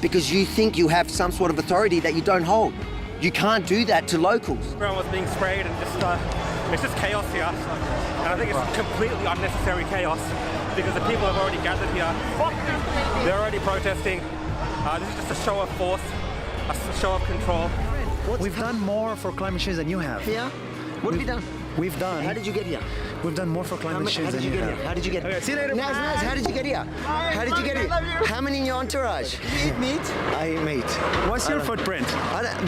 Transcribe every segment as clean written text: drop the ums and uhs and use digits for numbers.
because you think you have some sort of authority that you don't hold. You can't do that to locals. Everyone was being sprayed and it's just chaos here. And I think it's completely unnecessary chaos because the people have already gathered here. They're already protesting. This is just a show of force, a show of control. We've done more for climate change than you have. Here? What have you done? We've done. How did you get here? We've done more for climate change than you have. How did you get here? See you later. Naz, how did you get here? How did you get here? How many in your entourage? You eat meat? I eat meat. What's your footprint?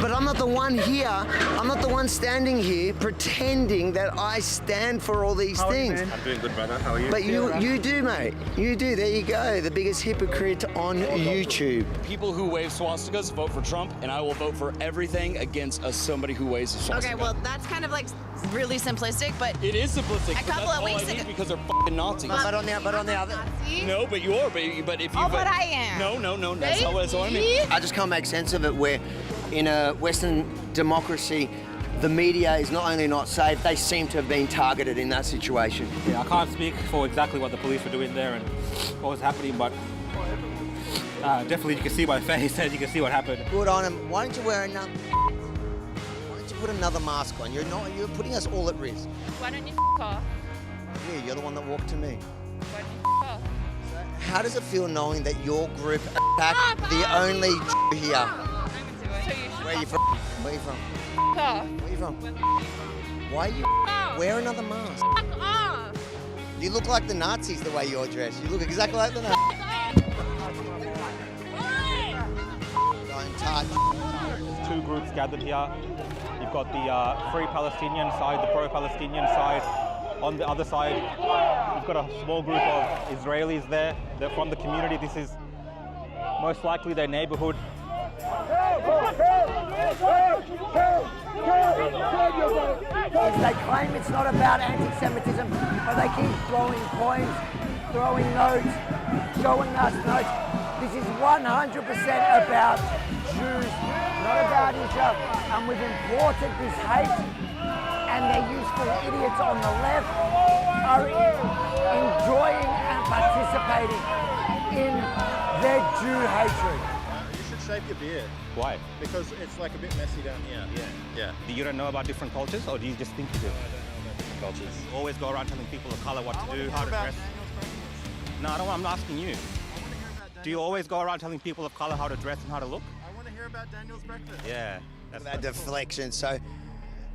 But I'm not the one here. I'm not the one standing here pretending that I stand for all these things. I'm doing good, brother. How are you? But you do, mate. You do. There you go. The biggest hypocrite on YouTube. People who wave swastikas vote for Trump, and I will vote for everything against somebody who waves a swastika. Okay, well, that's kind of like really simplistic, but It is simplistic. A but couple that's of all weeks I need ago- because they're f***ing Nazis. But on the other. Nazi? No, but you are. But if you. Oh, but I am. No. That's not what I mean. I just can't make sense of it where in a Western democracy, the media is not only not safe, they seem to have been targeted in that situation. Yeah, I can't speak for exactly what the police were doing there and what was happening, but definitely you can see my face and you can see what happened. Good on him. Why don't you wear another? Why don't you put another mask on? You're putting us all at risk. Why don't you off? Yeah, you're the one that walked to me. Why don't you off? How does it feel knowing that your group attacked the only here? So you should Where are you from? Where are you from? off. Where are you from? Why you wear another mask? Fuck off. You look like the Nazis the way you're dressed. You look exactly like the Nazis. Don't touch. Two groups gathered here. You've got the Free Palestinian side, the pro-Palestinian side. On the other side, you've got a small group of Israelis there. They're from the community. This is most likely their neighborhood. They claim it's not about anti-Semitism, but they keep throwing coins, throwing notes, showing us notes. This is 100% about Jews, not about Israel. And we've imported this hate, and their useful idiots on the left are enjoying and participating in their Jew hatred. You should shave your beard Why? because it's like a bit messy down here. Yeah. You don't know about different cultures, or do you just think you do? I don't know about different cultures. Always go around telling people of color what to do, how to dress. No, I don't. I'm asking you. Do you always go around telling people of color how to dress and how to look? I want to hear about Daniel's breakfast. Yeah. That's That deflection. So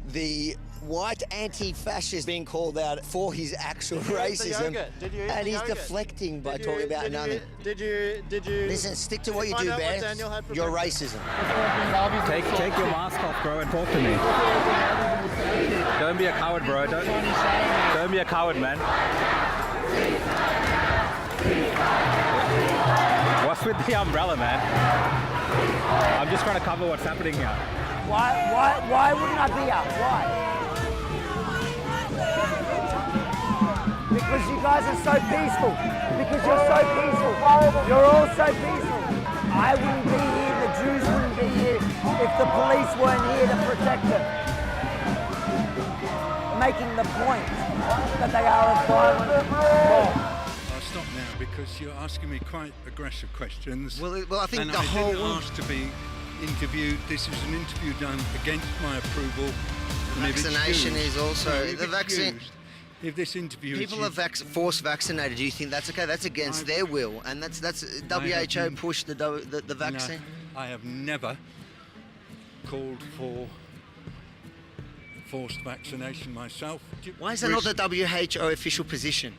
the white anti-fascist being called out for his actual racism, Did you eat and the he's yogurt? deflecting by talking about nothing. Did you? Listen, stick to what you find do out what best. Daniel had for Your breakfast? racism. Take your mask off, bro, and talk to me. Don't be a coward, bro. Don't be a coward, man. What's with the umbrella, man? I'm just trying to cover what's happening here. Why wouldn't I be here? Why? Because you guys are so peaceful. Because you're so peaceful. You're all so peaceful. I wouldn't be here, the Jews wouldn't be here if the police weren't here to protect them. Making the point that they are a violent mob. I'll stop now because you're asking me quite aggressive questions. Well, I think and the I whole didn't ask to be interviewed. This is an interview done against my approval. And if vaccination excused- is also no, if the vaccine. excused, If this interview People is are forced vaccinated. Do you think that's okay? That's against their will, and that's WHO pushed the vaccine. No, I have never called for forced vaccination myself. Why is that not the WHO official position?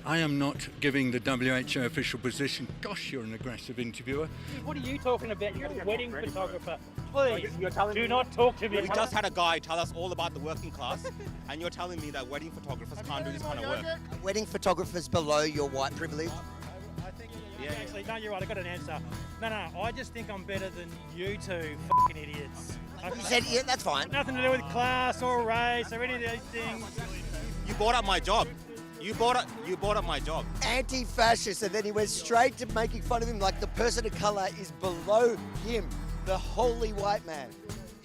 I am not giving the WHO official position. Gosh, you're an aggressive interviewer. What are you talking about? You're a wedding photographer. Please, do not talk to me. We just had a guy tell us all about the working class, and you're telling me that wedding photographers can't do this kind of work. Wedding photographers below your white privilege. Actually, no, you're right. I got an answer. No, I just think I'm better than you two fucking idiots. You said, yeah, that's fine. Nothing to do with class or race or any of these things. You brought up my job. You brought up my job. Anti-fascist, and then he went straight to making fun of him like the person of colour is below him, the holy white man.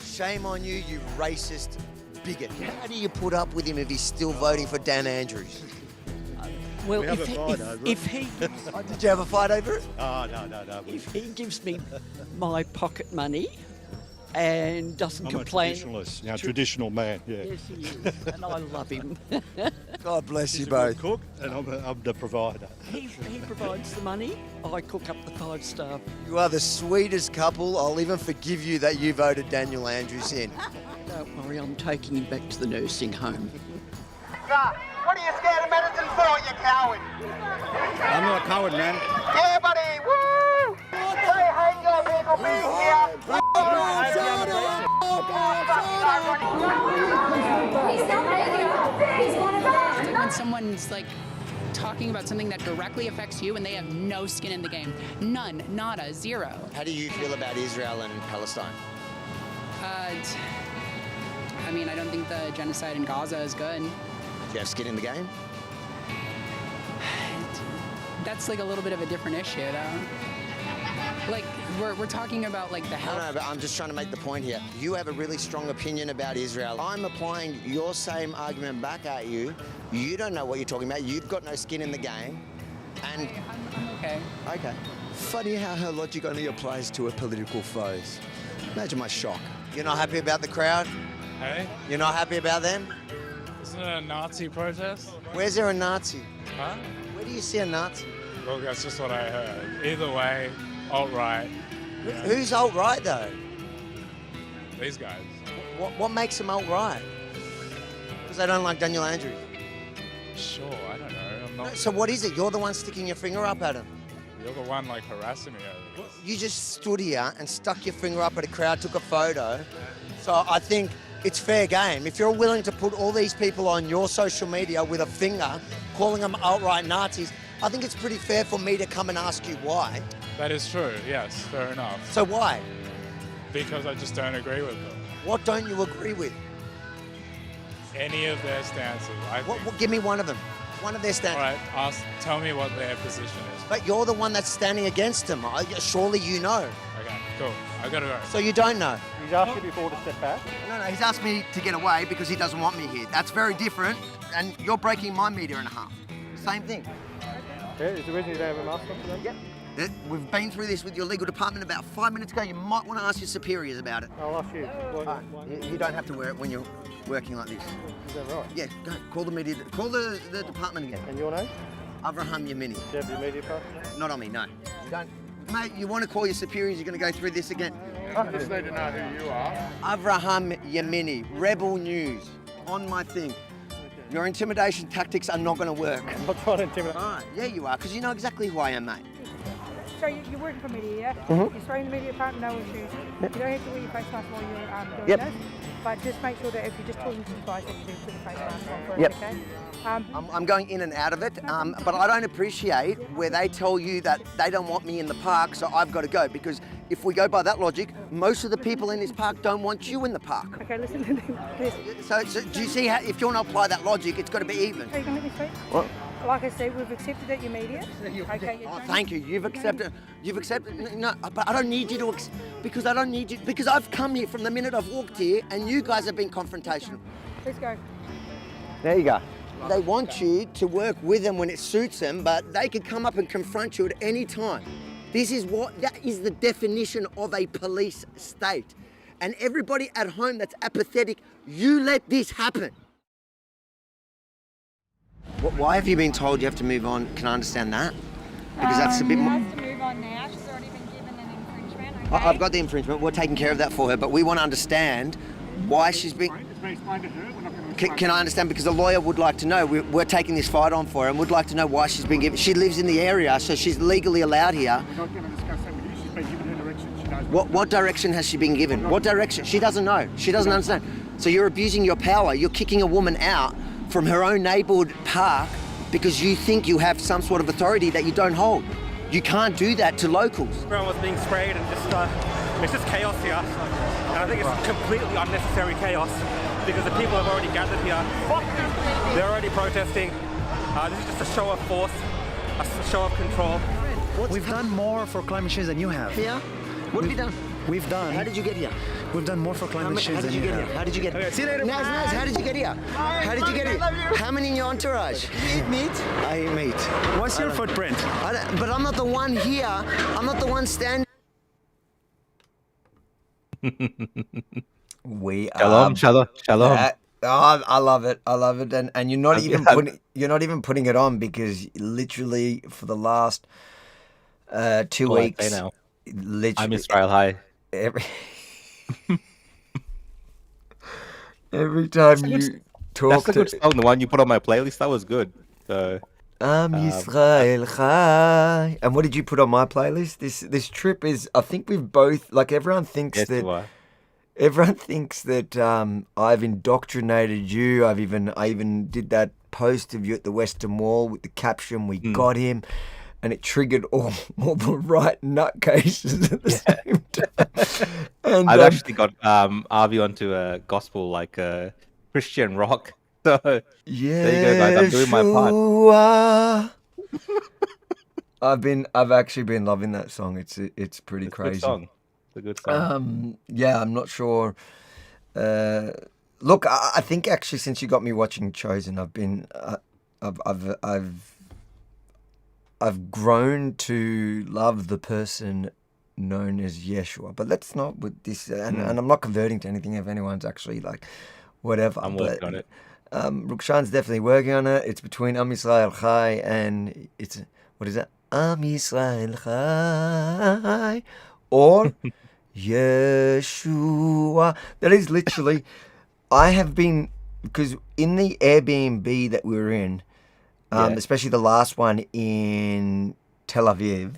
Shame on you, you racist bigot. How do you put up with him if he's still voting for Dan Andrews? Well, We have a fight over if it. he Oh, did you have a fight over it? Oh, no. if he gives me my pocket money and doesn't I'm complain, a traditionalist, traditional man, yeah. yes, he is, and I love him. God bless you He's a good both. cook, and I'm the provider. he provides the money. I cook up the 5-star. You are the sweetest couple. I'll even forgive you that you voted Daniel Andrews in. Don't worry, I'm taking him back to the nursing home. What are you scared of medicine for, you coward? I'm not a coward, man. Yeah, buddy, woo! Say hey to your people being here. When someone's like talking about something that directly affects you and they have no skin in the game. None, nada, zero. How do you feel about Israel and Palestine? I mean, I don't think the genocide in Gaza is good. Do you have skin in the game? That's like a little bit of a different issue, though. Like, we're talking about like the health. No, but I'm just trying to make the point here. You have a really strong opinion about Israel. I'm applying your same argument back at you. You don't know what you're talking about. You've got no skin in the game. And I'm okay. okay. Funny how her logic only applies to her political foes. Imagine my shock. You're not happy about the crowd? Hey? You're not happy about them? Isn't it a Nazi protest? Where's there a Nazi? Huh? Where do you see a Nazi? Well, that's just what I heard. Either way, alt-right. Who's alt-right though? These guys. What makes them alt-right? Because they don't like Daniel Andrews. Sure, I don't know. I'm not. So what is it? You're the one sticking your finger up at him. You're the one like harassing me over this. You just stood here and stuck your finger up at a crowd, took a photo. So I think it's fair game. If you're willing to put all these people on your social media with a finger, calling them alt-right Nazis, I think it's pretty fair for me to come and ask you why. That is true, yes, fair enough. So why? Because I just don't agree with them. What don't you agree with? Any of their stances. Give me one of them. One of their All stands. right, tell me what their position is. But you're the one that's standing against them. Surely you know. Okay, cool. I gotta go. So you don't know? He's asked you before to step back. No, he's asked me to get away because he doesn't want me here. That's very different, and you're breaking my meter in half. Same thing. Yeah, is the reason you don't have a mask on today? Yep. We've been through this with your legal department about 5 minutes ago. You might want to ask your superiors about it. I'll ask you. You don't have to wear it when you're working like this. Is that right? Yeah, go. Call the media. Call the department again. And your name? Avraham Yemini. Do you have your media pass? Not on me, no. You don't. Mate, you want to call your superiors, you're going to go through this again. I just need to know who you are. Avraham Yemini, Rebel News, on my thing. Your intimidation tactics are not going to work. I'm not trying to intimidate. Right, yeah, you are, because you know exactly who I am, mate. So you're working for media, yeah? Mhm. You're spraying the media department, no issues. Yep. You don't have to wear your face mask while you're doing Yep. this, but just make sure that if you're just talking to the guys that you do put the face mask on for Yep. it, okay? I'm going in and out of it, but I don't appreciate where they tell you that they don't want me in the park, so I've got to go, because if we go by that logic, most of the people in this park don't want you in the park. Okay, listen to this. So do you see how, if you want to apply that logic, it's got to be even? Are you going to let me speak? What? Like I said, we've accepted that you're media. Okay, Oh, thank you. You've accepted. No, but I don't need you to, because I don't need you, because I've come here from the minute I've walked here, and you guys have been confrontational. Let's go. There you go. They want you to work with them when it suits them, but they can come up and confront you at any time. That is the definition of a police state. And everybody at home that's apathetic, you let this happen. Why have you been told you have to move on? Can I understand that? Because that's a bit more. She has to move on now. She's already been given an infringement. Okay? I've got the infringement. We're taking care of that for her, but we want to understand why she's been. It's been explained to her. We're not going to Can I understand? Because the lawyer would like to know. We're taking this fight on for her, and would like to know why she's been given. She lives in the area, so she's legally allowed here. We're not going to discuss that with you. She's been given her direction. She knows. What direction has she been given? What direction? She doesn't know. She doesn't understand. So you're abusing your power. You're kicking a woman out from her own neighbourhood park because you think you have some sort of authority that you don't hold. You can't do that to locals. Everyone was being sprayed and it's just chaos here. And I think it's completely unnecessary chaos because the people have already gathered here. They're already protesting. This is just a show of force, a show of control. We've done more for climate change than you have. Here? What have you done? We've done. How did you get here? We've done more for climate change than you have. How did you get here? Okay, see you later. Naz, how did you get here? How did you get here? How many in your entourage? You eat meat? I eat meat. What's your footprint? But I'm not the one here. I'm not the one standing. We Shalom, shalom. I love it. I love it. And you're not even putting it on because literally for the last 2 weeks, now. literally I'm Israel High. Every time you talk That's a good song. The one you put on my playlist, that was good. So, Israel Chai. And what did you put on my playlist? This trip is, I think we've both, like everyone thinks everyone thinks that I've indoctrinated you. I even did that post of you at the Western Wall with the caption, "We got him." And it triggered all the right nutcases at the same time. And I've actually got Avi onto a gospel, like Christian rock. So there you go, guys. I'm doing my part. I've actually been loving that song. It's pretty crazy. Good song. It's a good song. Yeah, I'm not sure. Look, I think actually since you got me watching Chosen, I've grown to love the person known as Yeshua. But let's not with this, and I'm not converting to anything if anyone's actually like, whatever. I'm working on it. Rukshan's definitely working on it. It's between Am Yisrael Chai and what is it? Am Yisrael Chai or Yeshua. That is literally, I have been, because in the Airbnb that we were in, especially the last one in Tel Aviv,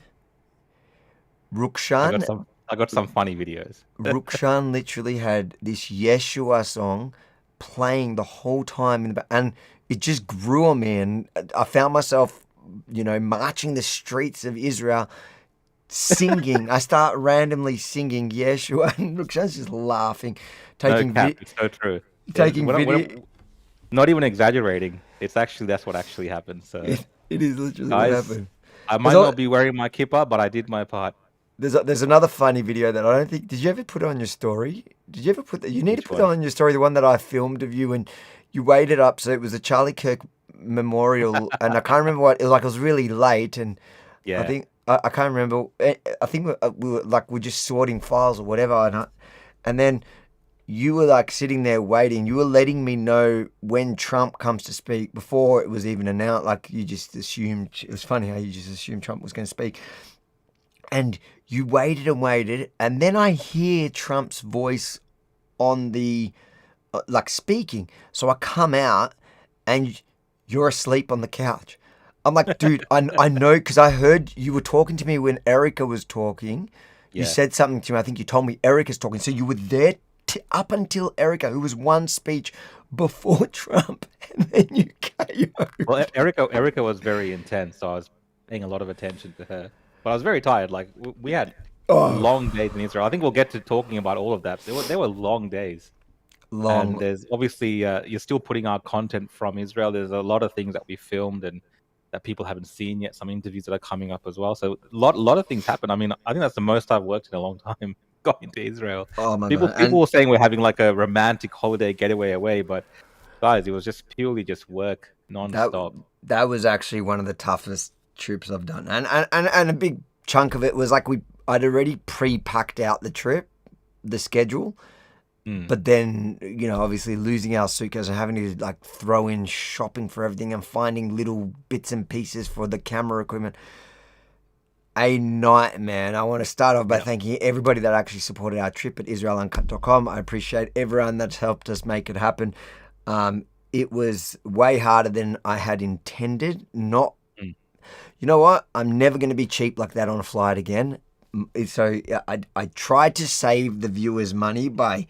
Rukshan. I got some funny videos. Rukshan literally had this Yeshua song playing the whole time, and it just grew on me, and I found myself, marching the streets of Israel, singing. I start randomly singing Yeshua, and Rukshan's just laughing, taking it's so true. Taking video. Not even exaggerating. That's what actually happened. So it is literally guys, what happened. I might not be wearing my kippah, but I did my part. There's another funny video that I don't think. Did you ever put it on your story? Did you ever put that? You need to put it on your story. The one that I filmed of you and you waited up. So it was a Charlie Kirk memorial, and I can't remember what it was like. It was really late, and I think I can't remember. I think we're just sorting files or whatever, and then you were like sitting there waiting. You were letting me know when Trump comes to speak before it was even announced. Like you just assumed. It was funny how you just assumed Trump was going to speak. And you waited and waited, and then I hear Trump's voice on the, speaking. So I come out, and you're asleep on the couch. I'm like, dude, I know, because I heard you were talking to me when Erica was talking. You said something to me. I think you told me Erica's talking. So you were there up until Erica, who was one speech before Trump, and then you came over. Well, Erica was very intense, so I was paying a lot of attention to her. But I was very tired. Like, we had long days in Israel. I think we'll get to talking about all of that. There were long days. And there's obviously, you're still putting out content from Israel. There's a lot of things that we filmed and that people haven't seen yet. Some interviews that are coming up as well. So a lot of things happen. I mean, I think that's the most I've worked in a long time going to Israel. Oh my God. People were saying we're having like a romantic holiday getaway away. But guys, it was just purely just work non-stop. That was actually one of the toughest trips I've done, and a big chunk of it was like I'd already pre-packed out the schedule, but then obviously losing our suitcase and having to like throw in shopping for everything and finding little bits and pieces for the camera equipment. A nightmare. I want to start off by thanking everybody that actually supported our trip at israeluncut.com. I appreciate everyone that's helped us make it happen. It was way harder than I had intended. You know what? I'm never going to be cheap like that on a flight again. So I tried to save the viewers money by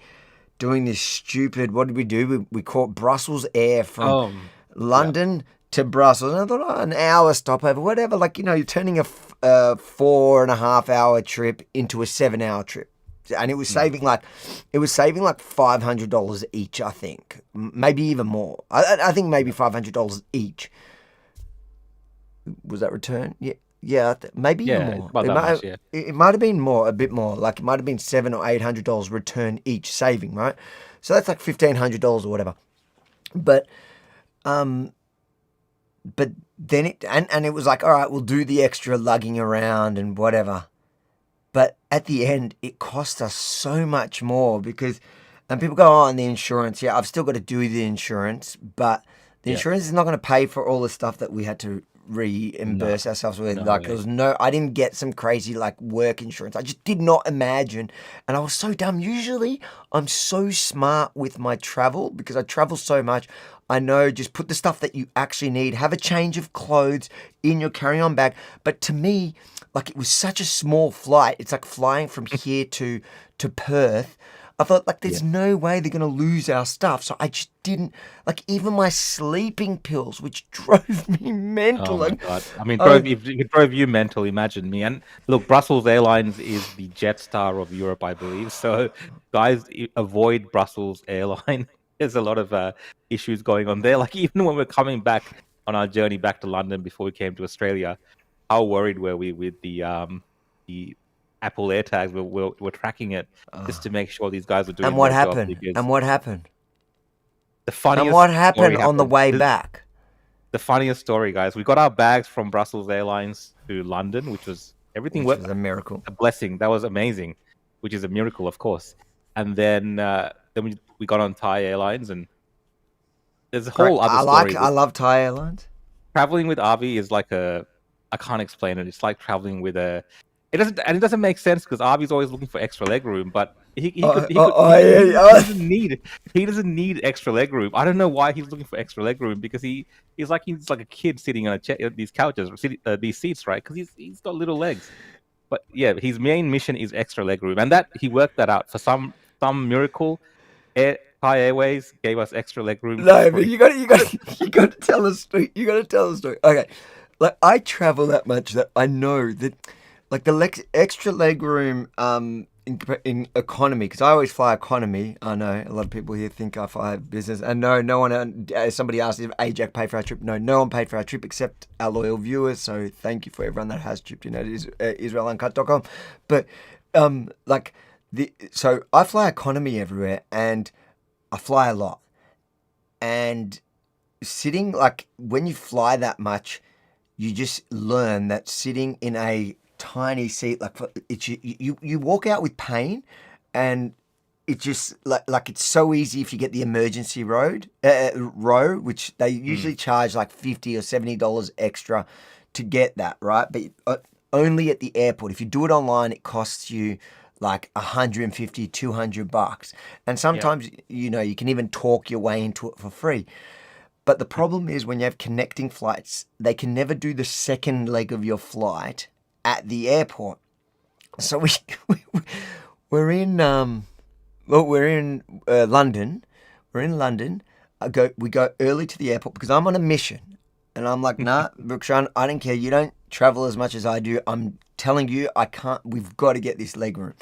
doing this stupid, what did we do? We caught Brussels Air from London to Brussels. And I thought, an hour stopover, whatever. Like, you're turning a 4.5 hour trip into a 7 hour trip. And it was saving like $500 each, I think. Maybe even more. I think maybe $500 each. Was that return? Yeah. Yeah, maybe Yeah, even it's more. about that much, yeah. It might have been more, a bit more. Like it might have been $700 or $800 return each saving, right? So that's like $1,500 or whatever. But then it was like, all right, we'll do the extra lugging around and whatever. But at the end, it cost us so much more because, and people go, oh, and the insurance. Yeah, I've still got to do the insurance, but the insurance is not going to pay for all the stuff that we had to reimburse ourselves with. Like there was I didn't get some crazy like work insurance. I just did not imagine. And I was so dumb. Usually I'm so smart with my travel because I travel so much. I know, just put the stuff that you actually need, have a change of clothes in your carry-on bag. But to me, like it was such a small flight. It's like flying from here to Perth. I thought, like, there's no way they're going to lose our stuff. So I just didn't, like, even my sleeping pills, which drove me mental. Oh, my God. I mean, if it drove you mental, imagine me. And look, Brussels Airlines is the Jetstar of Europe, I believe. So, guys, avoid Brussels Airline. There's a lot of issues going on there. Like, even when we're coming back on our journey back to London before we came to Australia, how worried were we with the Apple AirTags? We're tracking it just to make sure these guys are doing. And what their job happened? because And what happened? The funniest. And what happened story on the way back? The funniest story, guys. We got our bags from Brussels Airlines to London, which was everything. Which was a miracle. A blessing. That was amazing, which is a miracle, of course. And then we got on Thai Airlines, and there's a whole other story. I love Thai Airlines. Traveling with Avi is like I can't explain it. It's like traveling with it doesn't make sense because Avi's always looking for extra leg room, but he doesn't need extra leg room. I don't know why he's looking for extra leg room because he's like a kid sitting on these couches, these seats, right? Because he's got little legs. But yeah, his main mission is extra leg room, and that he worked that out for some miracle. Thai Airways gave us extra leg room. No, but you got to tell a story. You got to tell a story. Okay, like I travel that much that I know that, like the extra leg room in economy, because I always fly economy. I know a lot of people here think I fly business, and no one. Somebody asked if Ajax paid for our trip. No one paid for our trip except our loyal viewers. So thank you for everyone that has tripped in at israeluncut.com. But so I fly economy everywhere, and I fly a lot. And sitting, like, when you fly that much, you just learn that sitting in a tiny seat, like, you walk out with pain, and it just, like it's so easy if you get the emergency row, which they usually charge like $50 or $70 extra to get that, right? But only at the airport. If you do it online, it costs you like $150, $200. And sometimes, you can even talk your way into it for free. But the problem is when you have connecting flights, they can never do the second leg of your flight at the airport. So we're in London. We're in London. We go early to the airport because I'm on a mission. And I'm like, nah, Rukshan, I don't care. You don't travel as much as I do. I'm telling you, I can't. We've got to get this leg room.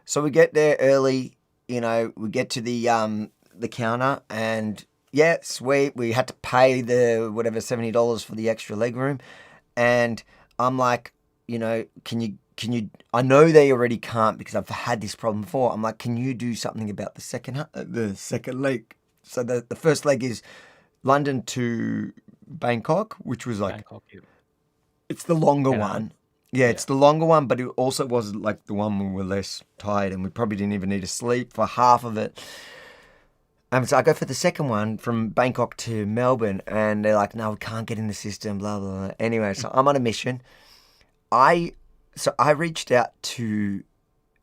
So we get there early. We get to the counter, and yeah, sweet. We had to pay the whatever $70 for the extra leg room, and I'm like, can you? I know they already can't because I've had this problem before. I'm like, can you do something about the second leg? So the first leg is London to Bangkok, which was like, it's the longer one. Yeah, it's the longer one, but it also was like the one when we were less tired and we probably didn't even need to sleep for half of it. So I go for the second one from Bangkok to Melbourne, and they're like, no, we can't get in the system, blah, blah, blah. Anyway, so I'm on a mission. I reached out to,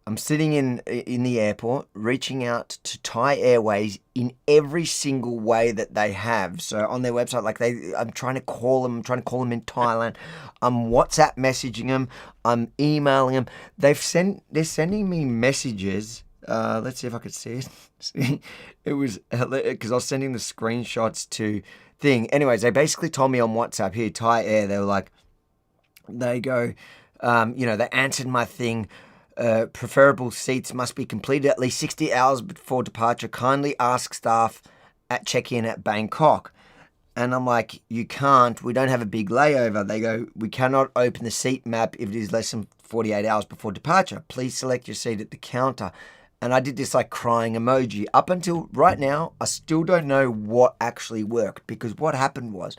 I'm sitting in the airport, reaching out to Thai Airways in every single way that they have. So on their website, like I'm trying to call them. I'm trying to call them in Thailand. I'm WhatsApp messaging them. I'm emailing them. They're sending me messages. Let's see if I could see it. It was because I was sending the screenshots to thing. Anyways, they basically told me on WhatsApp here, Thai Air. They were like, they go, they answered my thing. Preferable seats must be completed at least 60 hours before departure. Kindly ask staff at check-in at Bangkok. And I'm like, you can't. We don't have a big layover. They go, we cannot open the seat map if it is less than 48 hours before departure. Please select your seat at the counter. And I did this like crying emoji. Up until right now, I still don't know what actually worked, because what happened was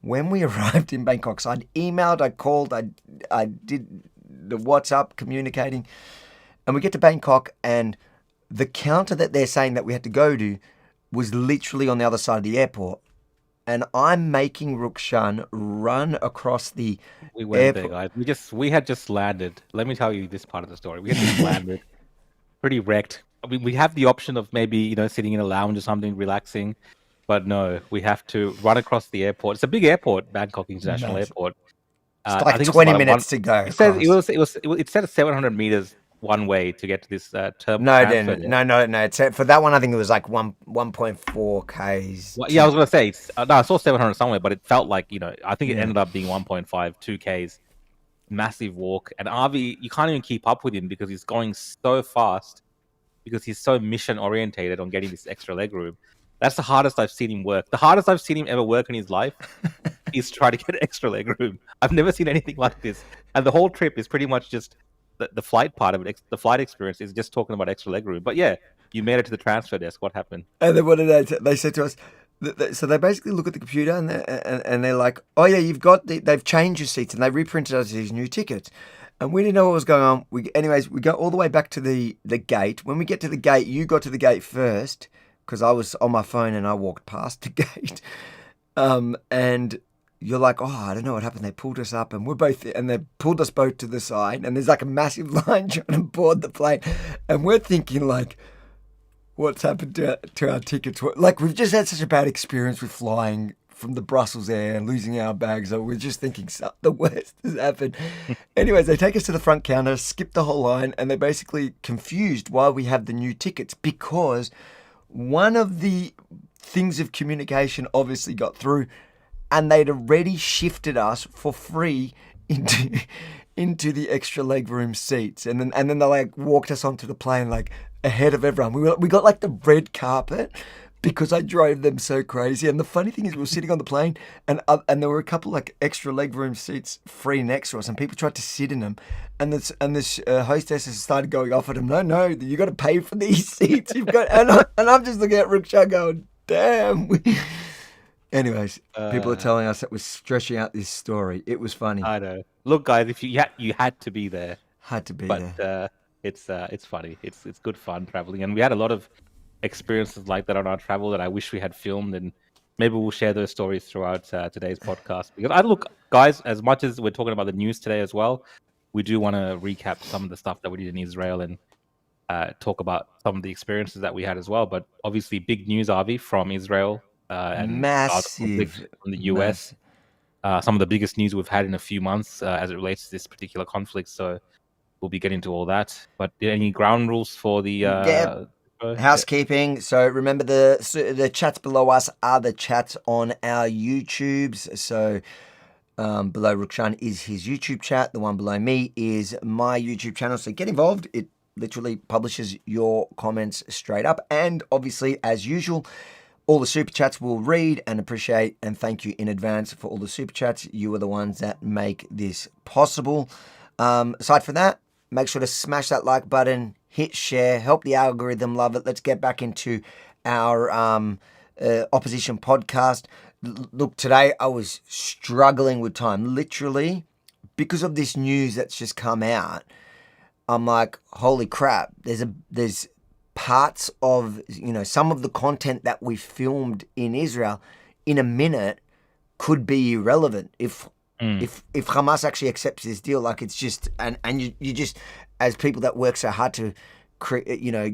when we arrived in Bangkok, so I'd emailed, I called, I did the WhatsApp communicating, and we get to Bangkok, and the counter that they're saying that we had to go to was literally on the other side of the airport. And I'm making Rukshan run across the We went airport. there, guys. We had just landed. Let me tell you this part of the story. We had just landed, pretty wrecked. I mean, we have the option of maybe sitting in a lounge or something, relaxing, but no, we have to run across the airport. It's a big airport, Bangkok International Airport. It's I like think 20 about minutes to go. It said it said 700 meters one way to get to this term. No, no. For that one, I think it was like 1.4 Ks. Well, yeah, I was gonna say no. I saw 700 somewhere, but it felt like I think it ended up being 1.5, 2 Ks. Massive walk, and Avi, you can't even keep up with him because he's going so fast, because he's so mission orientated on getting this extra leg room. That's the hardest I've seen him work. The hardest I've seen him ever work in his life is try to get extra leg room. I've never seen anything like this, and the whole trip is pretty much just. The flight part of it, the flight experience is just talking about extra leg room. But yeah, you made it to the transfer desk. What happened? And then what did they said to us? So they basically look at the computer and they're like, oh yeah, they've changed your seats and they reprinted us these new tickets. And we didn't know what was going on. We go all the way back to the gate. When we get to the gate, you got to the gate first because I was on my phone and I walked past the gate. And you're like, oh, I don't know what happened. They pulled us up and they pulled us both to the side and there's like a massive line trying to board the plane. And we're thinking like, what's happened to our tickets? Like, we've just had such a bad experience with flying from the Brussels air and losing our bags. So we're just thinking the worst has happened. Anyways, they take us to the front counter, skip the whole line, and they're basically confused why we have the new tickets, because one of the things of communication obviously got through, and they'd already shifted us for free into the extra legroom seats, and then they like walked us onto the plane like ahead of everyone. We got like the red carpet because I drove them so crazy. And the funny thing is, we were sitting on the plane, and there were a couple like extra legroom seats free next to us, and people tried to sit in them, and this hostesses started going off at them. No, you got to pay for these seats. You've got, and I'm just looking at Rukshan going, damn. Anyways, people are telling us that we're stretching out this story. It was funny. I know. Look, guys, if you had to be there. Had to be there. But it's funny. It's good fun traveling, and we had a lot of experiences like that on our travel that I wish we had filmed, and maybe we'll share those stories throughout today's podcast. Because guys, as much as we're talking about the news today as well, we do want to recap some of the stuff that we did in Israel and talk about some of the experiences that we had as well. But obviously, big news, Avi, from Israel. And massive from the US. Some of the biggest news we've had in a few months as it relates to this particular conflict. So we'll be getting to all that. But any ground rules for the housekeeping? So remember the chats below us are the chats on our YouTubes. So below Rukshan is his YouTube chat. The one below me is my YouTube channel. So get involved. It literally publishes your comments straight up. And obviously, as usual, all the super chats we'll read and appreciate, and thank you in advance for all the super chats. You are the ones that make this possible. Aside from that, make sure to smash that like button, hit share, help the algorithm love it. Let's get back into our opposition podcast. Look, today I was struggling with time, literally, because of this news that's just come out. I'm like, holy crap! There's parts of some of the content that we filmed in Israel in a minute could be irrelevant if Hamas actually accepts this deal. Like, it's just and you just, as people that work so hard to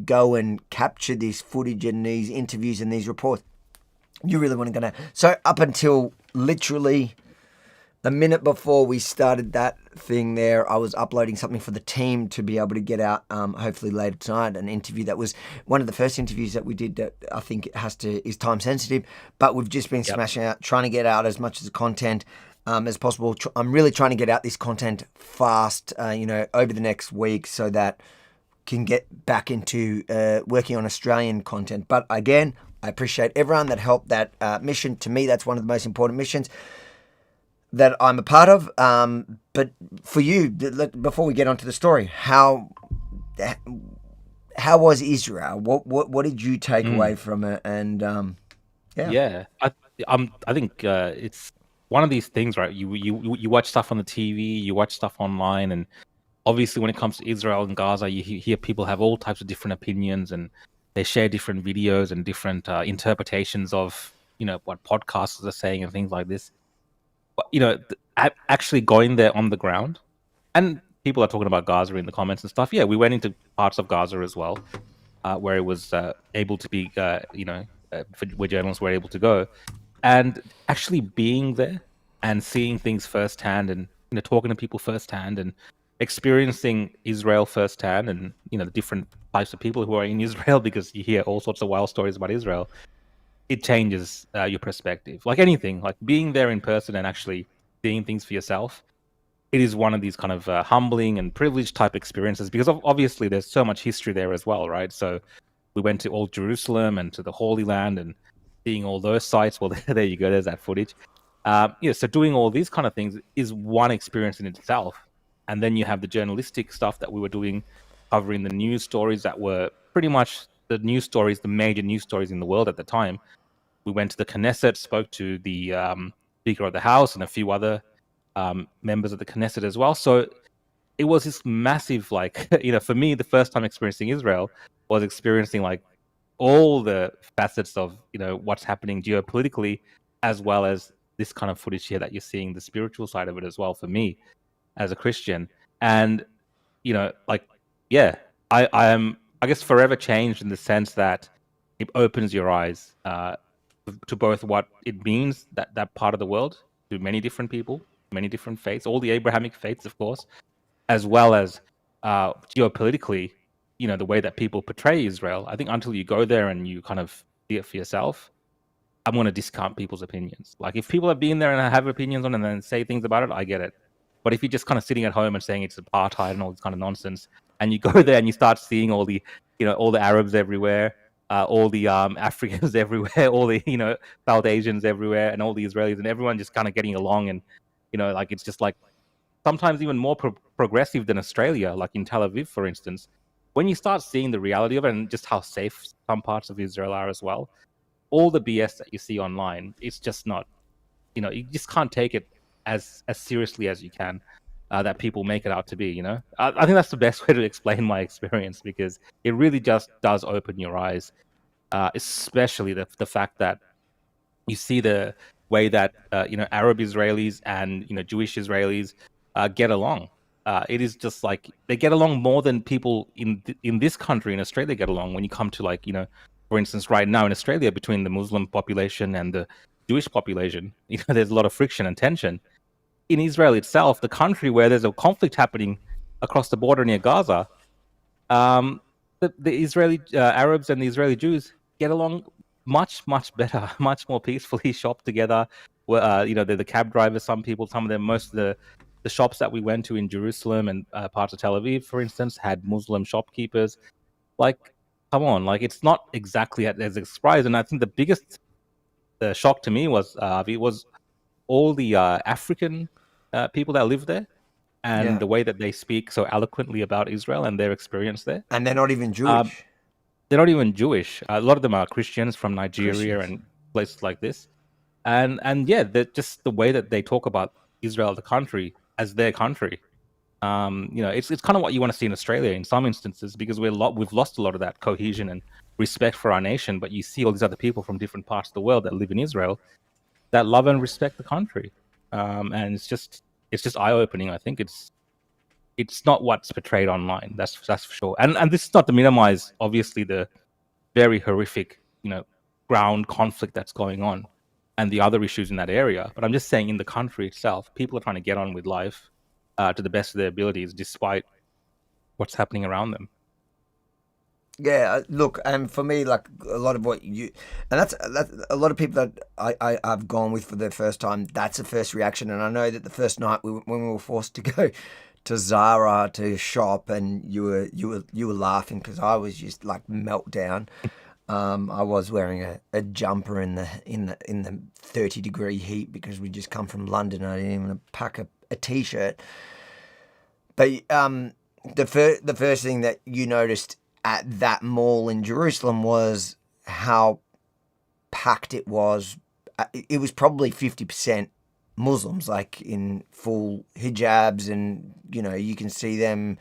go and capture this footage and these interviews and these reports, you really want to go down. So up until literally a minute before we started that thing there, I was uploading something for the team to be able to get out, hopefully later tonight, an interview that was one of the first interviews that we did that I think is time sensitive, but we've just been smashing out, trying to get out as much of the content as possible. I'm really trying to get out this content fast, over the next week so that can get back into working on Australian content. But again, I appreciate everyone that helped that mission. To me, that's one of the most important missions that I'm a part of. But for you, before we get onto the story, how was Israel? What did you take away from it? And I think it's one of these things, right? You watch stuff on the TV, you watch stuff online, and obviously when it comes to Israel and Gaza, you hear people have all types of different opinions, and they share different videos and different interpretations of what podcasters are saying and things like this. But actually going there on the ground, and people are talking about Gaza in the comments and stuff. Yeah, we went into parts of Gaza as well, where it was able to be, where journalists were able to go, and actually being there and seeing things firsthand, and talking to people firsthand, and experiencing Israel firsthand, and the different types of people who are in Israel, because you hear all sorts of wild stories about Israel. It changes your perspective. Like anything, like being there in person and actually seeing things for yourself. It is one of these kind of humbling and privileged type experiences, because obviously there's so much history there as well, right? So we went to Old Jerusalem and to the Holy Land and seeing all those sites. Well, there you go. There's that footage. So doing all these kind of things is one experience in itself. And then you have the journalistic stuff that we were doing, covering the news stories that were pretty much the news stories, the major news stories in the world at the time. We went to the Knesset, spoke to the Speaker of the House and a few other members of the Knesset as well. So it was this massive, for me, the first time experiencing Israel was experiencing all the facets of, what's happening geopolitically, as well as this kind of footage here that you're seeing, the spiritual side of it as well for me as a Christian. And, I am, I guess, forever changed in the sense that it opens your eyes to both what it means, that part of the world, to many different people, many different faiths, all the Abrahamic faiths, of course, as well as geopolitically, the way that people portray Israel. I think until you go there and you kind of see it for yourself, I'm going to discount people's opinions. Like, if people have been there and have opinions on it and then say things about it, I get it. But if you're just kind of sitting at home and saying it's apartheid and all this kind of nonsense, and you go there and you start seeing all the, all the Arabs everywhere, all the Africans everywhere, all the, South Asians everywhere, and all the Israelis, and everyone just kind of getting along, and, it's just sometimes even more progressive than Australia, like in Tel Aviv, for instance. When you start seeing the reality of it and just how safe some parts of Israel are as well, all the BS that you see online, it's just not, you just can't take it as seriously as you can, that people make it out to be, I think that's the best way to explain my experience, because it really just does open your eyes, especially the fact that you see the way that, Arab Israelis and, Jewish Israelis get along. It is just they get along more than people in this country, in Australia, get along. When you come to for instance, right now in Australia, between the Muslim population and the Jewish population, there's a lot of friction and tension. In Israel itself, the country where there's a conflict happening across the border near Gaza, the Israeli Arabs and the Israeli Jews get along much, much better, much more peacefully, shop together. They're the cab drivers, some of them, most of the shops that we went to in Jerusalem and parts of Tel Aviv, for instance, had Muslim shopkeepers. Come on, it's not exactly as a surprise. And I think the biggest shock to me was all the African people that live there, and the way that they speak so eloquently about Israel and their experience there. And they're not even Jewish. They're not even Jewish. A lot of them are Christians from Nigeria and places like this. And they're just the way that they talk about Israel, the country, as their country. It's kind of what you want to see in Australia in some instances, because we've lost a lot of that cohesion and respect for our nation. But you see all these other people from different parts of the world that live in Israel that love and respect the country. And it's just eye-opening. I think it's not what's portrayed online. That's for sure. And this is not to minimize, obviously, the very horrific, ground conflict that's going on and the other issues in that area. But I'm just saying, in the country itself, people are trying to get on with life to the best of their abilities, despite what's happening around them. Yeah, look, and for me, a lot of what you, and that's a lot of people that I've gone with for the first time. That's the first reaction, and I know that the first night when we were forced to go to Zara to shop, and you were laughing because I was just meltdown. I was wearing a jumper in the 30-degree heat because we just come from London. I didn't even pack a t-shirt. But the first thing that you noticed at that mall in Jerusalem was how packed it was. It was probably 50% Muslims, like in full hijabs, and you can see them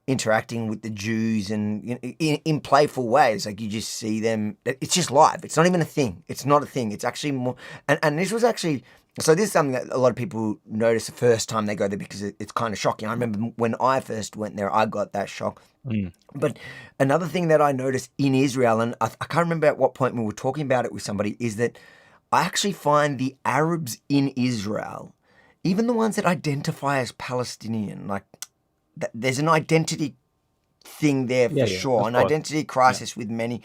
interacting with the Jews and in playful ways. Like you just see them. It's just live. It's not even a thing. It's not a thing. It's actually more. And this was actually. So this is something that a lot of people notice the first time they go there because it's kind of shocking. I remember when I first went there, I got that shock. But another thing that I noticed in Israel, and I can't remember at what point we were talking about it with somebody, is that I actually find the Arabs in Israel, even the ones that identify as Palestinian, like there's an identity thing there for sure, an identity crisis with many,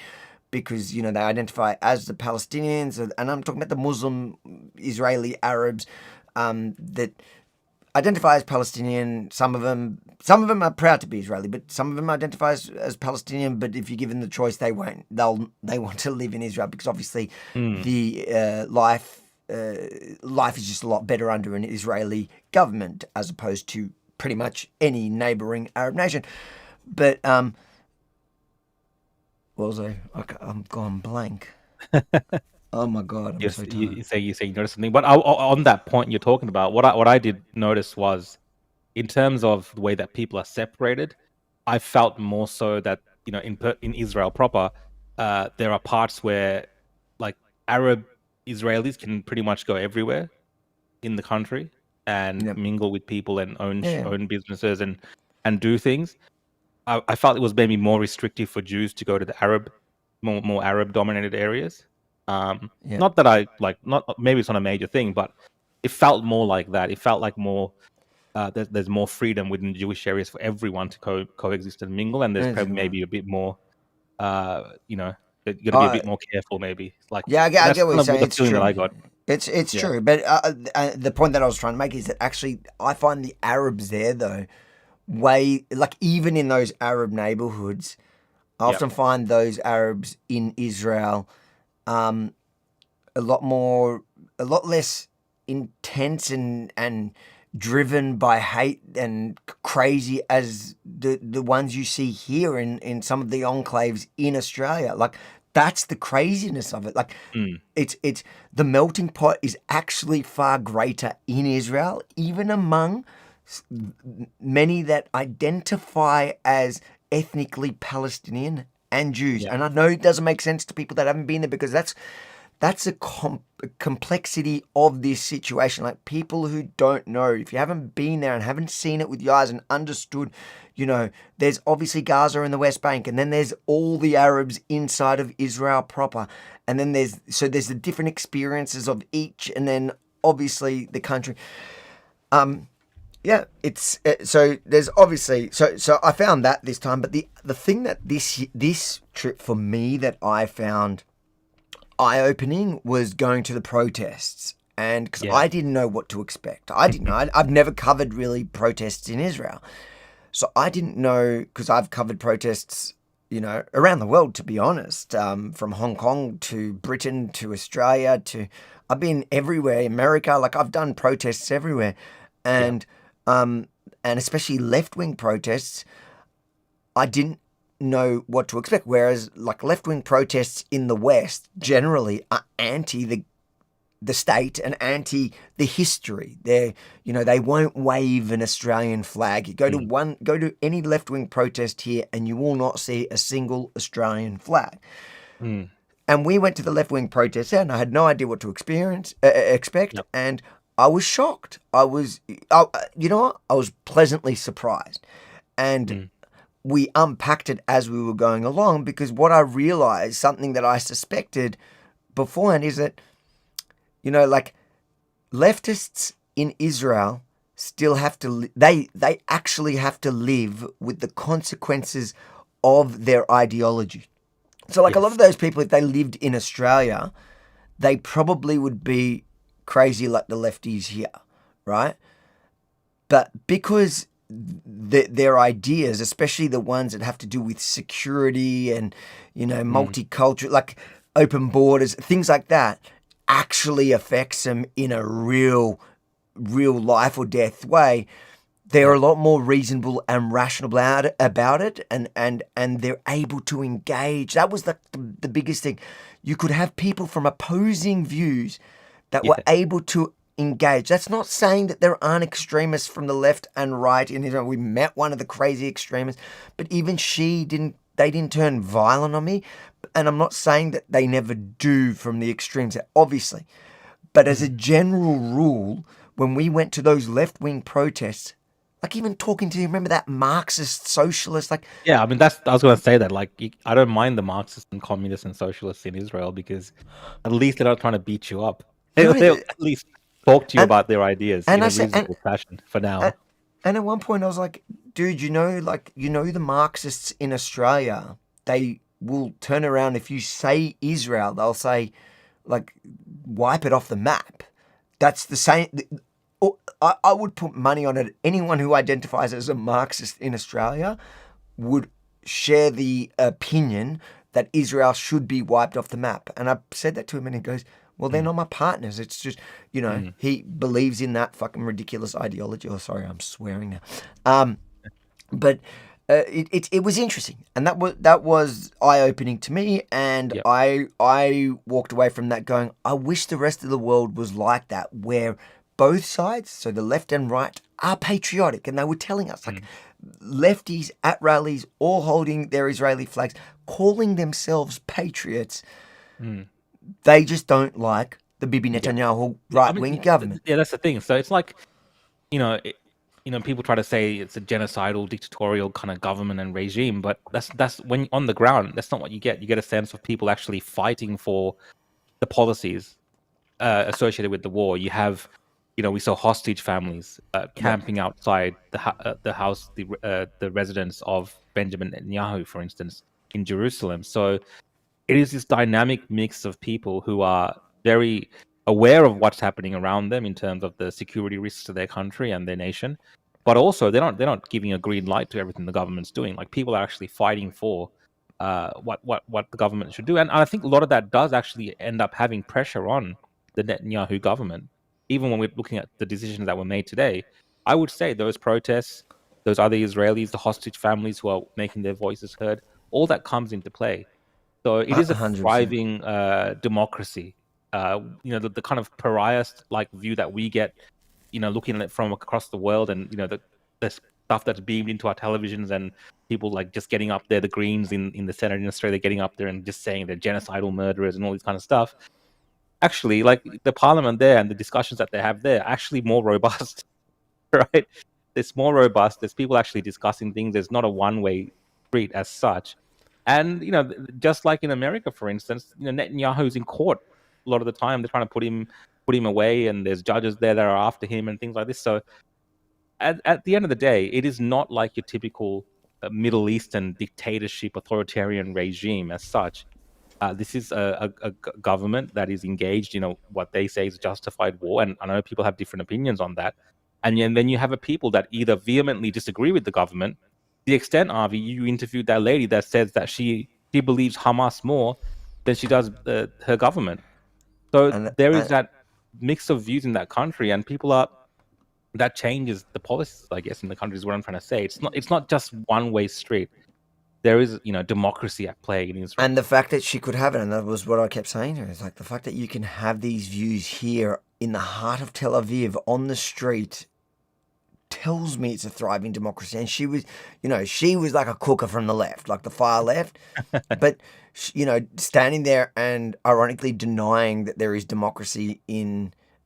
because they identify as the Palestinians, and I'm talking about the Muslim Israeli Arabs that identify as Palestinian. Some of them are proud to be Israeli, but some of them identify as Palestinian. But if you give them the choice, they won't. They want to live in Israel because obviously the life is just a lot better under an Israeli government as opposed to pretty much any neighboring Arab nation. But what was I? I'm gone blank. Oh my God! I'm so tired. You say you noticed something, but on that point you're talking about, what I did notice was, in terms of the way that people are separated, I felt more so that in Israel proper, there are parts where like Arab Israelis can pretty much go everywhere in the country and mingle with people and own businesses and do things. I felt it was maybe more restrictive for Jews to go to the more Arab dominated areas. Not that maybe it's not a major thing, but it felt more like that. It felt like more there's more freedom within Jewish areas for everyone to coexist and mingle, and there's probably maybe a bit more, you got to be a bit more careful, maybe. Like I get what you're saying. It's true. That I got. It's true, but the point that I was trying to make is that actually I find the Arabs there though, even in those Arab neighborhoods, I often find those Arabs in Israel a lot less intense and driven by hate and crazy as the ones you see here in some of the enclaves in Australia. Like that's the craziness of it. Like it's the melting pot is actually far greater in Israel, even among many that identify as ethnically Palestinian and Jews. And I know it doesn't make sense to people that haven't been there because that's a complexity of this situation. Like people who don't know, if you haven't been there and haven't seen it with your eyes and understood, there's obviously Gaza and the West Bank, and then there's all the Arabs inside of Israel proper. And then there's the different experiences of each, and then obviously the country. It's so there's obviously so I found that this time, but the thing that this trip for me that I found eye-opening was going to the protests, and because I didn't know what to expect. I didn't know. I've never covered really protests in Israel, so I didn't know, because I've covered protests around the world, to be honest, from Hong Kong to Britain to Australia I've been everywhere, America. Like I've done protests everywhere, and especially left-wing protests, I didn't know what to expect. Whereas like left-wing protests in the West generally are anti the state and anti the history. They won't wave an Australian flag. You go to any left-wing protest here and you will not see a single Australian flag. And we went to the left-wing protest and I had no idea what to expect. And I was shocked. I was pleasantly surprised. And we unpacked it as we were going along, because what I realized, something that I suspected beforehand, is that, like leftists in Israel still have to, they actually have to live with the consequences of their ideology. So like a lot of those people, if they lived in Australia, they probably would be crazy like the lefties here, right? But because their ideas, especially the ones that have to do with security and, multicultural, like open borders, things like that, actually affects them in a real life or death way, they're a lot more reasonable and rational about it, and they're able to engage. That was the biggest thing. You could have people from opposing views that were able to engage. That's not saying that there aren't extremists from the left and right in Israel. We met one of the crazy extremists, but even they didn't turn violent on me. And I'm not saying that they never do from the extremes, obviously. But as a general rule, when we went to those left-wing protests, like even talking to you, remember that Marxist socialist, like... Yeah, I mean, I was going to say that, like, I don't mind the Marxists and communists and socialists in Israel because at least they're not trying to beat you up. They'll at least talk to you about their ideas in a reasonable fashion for now. And at one point I was like, dude, the Marxists in Australia, they will turn around. If you say Israel, they'll say, like, wipe it off the map. That's the same... I would put money on it. Anyone who identifies as a Marxist in Australia would share the opinion that Israel should be wiped off the map. And I said that to him and he goes, well, they're not my partners. It's just, he believes in that fucking ridiculous ideology. Oh, sorry, I'm swearing now. But it was interesting. And that was eye-opening to me. And I walked away from that going, I wish the rest of the world was like that, where both sides, so the left and right, are patriotic. And they were telling us, like, lefties at rallies, all holding their Israeli flags, calling themselves patriots. They just don't like the Bibi Netanyahu right-wing government. Yeah, that's the thing. So it's like, people try to say it's a genocidal, dictatorial kind of government and regime, but that's when on the ground, that's not what you get. You get a sense of people actually fighting for the policies associated with the war. You have... we saw hostage families camping outside the house, the residence of Benjamin Netanyahu, for instance, in Jerusalem. So it is this dynamic mix of people who are very aware of what's happening around them in terms of the security risks to their country and their nation, but also they're not giving a green light to everything the government's doing. Like, people are actually fighting for what the government should do, and I think a lot of that does actually end up having pressure on the Netanyahu government. Even when we're looking at the decisions that were made today, I would say those protests, those other Israelis, the hostage families who are making their voices heard, all that comes into play. So it is a 100%. thriving democracy. The kind of pariah-like view that we get, looking at it from across the world, and the stuff that's beamed into our televisions, and people like just getting up there, the Greens in the Senate in Australia getting up there and just saying they're genocidal murderers and all this kind of stuff. Actually, like, the parliament there and the discussions that they have there are actually more robust, right? It's more robust. There's people actually discussing things. There's not a one-way street as such. And, just like in America, for instance, Netanyahu's in court a lot of the time. They're trying to put him away, and there's judges there that are after him and things like this. So at the end of the day, it is not like your typical Middle Eastern dictatorship, authoritarian regime as such. This is a government that is engaged in what they say is justified war, and I know people have different opinions on that. And then you have a people that either vehemently disagree with the government. The extent, Avi, you interviewed that lady that says that she believes Hamas more than she does her government. So there is that mix of views in that country, and that changes the policies, I guess, in the country is what I'm trying to say. It's not just one-way street. There is, democracy at play in Israel. And the fact that she could have it, and that was what I kept saying to her, is like the fact that you can have these views here in the heart of Tel Aviv on the street tells me it's a thriving democracy. And she was, she was like a cooker from the left, like the far left, but, standing there and ironically denying that there is democracy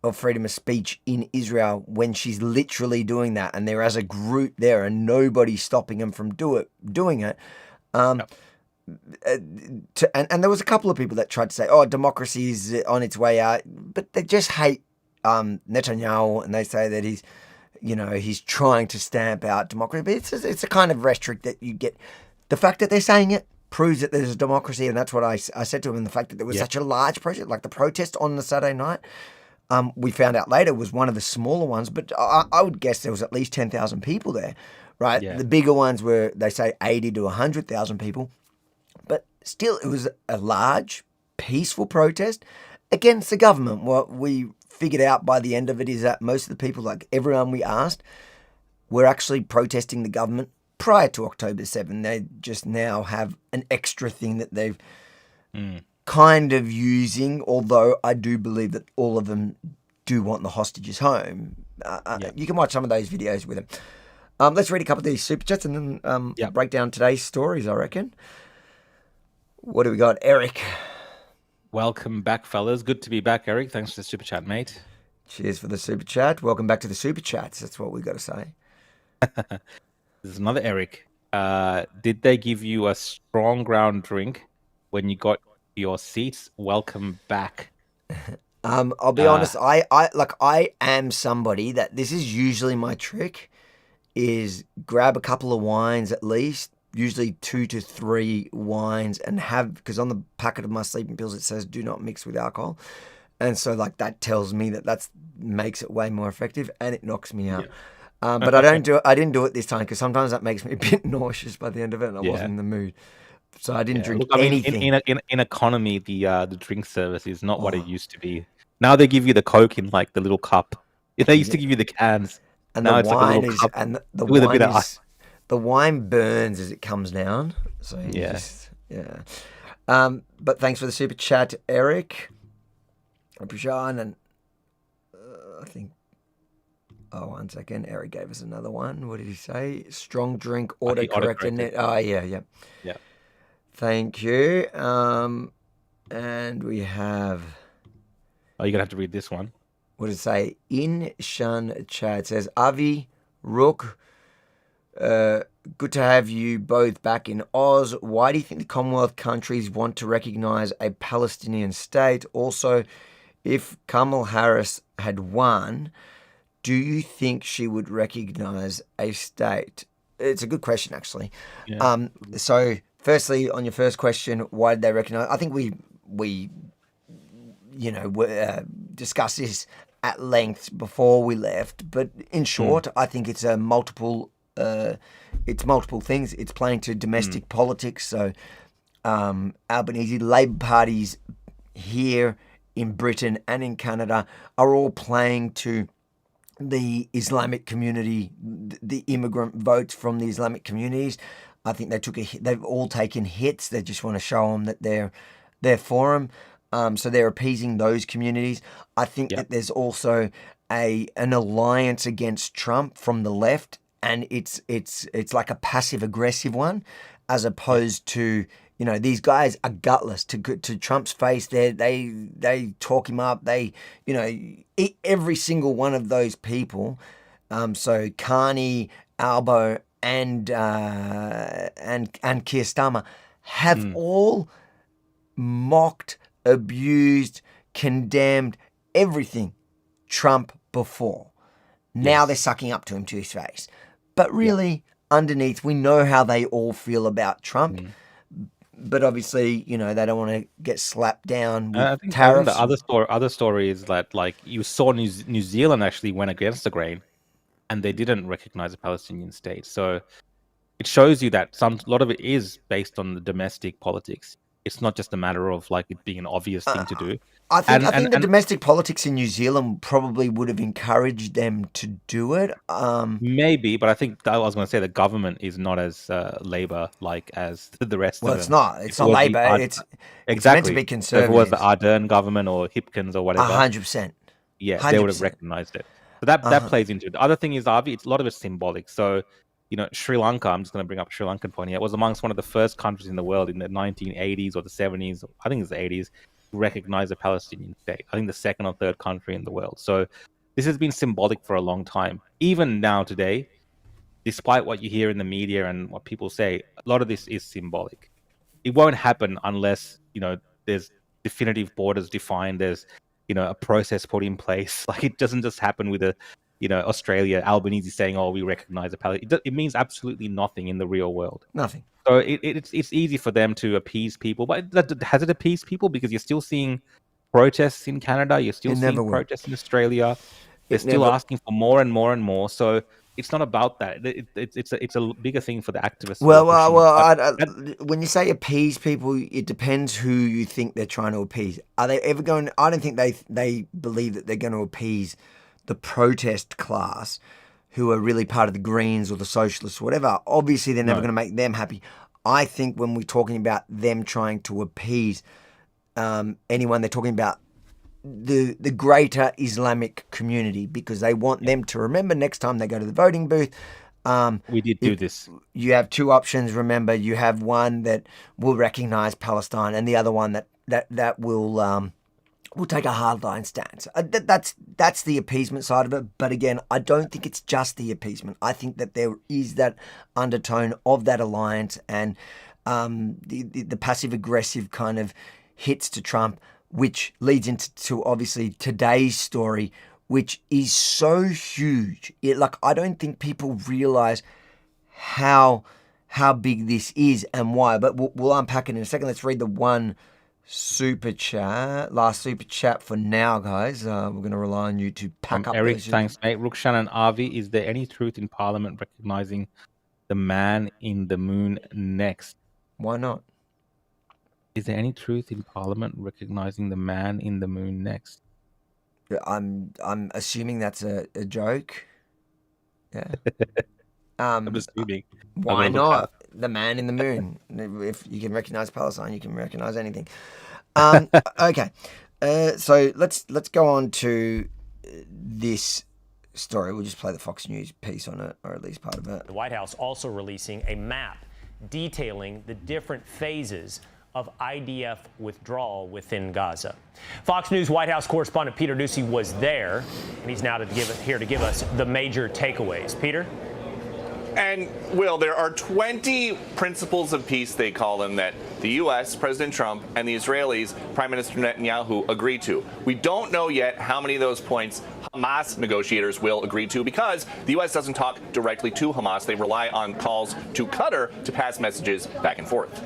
or freedom of speech in Israel when she's literally doing that. And there as a group there and nobody's stopping them from doing it. And there was a couple of people that tried to say, oh, democracy is on its way out, but they just hate Netanyahu, and they say that he's trying to stamp out democracy. But it's a kind of rhetoric that you get. The fact that they're saying it proves that there's a democracy, and that's what I said to him. And the fact that there was such a large protest, like the protest on the Saturday night, we found out later was one of the smaller ones, but I would guess there was at least 10,000 people there, right? Yeah. The bigger ones were, they say, 80 to 100,000 people. But still, it was a large, peaceful protest against the government. What we figured out by the end of it is that most of the people, like everyone we asked, were actually protesting the government prior to October 7. They just now have an extra thing that they've kind of using, although I do believe that all of them do want the hostages home. You can watch some of those videos with them. Let's read a couple of these super chats and then break down today's stories, I reckon. What do we got? Eric. Welcome back, fellas. Good to be back, Eric. Thanks for the super chat, mate. Cheers for the super chat. Welcome back to the super chats. That's what we got to say. There's another Eric. Did they give you a strong ground drink when you got your seats? Welcome back. I'll be honest. I am somebody that this is usually my trick, is grab a couple of wines at least, usually 2 to 3 wines, and have, because on the packet of my sleeping pills it says do not mix with alcohol, and so like that tells me that makes it way more effective, and it knocks me out. But I didn't do it this time because sometimes that makes me a bit nauseous by the end of it, and I wasn't in the mood. So I didn't drink anything. In economy, the drink service is not what it used to be. Now they give you the Coke in like the little cup. They used to give you the cans, and now the it's wine like a is cup and the with wine a bit of is, ice. the wine burns as it comes down. So but thanks for the super chat, Eric. Rukshan, and I think. Oh, 1 second. Eric gave us another one. What did he say? Strong drink autocorrect net. Oh, yeah. Thank you. And we have. Oh, you're gonna have to read this one. What does it say? In Shun chat it says, Avi, Rook, good to have you both back in Oz. Why do you think the Commonwealth countries want to recognise a Palestinian state? Also, if Kamala Harris had won, do you think she would recognise a state? It's a good question, actually. Yeah. So, firstly, on your first question, why did they recognise? I think we discussed this at length before we left. But in short, I think it's multiple things. It's playing to domestic politics. So, Albanese, Labour parties here in Britain and in Canada are all playing to the Islamic community, the immigrant votes from the Islamic communities. I think they've all taken hits. They just want to show them that they're for them. So they're appeasing those communities. I think that there's also an alliance against Trump from the left, and it's like a passive aggressive one, as opposed to, these guys are gutless to Trump's face. They talk him up. Every single one of those people. So Carney, Albo, and Keir Starmer have all mocked, abused, condemned everything Trump before. Now they're sucking up to him, to his face. But really, underneath, we know how they all feel about Trump. But obviously, they don't want to get slapped down with tariffs. The other story is that, like, you saw New Zealand actually went against the grain, and they didn't recognize a Palestinian state. So it shows you that a lot of it is based on the domestic politics. It's not just a matter of like it being an obvious thing to do. I think the domestic politics in New Zealand probably would have encouraged them to do it. Maybe, but I think I was going to say the government is not as Labour-like as the rest of them. Well, it's not. It's not Labour. It's meant to be conservative. If it was the Ardern government or Hipkins or whatever. 100%. Yeah, 100%. They would have recognised it. So that plays into it. The other thing is, Avi, a lot of it's symbolic. So, Sri Lanka, I'm just going to bring up a Sri Lankan point here, was amongst one of the first countries in the world in the 1980s or the 70s, I think it's the 80s, to recognise a Palestinian state. I think the second or third country in the world. So this has been symbolic for a long time. Even now today, despite what you hear in the media and what people say, a lot of this is symbolic. It won't happen unless, there's definitive borders defined, there's, a process put in place. Like, it doesn't just happen with Australia, Albanese saying, "Oh, we recognise a Palestinian." It means absolutely nothing in the real world. Nothing. So it's easy for them to appease people, but has it appeased people? Because you're still seeing protests in Canada. You're still It never seeing will. protests in Australia. They're It still never- asking for more and more and more. So it's not about that. It's a bigger thing for the activists. who Well, are pushing it. when you say appease people, it depends who you think they're trying to appease. Are they ever going? I don't think they believe that they're going to appease the protest class, who are really part of the Greens or the Socialists or whatever. Obviously, they're never No. going to make them happy. I think when we're talking about them trying to appease anyone, they're talking about the greater Islamic community, because they want them to remember next time they go to the voting booth. We did do this. You have two options. Remember, you have one that will recognize Palestine, and the other one that will take a hardline stance. That's the appeasement side of it. But again, I don't think it's just the appeasement. I think that there is that undertone of that alliance and the passive aggressive kind of hits to Trump, which leads into obviously today's story, which is so huge. I don't think people realize how big this is and why. But we'll unpack it in a second. Let's read the one super chat, last super chat for now, guys. We're going to rely on you to pack up. Eric, those- thanks, mate. Rukshan and Avi, is there any truth in Parliament recognizing the man in the moon next? Why not? Is there any truth in Parliament recognizing the man in the moon next? I'm assuming that's a joke. Yeah. I'm assuming. Why I'm gonna look not? up. The man in the moon. If you can recognize Palestine, you can recognize anything. Okay. So let's go on to this story. We'll just play the Fox News piece on it, or at least part of it. The White House also releasing a map detailing the different phases of IDF withdrawal within Gaza. Fox News White House correspondent Peter Doocy was there, and he's now here to give us the major takeaways. Peter? And, Will, there are 20 principles of peace, they call them, that the U.S., President Trump, and the Israelis, Prime Minister Netanyahu, agree to. We don't know yet how many of those points Hamas negotiators will agree to, because the U.S. doesn't talk directly to Hamas. They rely on calls to Qatar to pass messages back and forth.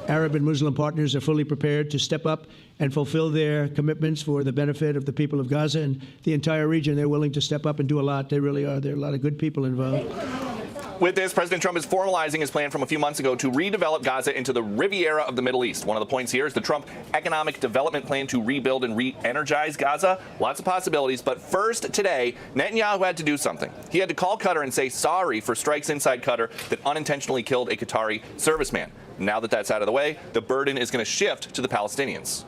Arab and Muslim partners are fully prepared to step up and fulfill their commitments for the benefit of the people of Gaza and the entire region. They're willing to step up and do a lot. They really are. There are a lot of good people involved. With this, President Trump is formalizing his plan from a few months ago to redevelop Gaza into the Riviera of the Middle East. One of the points here is the Trump economic development plan to rebuild and re-energize Gaza. Lots of possibilities, but first today, Netanyahu had to do something. He had to call Qatar and say sorry for strikes inside Qatar that unintentionally killed a Qatari serviceman. Now that that's out of the way, the burden is going to shift to the Palestinians.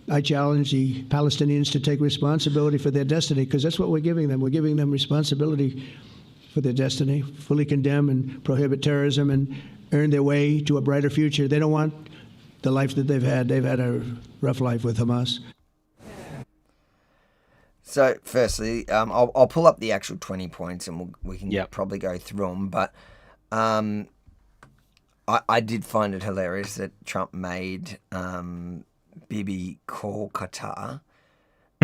I challenge the Palestinians to take responsibility for their destiny, because that's what we're giving them. We're giving them responsibility for their destiny, fully condemn and prohibit terrorism and earn their way to a brighter future. They don't want the life that they've had. They've had a rough life with Hamas. So, firstly, I'll pull up the actual 20 points and we can probably go through them. But I did find it hilarious that Trump made Bibi call Qatar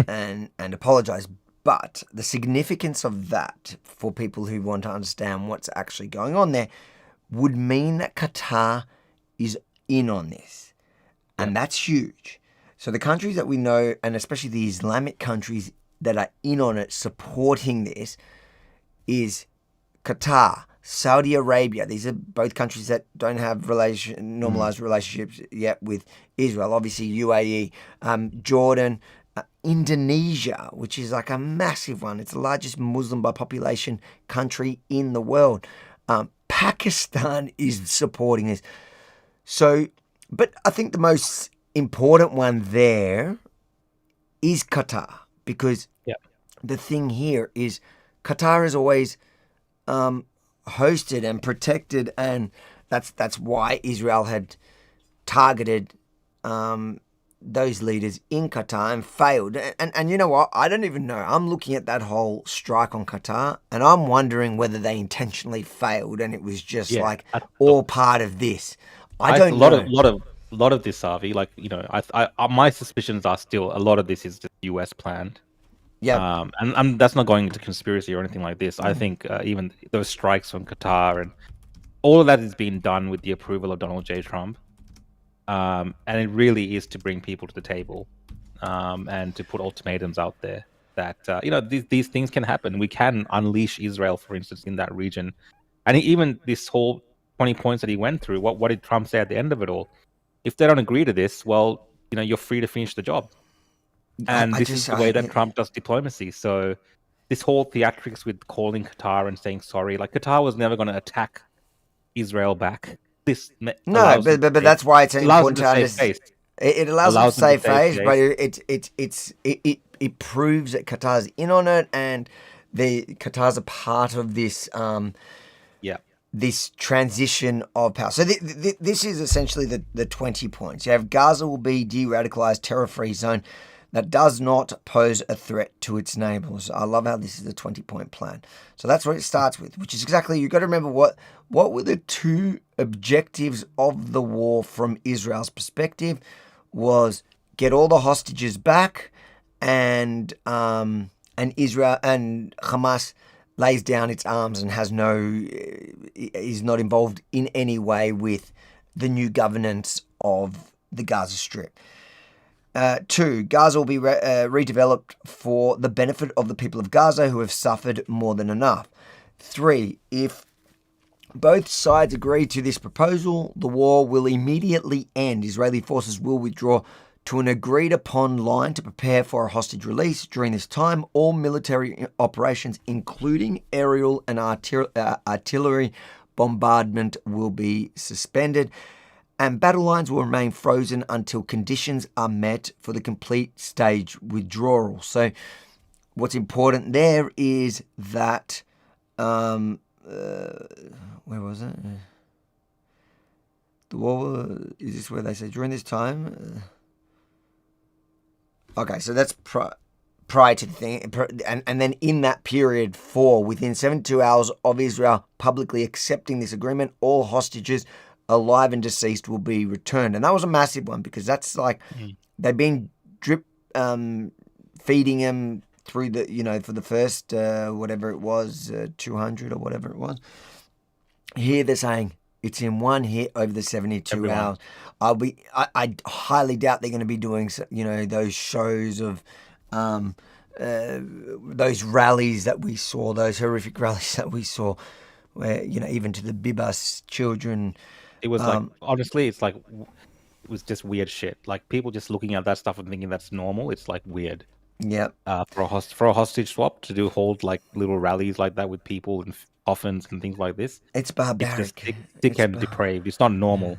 and apologise. But the significance of that for people who want to understand what's actually going on there would mean that Qatar is in on this. And that's huge. So the countries that we know, and especially the Islamic countries that are in on it supporting this, is Qatar, Saudi Arabia. These are both countries that don't have normalized relationships yet with Israel. Obviously UAE, Jordan, Indonesia, which is like a massive one. It's the largest Muslim by population country in the world. Pakistan is supporting this. So, but I think the most important one there is Qatar, because the thing here is Qatar is always hosted and protected, and that's why Israel had targeted those leaders in Qatar and failed. And you know what? I don't even know. I'm looking at that whole strike on Qatar, and I'm wondering whether they intentionally failed and it was just all part of this. I don't know. A lot of this, Avi, like, you know, I my suspicions are still a lot of this is just US planned. Yeah. And that's not going into conspiracy or anything like this. I think even those strikes on Qatar and all of that is being done with the approval of Donald J. Trump. and it really is to bring people to the table, and to put ultimatums out there that these things can happen. We can unleash Israel, for instance, in that region, and even this whole 20 points that he went through. What did Trump say at the end of it all? If they don't agree to this, well, you're free to finish the job. And this is the way that Trump does diplomacy. So this whole theatrics with calling Qatar and saying sorry, like Qatar was never going to attack Israel back. No, but that's why it's important to understand. It allows them to save face, but it proves that Qatar's in on it, and Qatar's a part of this. This transition of power. So this is essentially the 20 points. You have Gaza will be de-radicalized, terror-free zone that does not pose a threat to its neighbors. I love how this is the 20-point plan. So that's what it starts with, which is exactly, you've got to remember what were the two objectives of the war from Israel's perspective was get all the hostages back, and Israel and Hamas lays down its arms and is not involved in any way with the new governance of the Gaza Strip. 2, Gaza will be redeveloped for the benefit of the people of Gaza who have suffered more than enough. 3, if both sides agree to this proposal, the war will immediately end. Israeli forces will withdraw to an agreed-upon line to prepare for a hostage release. During this time, all military operations, including aerial and artillery bombardment, will be suspended, and battle lines will remain frozen until conditions are met for the complete stage withdrawal. So what's important there is that, where was it? The war, is this where they say during this time? Okay, so that's prior to the thing. And then in that period, 4, within 72 hours of Israel publicly accepting this agreement, all hostages, alive and deceased, will be returned. And that was a massive one, because that's like, they've been drip feeding them through the, for the first, whatever it was, 200 or whatever it was. Here they're saying it's in one hit over the 72 hours. I highly doubt they're going to be doing, those shows of, those rallies that we saw, those horrific rallies that we saw, where, even to the Bibas children. It was honestly, it's like, it was just weird shit. Like, people just looking at that stuff and thinking that's normal. It's like weird. Yeah. For a hostage swap to hold like little rallies like that with people and coffins and things like this. It's barbaric. It's just sick and depraved. It's not normal.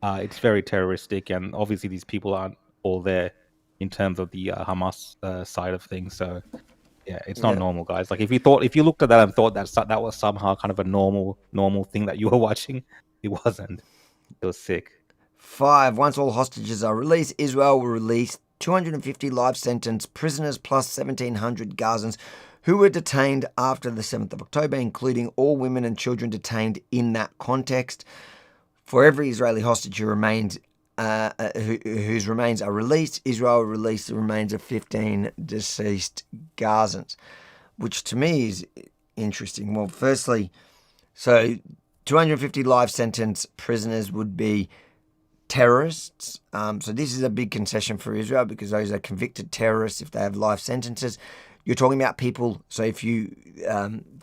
It's very terroristic, and obviously these people aren't all there in terms of the Hamas side of things. So yeah, it's not normal, guys. Like, if you looked at that and thought that was somehow kind of a normal thing that you were watching, it wasn't. It was sick. 5, once all hostages are released, Israel will release 250 life sentence prisoners plus 1,700 Gazans who were detained after the 7th of October, including all women and children detained in that context. For every Israeli hostage who remains, whose remains are released, Israel will release the remains of 15 deceased Gazans, which to me is interesting. Well, firstly, so 250 life sentence prisoners would be terrorists. So this is a big concession for Israel, because those are convicted terrorists if they have life sentences. You're talking about people, so if you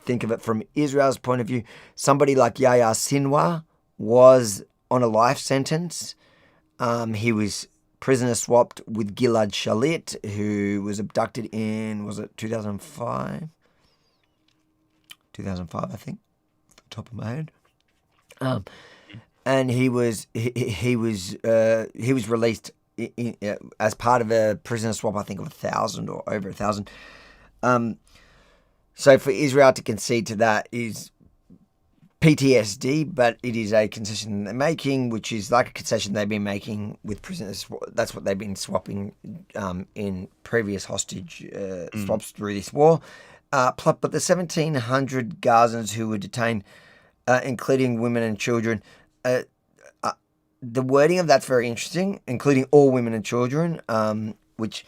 think of it from Israel's point of view, somebody like Yahya Sinwar was on a life sentence. He was prisoner swapped with Gilad Shalit, who was abducted in, was it 2005? 2005, I think, off the top of my head. And he was released as part of a prisoner swap, I think, of 1,000 or over 1,000. So for Israel to concede to that is PTSD, but it is a concession they're making, which is like a concession they've been making with prisoners. That's what they've been swapping in previous hostage swaps through this war. But the 1,700 Gazans who were detained, including women and children, the wording of that's very interesting, including all women and children, which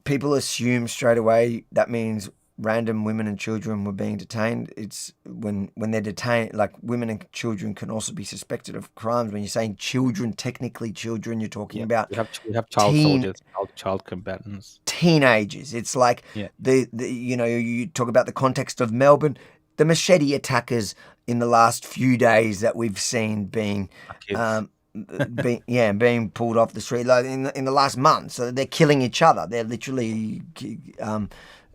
people assume straight away that means random women and children were being detained. It's when they're detained, like women and children can also be suspected of crimes. When you're saying children, technically children, you're talking about we have child teen- soldiers, child combatants. teenagers. It's like the you talk about the context of Melbourne, the machete attackers in the last few days that we've seen being being pulled off the street, like in the last month. So they're killing each other. They're literally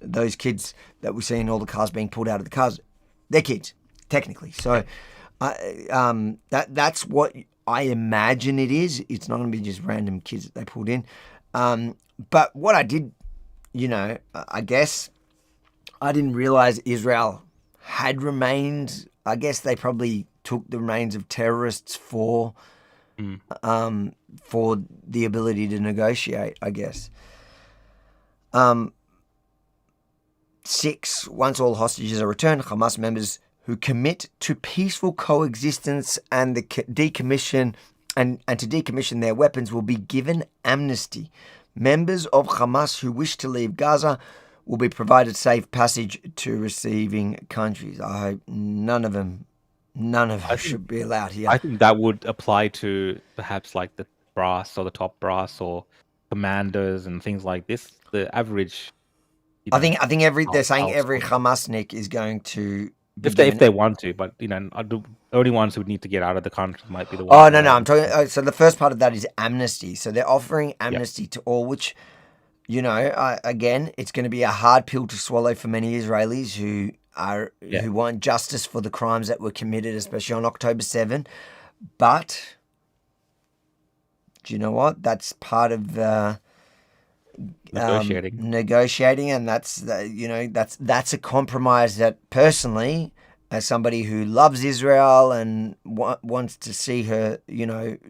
those kids that we see in all the cars being pulled out of the cars. They're kids technically. So that's what I imagine it is. It's not going to be just random kids that they pulled in. But what I did, I guess I didn't realize Israel had remains. I guess they probably took the remains of terrorists for the ability to negotiate, I guess. 6, once all hostages are returned, Hamas members who commit to peaceful coexistence and to decommission their weapons will be given amnesty. Members of Hamas who wish to leave Gaza will be provided safe passage to receiving countries. I hope none of them should be allowed here. I think that would apply to perhaps like the brass or the top brass or commanders and things like this. The average. I think they're saying every Hamasnik is going to. If they want to, but the only ones who would need to get out of the country might be the ones. Oh no, I'm talking. So the first part of that is amnesty. So they're offering amnesty to all, which, again, it's going to be a hard pill to swallow for many Israelis who want justice for the crimes that were committed, especially on October 7. But do you know what? That's part of negotiating, and that's a compromise that personally, as somebody who loves Israel and wants to see her,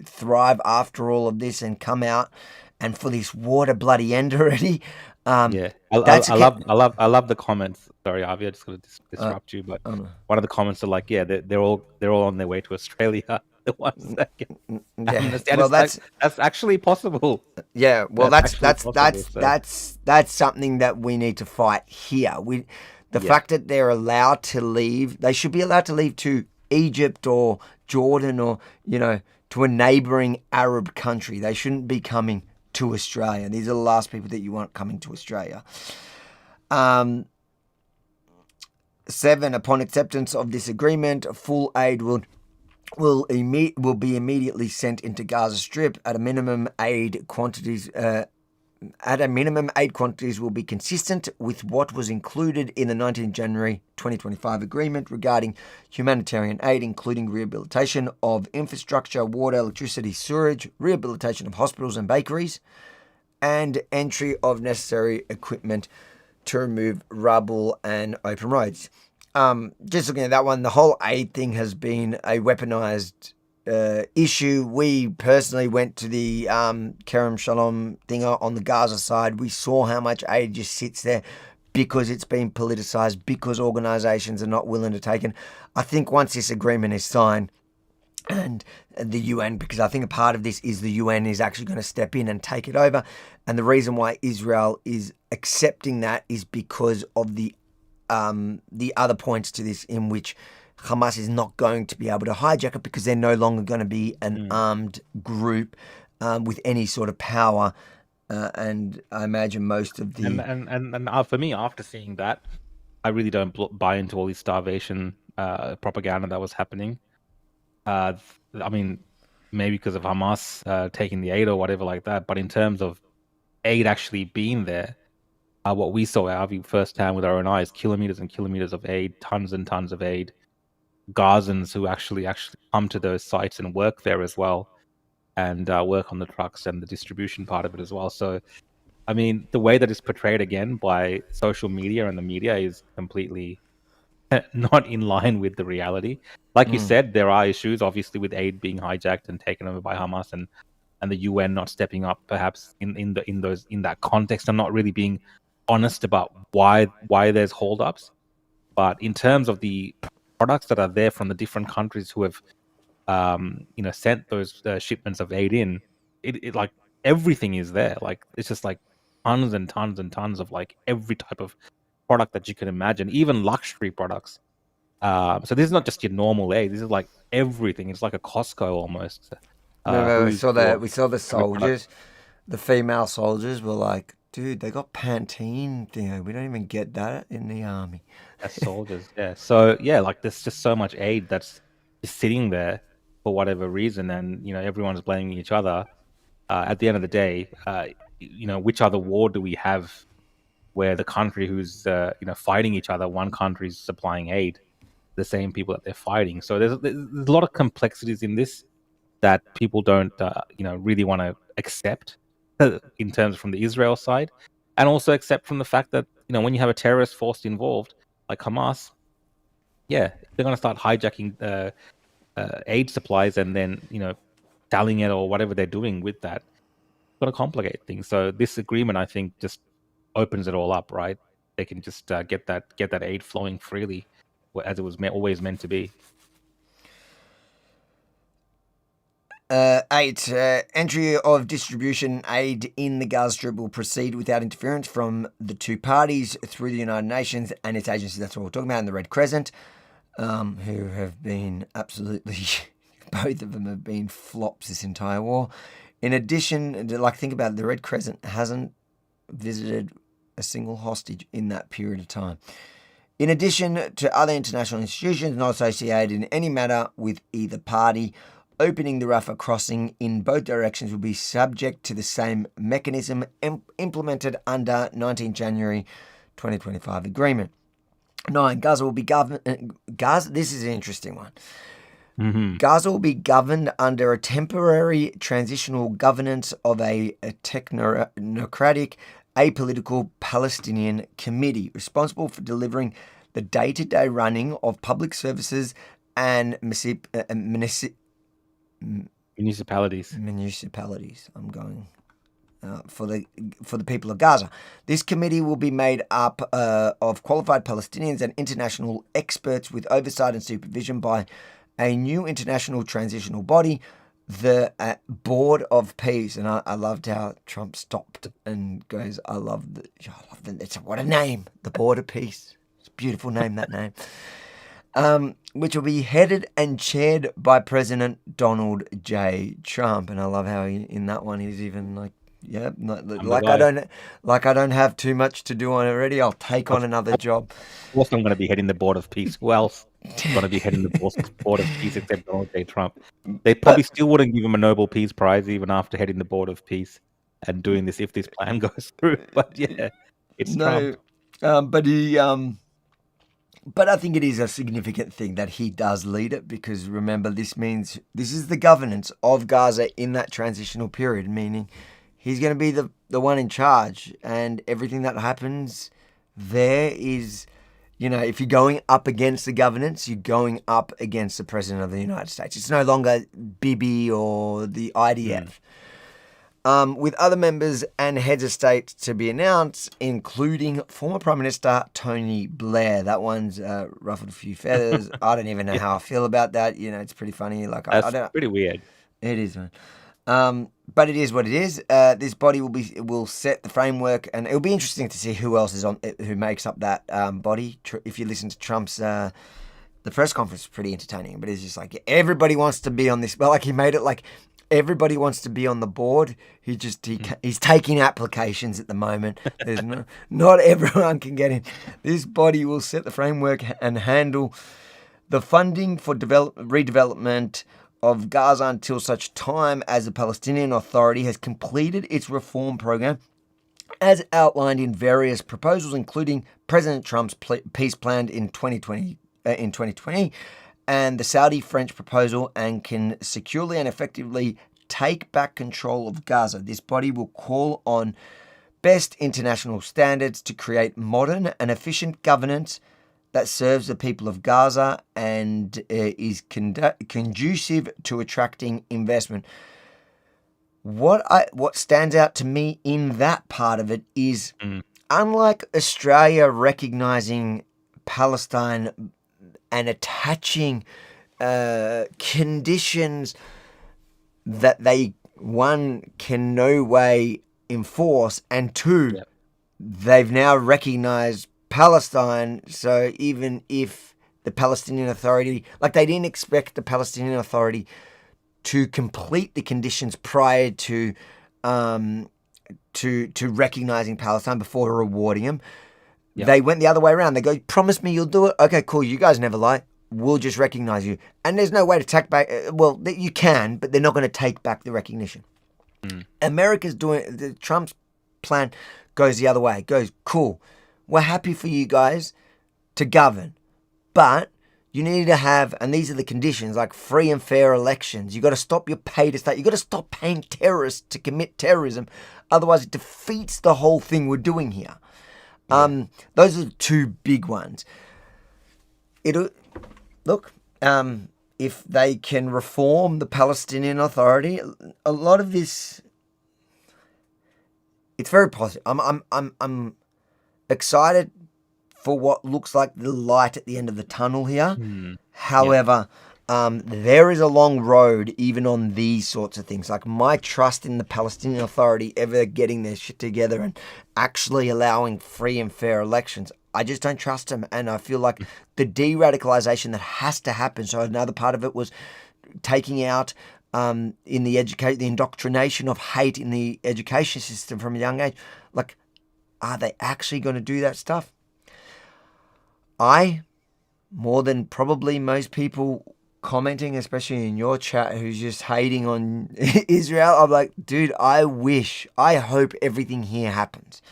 thrive after all of this and come out and for this war to bloody end already. I love the comments. Sorry, Avi, I just going to disrupt you, but one of the comments are like, they're all on their way to Australia. The ones that get amnesty. Well, that's actually possible. Yeah, well, that's something that we need to fight here. The fact that they're allowed to leave, they should be allowed to leave to Egypt or Jordan or to a neighbouring Arab country. They shouldn't be coming to Australia. These are the last people that you want coming to Australia. 7, upon acceptance of this agreement, full aid will be immediately sent into Gaza Strip. At a minimum, aid quantities will be consistent with what was included in the 19 January 2025 agreement regarding humanitarian aid, including rehabilitation of infrastructure, water, electricity, sewerage, rehabilitation of hospitals and bakeries, and entry of necessary equipment to remove rubble and open roads. Just looking at that one, the whole aid thing has been a weaponized issue. We personally went to the Kerem Shalom thing on the Gaza side. We saw how much aid just sits there because it's been politicized, because organizations are not willing to take it. I think once this agreement is signed and the UN, because I think a part of this is the UN is actually going to step in and take it over. And the reason why Israel is accepting that is because of the other points to this, in which Hamas is not going to be able to hijack it because they're no longer going to be an armed group with any sort of power. And I imagine most of the... And for me, after seeing that, I really don't buy into all this starvation propaganda that was happening. I mean, maybe because of Hamas taking the aid or whatever like that, but in terms of aid actually being there, what we saw firsthand with our own eyes, kilometers and kilometers of aid, tons and tons of aid, Gazans who actually come to those sites and work there as well, and work on the trucks and the distribution part of it as well. So, I mean, the way that it's portrayed again by social media and the media is completely not in line with the reality. Like you said, there are issues, obviously, with aid being hijacked and taken over by Hamas and the UN not stepping up, perhaps in that context, and not really being honest about why there's holdups. But in terms of the products that are there from the different countries who have sent those shipments of aid in, it like everything is there. Like it's just like tons and tons and tons of like every type of product that you can imagine, even luxury products. So this is not just your normal aid. This is like everything. It's like a Costco almost. Remember, we saw the products. soldiers, the female soldiers were like, dude, they got Pantene. We don't even get that in the army. As soldiers, yeah. So yeah, like there's just so much aid that's just sitting there for whatever reason, and everyone's blaming each other. At the end of the day, which other war do we have where the country who's fighting each other, one country's supplying aid, the same people that they're fighting? So there's a lot of complexities in this that people don't really want to accept in terms from the Israel side, and also accept from the fact that when you have a terrorist force involved like Hamas, they're going to start hijacking aid supplies and then selling it or whatever they're doing with that. It's going to complicate things. So this agreement, I think, just opens it all up, right? They can just get that aid flowing freely, as it was always meant to be. 8. Entry of distribution aid in the Gaza Strip will proceed without interference from the two parties through the United Nations and its agencies. That's what we're talking about, and the Red Crescent, who have been absolutely, both of them have been flops this entire war. In addition, think about it, the Red Crescent hasn't visited a single hostage in that period of time. In addition to other international institutions not associated in any manner with either party, opening the Rafah crossing in both directions will be subject to the same mechanism implemented under 19 January 2025 agreement. 9. Gaza will be governed. Gaza. This is an interesting one. Mm-hmm. Gaza will be governed under a temporary transitional governance of a technocratic, apolitical Palestinian committee responsible for delivering the day-to-day running of public services and municipalities. I'm going for the people of Gaza. This committee will be made up of qualified Palestinians and international experts with oversight and supervision by a new international transitional body, the Board of Peace. And I loved how Trump stopped and goes, I love the what a name, the Board of Peace. It's a beautiful name, that name. Which will be headed and chaired by President Donald J. Trump. And I love how in that one he's even like, I don't have too much to do on it already. I'll take on another job. Of course, I'm going to be heading the Board of Peace. Who else is going to be heading the Board of Peace except Donald J. Trump? They probably still wouldn't give him a Nobel Peace Prize even after heading the Board of Peace and doing this if this plan goes through. But yeah, it's Trump. But I think it is a significant thing that he does lead it, because remember, this means this is the governance of Gaza in that transitional period, meaning he's going to be the one in charge, and everything that happens there is, if you're going up against the governance, you're going up against the President of the United States. It's no longer Bibi or the IDF. With other members and heads of state to be announced, including former Prime Minister Tony Blair. That one's ruffled a few feathers. I don't even know how I feel about that. It's pretty funny. That's pretty weird. It is, man. But it is what it is. This body will set the framework, and it'll be interesting to see who else is who makes up that body. If you listen to Trump's the press conference, is pretty entertaining. But it's just like everybody wants to be on this. Well, like he made it like everybody wants to be on the board. He's taking applications at the moment. There's not everyone can get in. This body will set the framework and handle the funding for redevelopment of Gaza until such time as the Palestinian Authority has completed its reform program, as outlined in various proposals, including President Trump's peace plan in 2020, and the Saudi-French proposal, and can securely and effectively take back control of Gaza. This body will call on best international standards to create modern and efficient governance that serves the people of Gaza and is conducive to attracting investment. What stands out to me in that part of it is, unlike Australia recognizing Palestine and attaching conditions that they, one, can no way enforce, and two, they've now recognized Palestine. So even if the Palestinian Authority, like they didn't expect the Palestinian Authority to complete the conditions prior to recognizing Palestine before rewarding them. Yep. They went the other way around. They go, promise me you'll do it. Okay, cool. You guys never lie. We'll just recognize you. And there's no way to take back. Well, you can, but they're not going to take back the recognition. America's doing, Trump's plan goes the other way. Goes, cool. We're happy for you guys to govern, but you need to have, and these are the conditions, like free and fair elections. You got to stop your pay to state. You got to stop paying terrorists to commit terrorism. Otherwise, it defeats the whole thing we're doing here. Yeah. Those are the two big ones. If they can reform the Palestinian Authority, a lot of this, it's very positive. I'm excited for what looks like the light at the end of the tunnel here. However, there is a long road even on these sorts of things. Like my trust in the Palestinian Authority ever getting their shit together and actually allowing free and fair elections, I just don't trust them. And I feel like the de-radicalization that has to happen. So another part of it was taking out the indoctrination of hate in the education system from a young age. Like, are they actually going to do that stuff? More than probably most people commenting, especially in your chat, who's just hating on Israel, I'm like, dude, I hope everything here happens.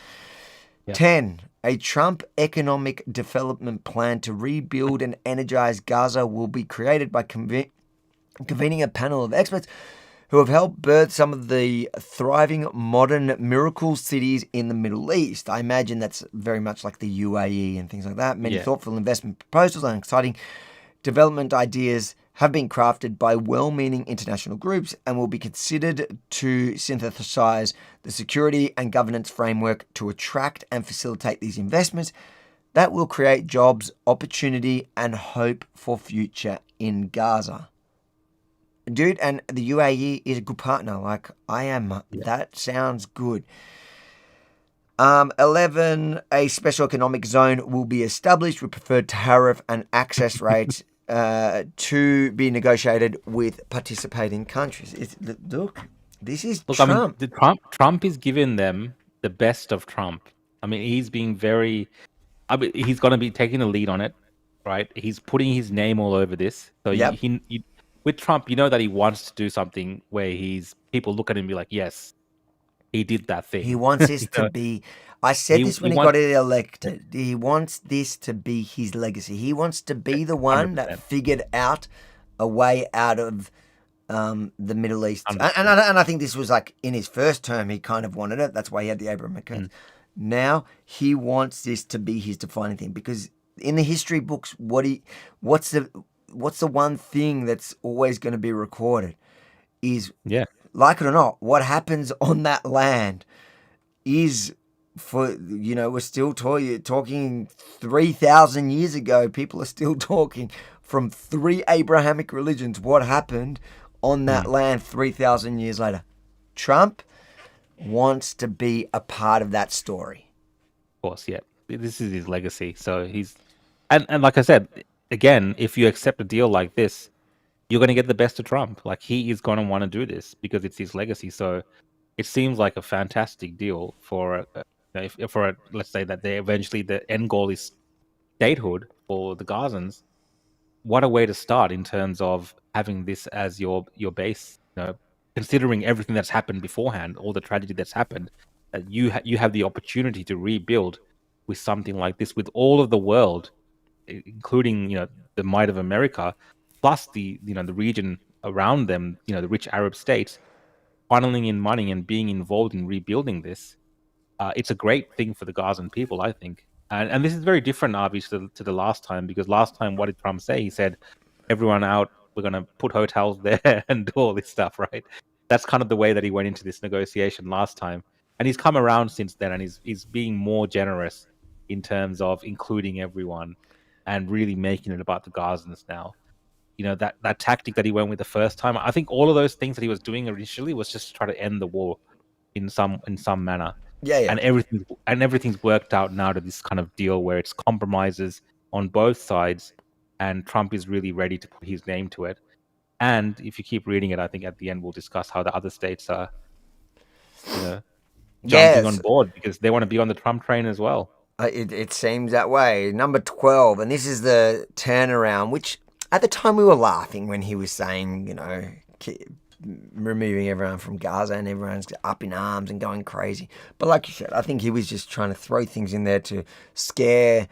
Yep. 10. A Trump economic development plan to rebuild and energize Gaza will be created by convening a panel of experts who have helped birth some of the thriving modern miracle cities in the Middle East. I imagine that's very much like the UAE and things like that. Many thoughtful investment proposals and exciting development ideas have been crafted by well-meaning international groups and will be considered to synthesize the security and governance framework to attract and facilitate these investments that will create jobs, opportunity, and hope for future in Gaza. Dude, and the UAE is a good partner. Like, I am. That sounds good. 11, a special economic zone will be established with preferred tariff and access rates to be negotiated with participating countries. This is Trump. I mean, Trump is giving them the best of Trump. I mean, he's being he's going to be taking the lead on it, right? He's putting his name all over this. So with Trump, you know that he wants to do something where people look at him and be like, yes, he did that thing. He wants this to be, I said this when he got elected, he wants this to be his legacy. He wants to be the one 100%. That figured out a way out of the Middle East. And I think this was like in his first term, he kind of wanted it. That's why he had the Abraham Accords. Now he wants this to be his defining thing, because in the history books, what's the one thing that's always going to be recorded is, like it or not, what happens on that land is we're still talking 3,000 years ago. People are still talking from 3 Abrahamic religions. What happened on that land 3,000 years later? Trump wants to be a part of that story. Of course, yeah. This is his legacy. So and like I said, again, if you accept a deal like this, you're going to get the best of Trump. Like, he is going to want to do this because it's his legacy. So it seems like a fantastic deal for let's say that the end goal is statehood for the Gazans. What a way to start in terms of having this as your base. Considering everything that's happened beforehand, all the tragedy that's happened, that you have the opportunity to rebuild with something like this, with all of the world, including the might of America, plus the region around them, the rich Arab states, funneling in money and being involved in rebuilding this. It's a great thing for the Gazan people, I think. And this is very different, obviously, to the last time, because last time, what did Trump say? He said, everyone out, we're going to put hotels there and do all this stuff, right? That's kind of the way that he went into this negotiation last time. And he's come around since then, and he's being more generous in terms of including everyone and really making it about the Gazans now. That tactic that he went with the first time, I think all of those things that he was doing initially was just to try to end the war in some manner. Yeah. And everything's worked out now to this kind of deal where it's compromises on both sides, and Trump is really ready to put his name to it. And if you keep reading it, I think at the end we'll discuss how the other states are, jumping on board because they want to be on the Trump train as well. It seems that way. Number 12, and this is the turnaround, which at the time we were laughing when he was saying, removing everyone from Gaza and everyone's up in arms and going crazy. But like you said, I think he was just trying to throw things in there to scare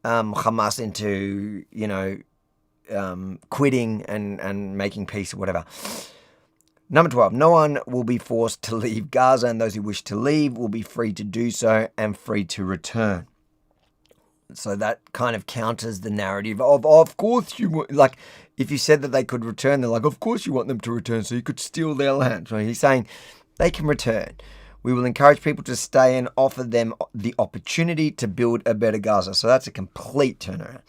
Hamas into, quitting and making peace or whatever. Number 12, no one will be forced to leave Gaza, and those who wish to leave will be free to do so and free to return. So that kind of counters the narrative of course you want, like, if you said that they could return, they're like, of course you want them to return so you could steal their land. So he's saying they can return. We will encourage people to stay and offer them the opportunity to build a better Gaza. So that's a complete turnaround.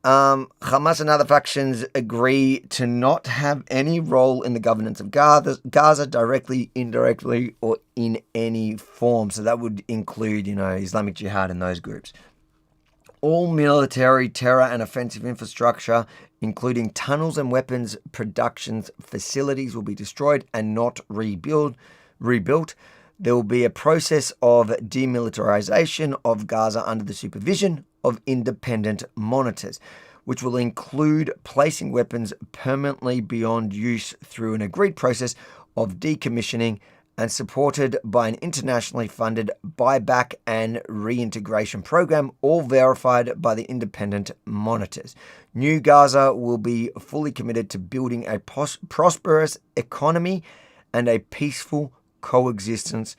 Hamas and other factions agree to not have any role in the governance of Gaza directly, indirectly, or in any form. So that would include, Islamic Jihad and those groups. All military, terror, and offensive infrastructure, including tunnels and weapons production facilities, will be destroyed and not rebuilt. There will be a process of demilitarization of Gaza under the supervision of independent monitors, which will include placing weapons permanently beyond use through an agreed process of decommissioning and supported by an internationally funded buyback and reintegration program, all verified by the independent monitors. New Gaza will be fully committed to building a prosperous economy and a peaceful coexistence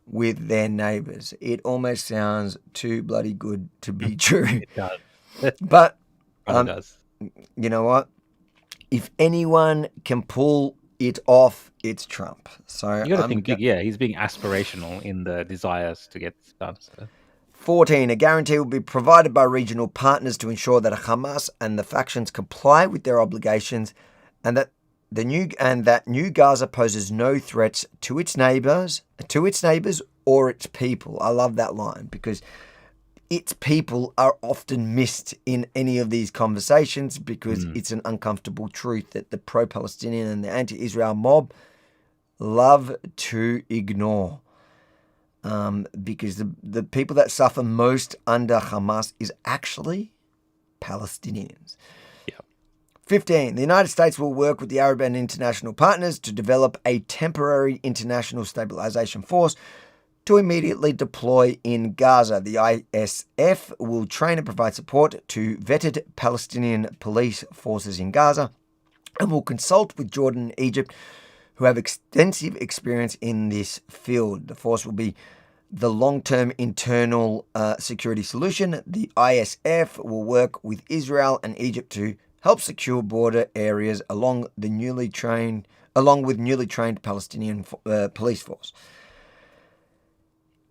with their neighbors. It almost sounds too bloody good to be true. It does. But it does. You know what? If anyone can pull it off, it's Trump. So You got to think big. Yeah, he's being aspirational in the desires to get this done. So. 14. A guarantee will be provided by regional partners to ensure that Hamas and the factions comply with their obligations, and that new Gaza poses no threats to its neighbors or its people. I love that line because its people are often missed in any of these conversations because it's an uncomfortable truth that the pro-Palestinian and the anti-Israel mob love to ignore. Because the people that suffer most under Hamas is actually Palestinians. 15. The United States will work with the Arab and international partners to develop a temporary international stabilization force to immediately deploy in Gaza. The ISF will train and provide support to vetted Palestinian police forces in Gaza and will consult with Jordan and Egypt, who have extensive experience in this field. The force will be the long-term internal security solution. The ISF will work with Israel and Egypt to help secure border areas along with newly trained Palestinian police force.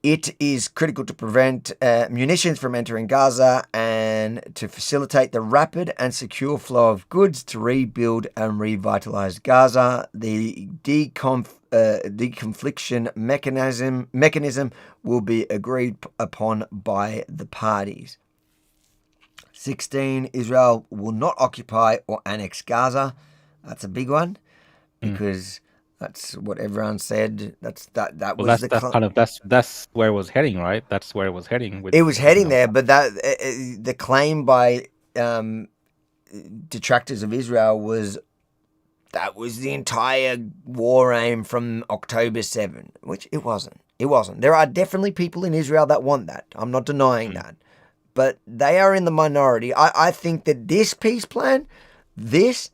It is critical to prevent munitions from entering Gaza and to facilitate the rapid and secure flow of goods to rebuild and revitalize Gaza. The deconfliction mechanism will be agreed upon by the parties. 16. Israel will not occupy or annex Gaza. That's a big one because that's what everyone said. That's where it was heading, right? That's where it was heading. It was heading there, but that the claim by detractors of Israel was that was the entire war aim from October 7, which it wasn't. It wasn't. There are definitely people in Israel that want that. I'm not denying that. But they are in the minority. I think that this peace plan, the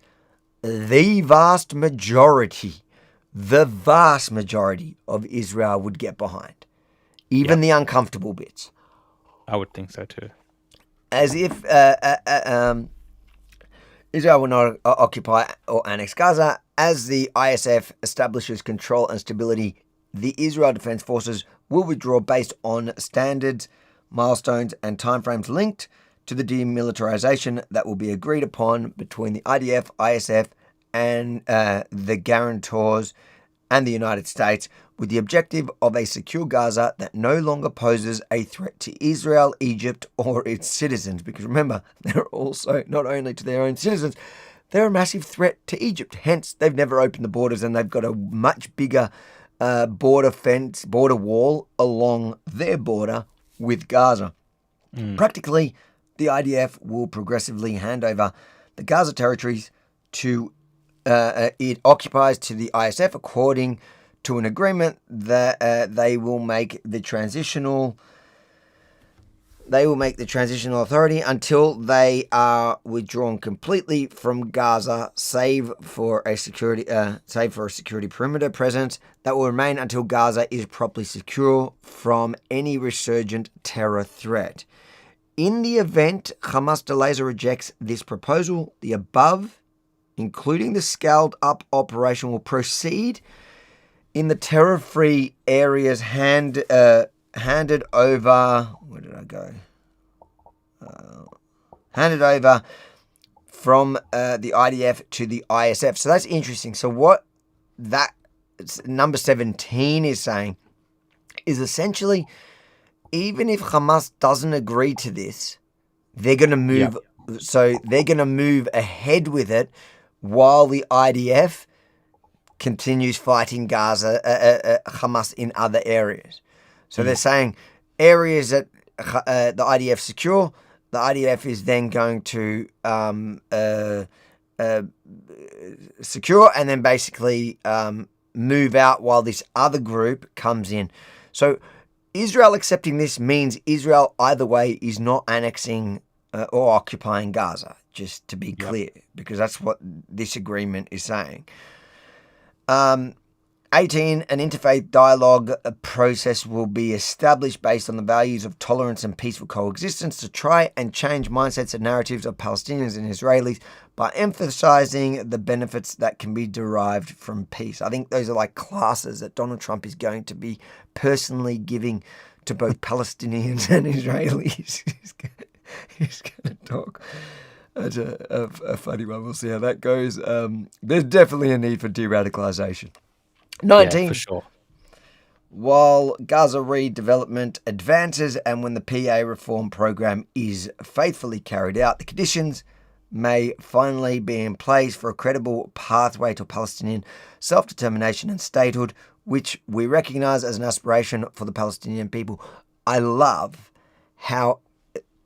vast majority of Israel would get behind. Even the uncomfortable bits. I would think so too. As if Israel will not occupy or annex Gaza. As the ISF establishes control and stability, the Israel Defense Forces will withdraw based on standards, milestones and timeframes linked to the demilitarization that will be agreed upon between the IDF, ISF and the guarantors and the United States with the objective of a secure Gaza that no longer poses a threat to Israel, Egypt, or its citizens. Because remember, they're also not only to their own citizens, they're a massive threat to Egypt. Hence, they've never opened the borders, and they've got a much bigger border wall along their border with Gaza. Practically, the IDF will progressively hand over the Gaza territories to it occupies to the ISF according to an agreement that they will make the transitional authority until they are withdrawn completely from Gaza, save for a security perimeter presence that will remain until Gaza is properly secure from any resurgent terror threat. In the event Hamas delays or rejects this proposal, the above, including the scaled-up operation, will proceed in the terror-free areas handed over. Where did I go? Handed over from the IDF to the ISF. So that's interesting. So what that number 17 is saying is essentially, even if Hamas doesn't agree to this, they're going to move. Yep. So they're going to move ahead with it while the IDF continues fighting Hamas in other areas. So they're saying areas that the IDF secure, the IDF is then going to secure and then basically move out while this other group comes in. So Israel accepting this means Israel either way is not annexing or occupying Gaza, just to be clear, because that's what this agreement is saying. 18, an interfaith dialogue process will be established based on the values of tolerance and peaceful coexistence to try and change mindsets and narratives of Palestinians and Israelis by emphasizing the benefits that can be derived from peace. I think those are like classes that Donald Trump is going to be personally giving to both Palestinians and Israelis. He's going to talk. That's a funny one. We'll see how that goes. There's definitely a need for de-radicalization. 19. Yeah, for sure. While Gaza redevelopment advances and when the PA reform program is faithfully carried out, the conditions may finally be in place for a credible pathway to Palestinian self-determination and statehood, which we recognize as an aspiration for the Palestinian people. I love how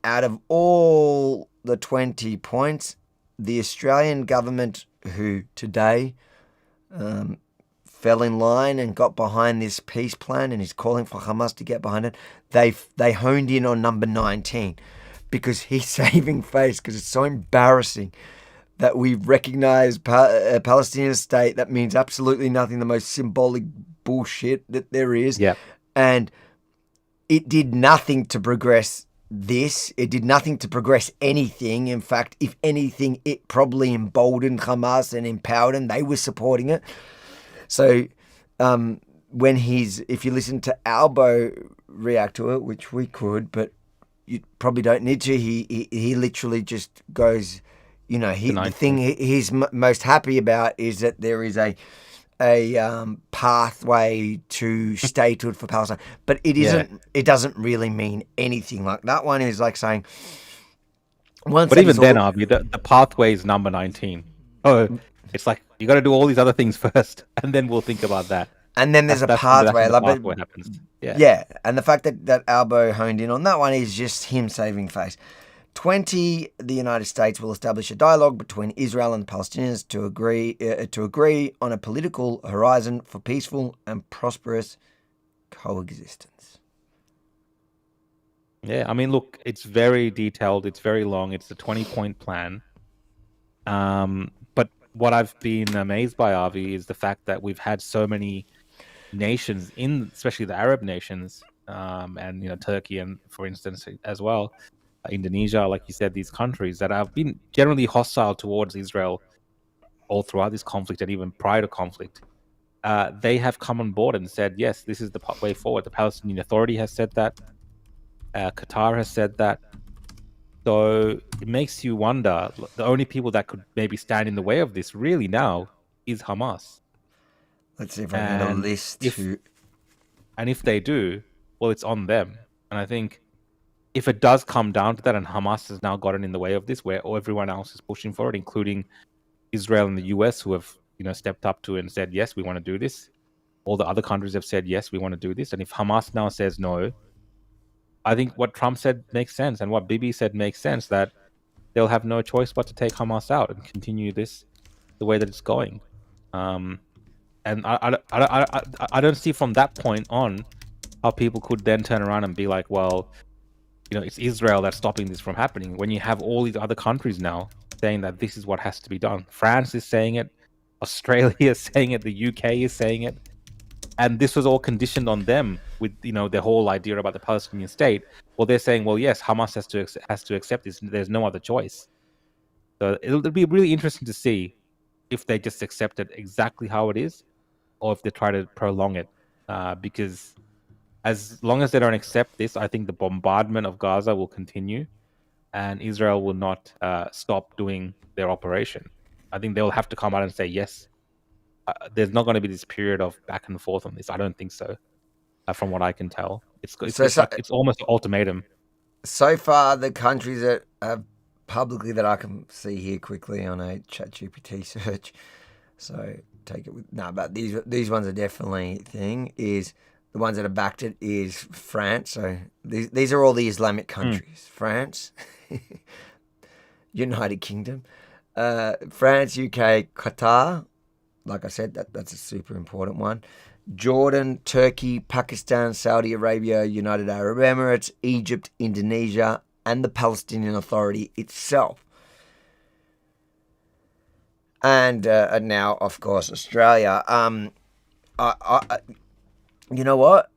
out of all the 20 points, the Australian government, who today fell in line and got behind this peace plan and is calling for Hamas to get behind it, they honed in on number 19 because he's saving face, because it's so embarrassing that we recognize a Palestinian state that means absolutely nothing, the most symbolic bullshit that there is. Yeah. And it did nothing to progress this. It did nothing to progress anything. In fact, if anything, it probably emboldened Hamas and empowered them. They were supporting it. So if you listen to Albo react to it, which we could, but you probably don't need to, he literally just goes, the thing he's most happy about is that there is a pathway to statehood for Palestine, but it isn't. Yeah. It doesn't really mean anything. Like that one is like saying. But even then, Avi, the pathway is number 19. Oh, it's like you got to do all these other things first, and then we'll think about that. And then there's a pathway. What happens? Yeah, and the fact that Albo honed in on that one is just him saving face. 20, the United States will establish a dialogue between Israel and the Palestinians to agree on a political horizon for peaceful and prosperous coexistence. Yeah, I mean, look, it's very detailed. It's very long. It's a 20-point plan. But what I've been amazed by, Avi, is the fact that we've had so many nations, especially the Arab nations, and Turkey, and for instance as well. Indonesia, like you said, these countries that have been generally hostile towards Israel all throughout this conflict and even prior to conflict, they have come on board and said, yes, this is the way forward. The Palestinian Authority has said that. Qatar has said that. So it makes you wonder, the only people that could maybe stand in the way of this really now is Hamas. Let's see if I can get a list. And if they do, well, it's on them. And I think if it does come down to that, and Hamas has now gotten in the way of this, where everyone else is pushing for it, including Israel and the US, who have stepped up to it and said, yes, we want to do this. All the other countries have said, yes, we want to do this. And if Hamas now says no, I think what Trump said makes sense, and what Bibi said makes sense, that they'll have no choice but to take Hamas out and continue this the way that it's going. And I don't see from that point on how people could then turn around and be like, well, it's Israel that's stopping this from happening, when you have all these other countries now saying that this is what has to be done. France is saying it, Australia is saying it, the UK is saying it, and this was all conditioned on them with the whole idea about the Palestinian state. Well, they're saying, well, yes, Hamas has to accept this. There's no other choice. So it'll be really interesting to see if they just accept it exactly how it is, or if they try to prolong it. Because as long as they don't accept this, I think the bombardment of Gaza will continue, and Israel will not stop doing their operation. I think they'll have to come out and say, yes, there's not going to be this period of back and forth on this. I don't think so, from what I can tell. It's almost an ultimatum. So far, the countries that have publicly, that I can see here quickly on a ChatGPT search, so take it with but these ones are definitely is the ones that have backed it is France. So these are all the Islamic countries. France, United Kingdom, France, UK, Qatar. Like I said, that's a super important one. Jordan, Turkey, Pakistan, Saudi Arabia, United Arab Emirates, Egypt, Indonesia, and the Palestinian Authority itself. And now, of course, Australia. You know what?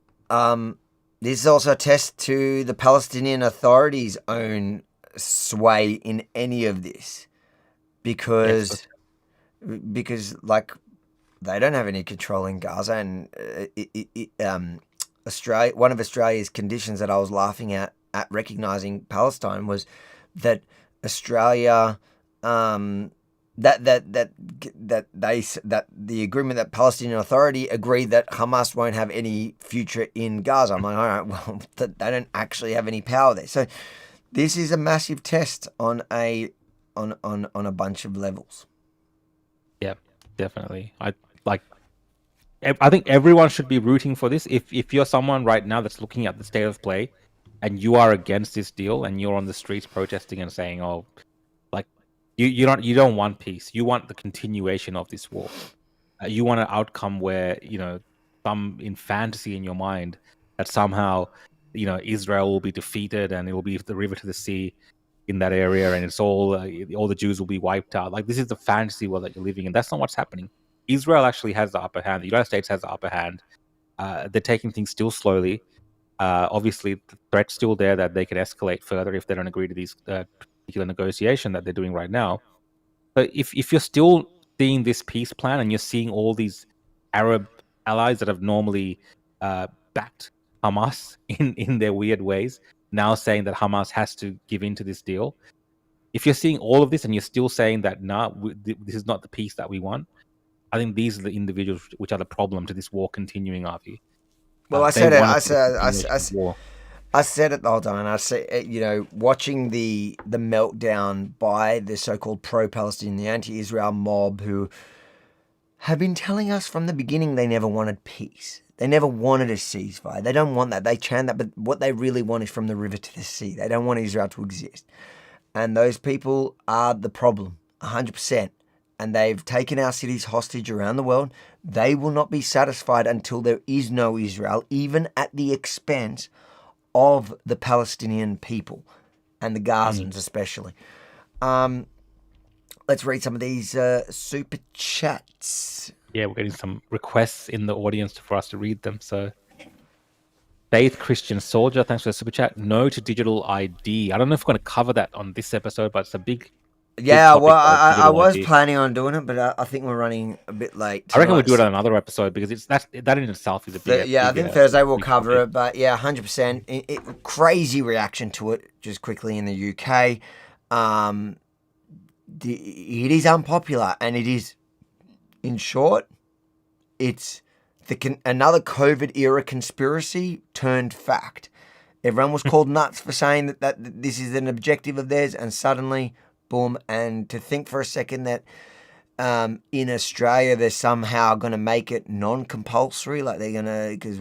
This is also a test to the Palestinian Authority's own sway in any of this, because like, they don't have any control in Gaza, and Australia. One of Australia's conditions that I was laughing at recognizing Palestine was that Australia, that the agreement that Palestinian Authority agreed that Hamas won't have any future in Gaza. I'm like, all right, well, they don't actually have any power there. So this is a massive test on a bunch of levels. Yeah, definitely. I think everyone should be rooting for this. If you're someone right now that's looking at the state of play, and you are against this deal, and you're on the streets protesting and saying, "Oh, like you don't want peace. You want the continuation of this war. You want an outcome where some in fantasy in your mind that somehow Israel will be defeated and it will be the river to the sea in that area, and it's all the Jews will be wiped out. Like, this is the fantasy world that you're living in. That's not what's happening. Israel actually has the upper hand. The United States has the upper hand. They're taking things still slowly. Obviously, the threat's still there that they can escalate further if they don't agree to these particular negotiation that they're doing right now. But if you're still seeing this peace plan, and you're seeing all these Arab allies that have normally backed Hamas in their weird ways, now saying that Hamas has to give in to this deal. If you're seeing all of this and you're still saying that, this is not the peace that we want, I think these are the individuals which are the problem to this war continuing, Avi. Well, I said it the whole time, and I said, watching the meltdown by the so-called pro-Palestinian, the anti-Israel mob, who have been telling us from the beginning they never wanted peace. They never wanted a ceasefire. They don't want that. They chant that, but what they really want is from the river to the sea. They don't want Israel to exist. And those people are the problem, 100%. And they've taken our cities hostage around the world. They will not be satisfied until there is no Israel, even at the expense of the Palestinian people and the Gazans especially. Let's read some of these super chats. Yeah, we're getting some requests in the audience for us to read them. So, Faith Christian Soldier, thanks for the super chat. No to digital ID. I don't know if we're going to cover that on this episode, but it's a big... Yeah, well, I was planning on doing it, but I think we're running a bit late tonight. I reckon we'll do it on another episode, because that in itself is a big... Yeah, I think Thursday we'll cover it, but yeah, 100%. Crazy reaction to it, just quickly, in the UK. It is unpopular, and it is, in short, it's another COVID era conspiracy turned fact. Everyone was called nuts for saying that this is an objective of theirs, and suddenly, boom. And to think for a second that in Australia they're somehow going to make it non-compulsory, like they're going to, because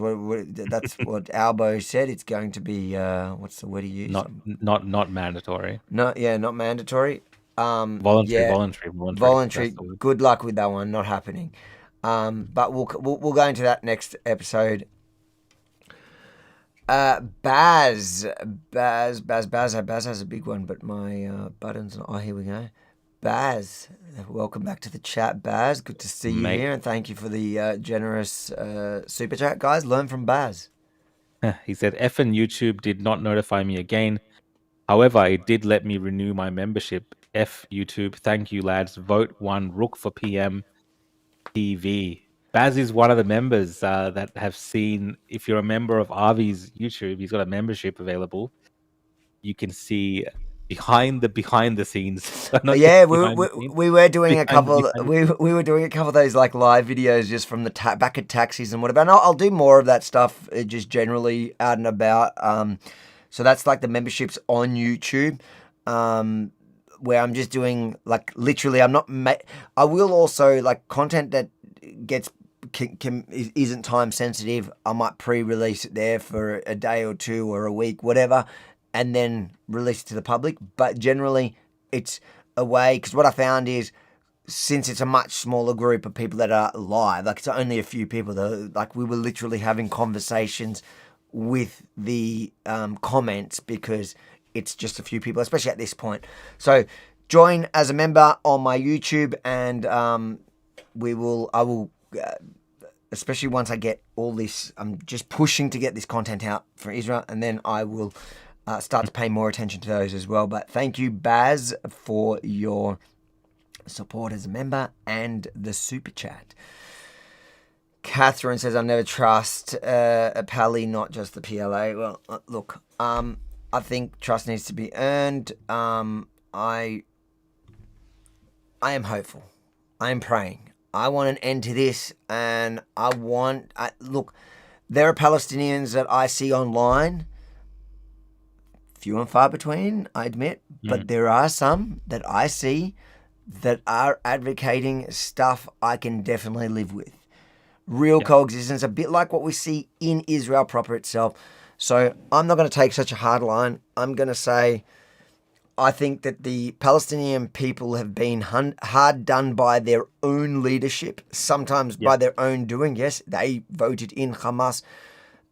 that's what Albo said. It's going to be what's the word he used? Not mandatory. Not mandatory. Voluntary. Good luck with that one. Not happening. But we'll go into that next episode. Baz has a big one, but my buttons. Oh, here we go. Baz, welcome back to the chat, Baz. Good to see you here, and thank you for the generous super chat, guys. Learn from Baz. He said, "Effing YouTube did not notify me again. However, it did let me renew my membership. F YouTube. Thank you, lads. Vote 1 Rook for PM TV." Baz is one of the members that have seen, if you're a member of Avi's YouTube, he's got a membership available. You can see behind the scenes. Yeah, we were doing a couple. We were doing a couple of those like live videos just from the back at taxis and whatever. And I'll do more of that stuff just generally out and about. So that's like the memberships on YouTube, where I'm just doing like literally. I'm not. I will also like content that gets. Isn't time sensitive. I might pre-release it there for a day or two or a week, whatever, and then release it to the public. But generally, it's a way, because what I found is, since it's a much smaller group of people that are live, like it's only a few people, like we were literally having conversations with the comments, because it's just a few people, especially at this point. So join as a member on my YouTube, and I will. Especially once I get all this, I'm just pushing to get this content out for Israel, and then I will start to pay more attention to those as well. But thank you, Baz, for your support as a member and the super chat. Catherine says, "I never trust a Pally, not just the PLA." Well, look, I think trust needs to be earned. I am hopeful. I am praying. I want an end to this, and look, there are Palestinians that I see online, few and far between, I admit, but there are some that I see that are advocating stuff I can definitely live with. Real coexistence, a bit like what we see in Israel proper itself. So I'm not going to take such a hard line. I'm going to say, I think that the Palestinian people have been hard done by their own leadership, sometimes by their own doing. Yes, they voted in Hamas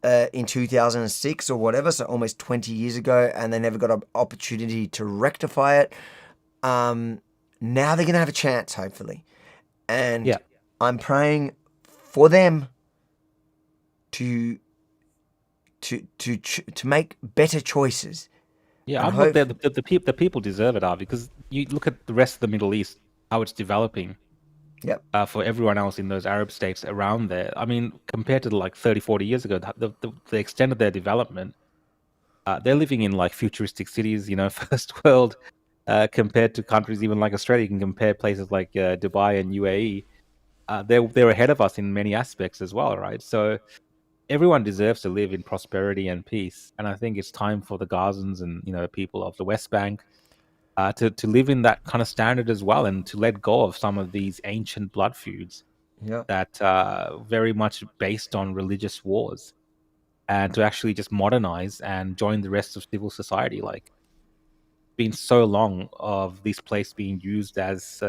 in 2006 or whatever, so almost 20 years ago, and they never got an opportunity to rectify it. Now they're going to have a chance, hopefully. And I'm praying for them to make better choices. Yeah, I hope the people deserve it, Avi, because you look at the rest of the Middle East, how it's developing. For everyone else in those Arab states around there. I mean, compared to like 30, 40 years ago, the extent of their development, they're living in like futuristic cities, first world, compared to countries even like Australia. You can compare places like Dubai and UAE. They're ahead of us in many aspects as well, right? So everyone deserves to live in prosperity and peace, and I think it's time for the Gazans and people of the West Bank to live in that kind of standard as well, and to let go of some of these ancient blood feuds that are very much based on religious wars, and to actually just modernize and join the rest of civil society. Like, it's been so long of this place being used as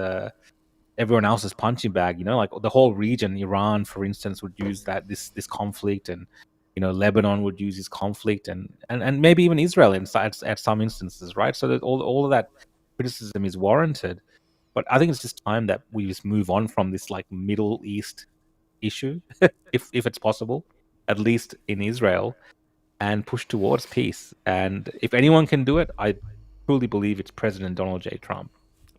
everyone else's punching bag, like the whole region. Iran, for instance, would use this conflict, and Lebanon would use this conflict, and maybe even Israel at some instances, right? So that all of that criticism is warranted, but I think it's just time that we just move on from this like Middle East issue, if it's possible, at least in Israel, and push towards peace. And if anyone can do it, I truly believe it's President Donald J. Trump.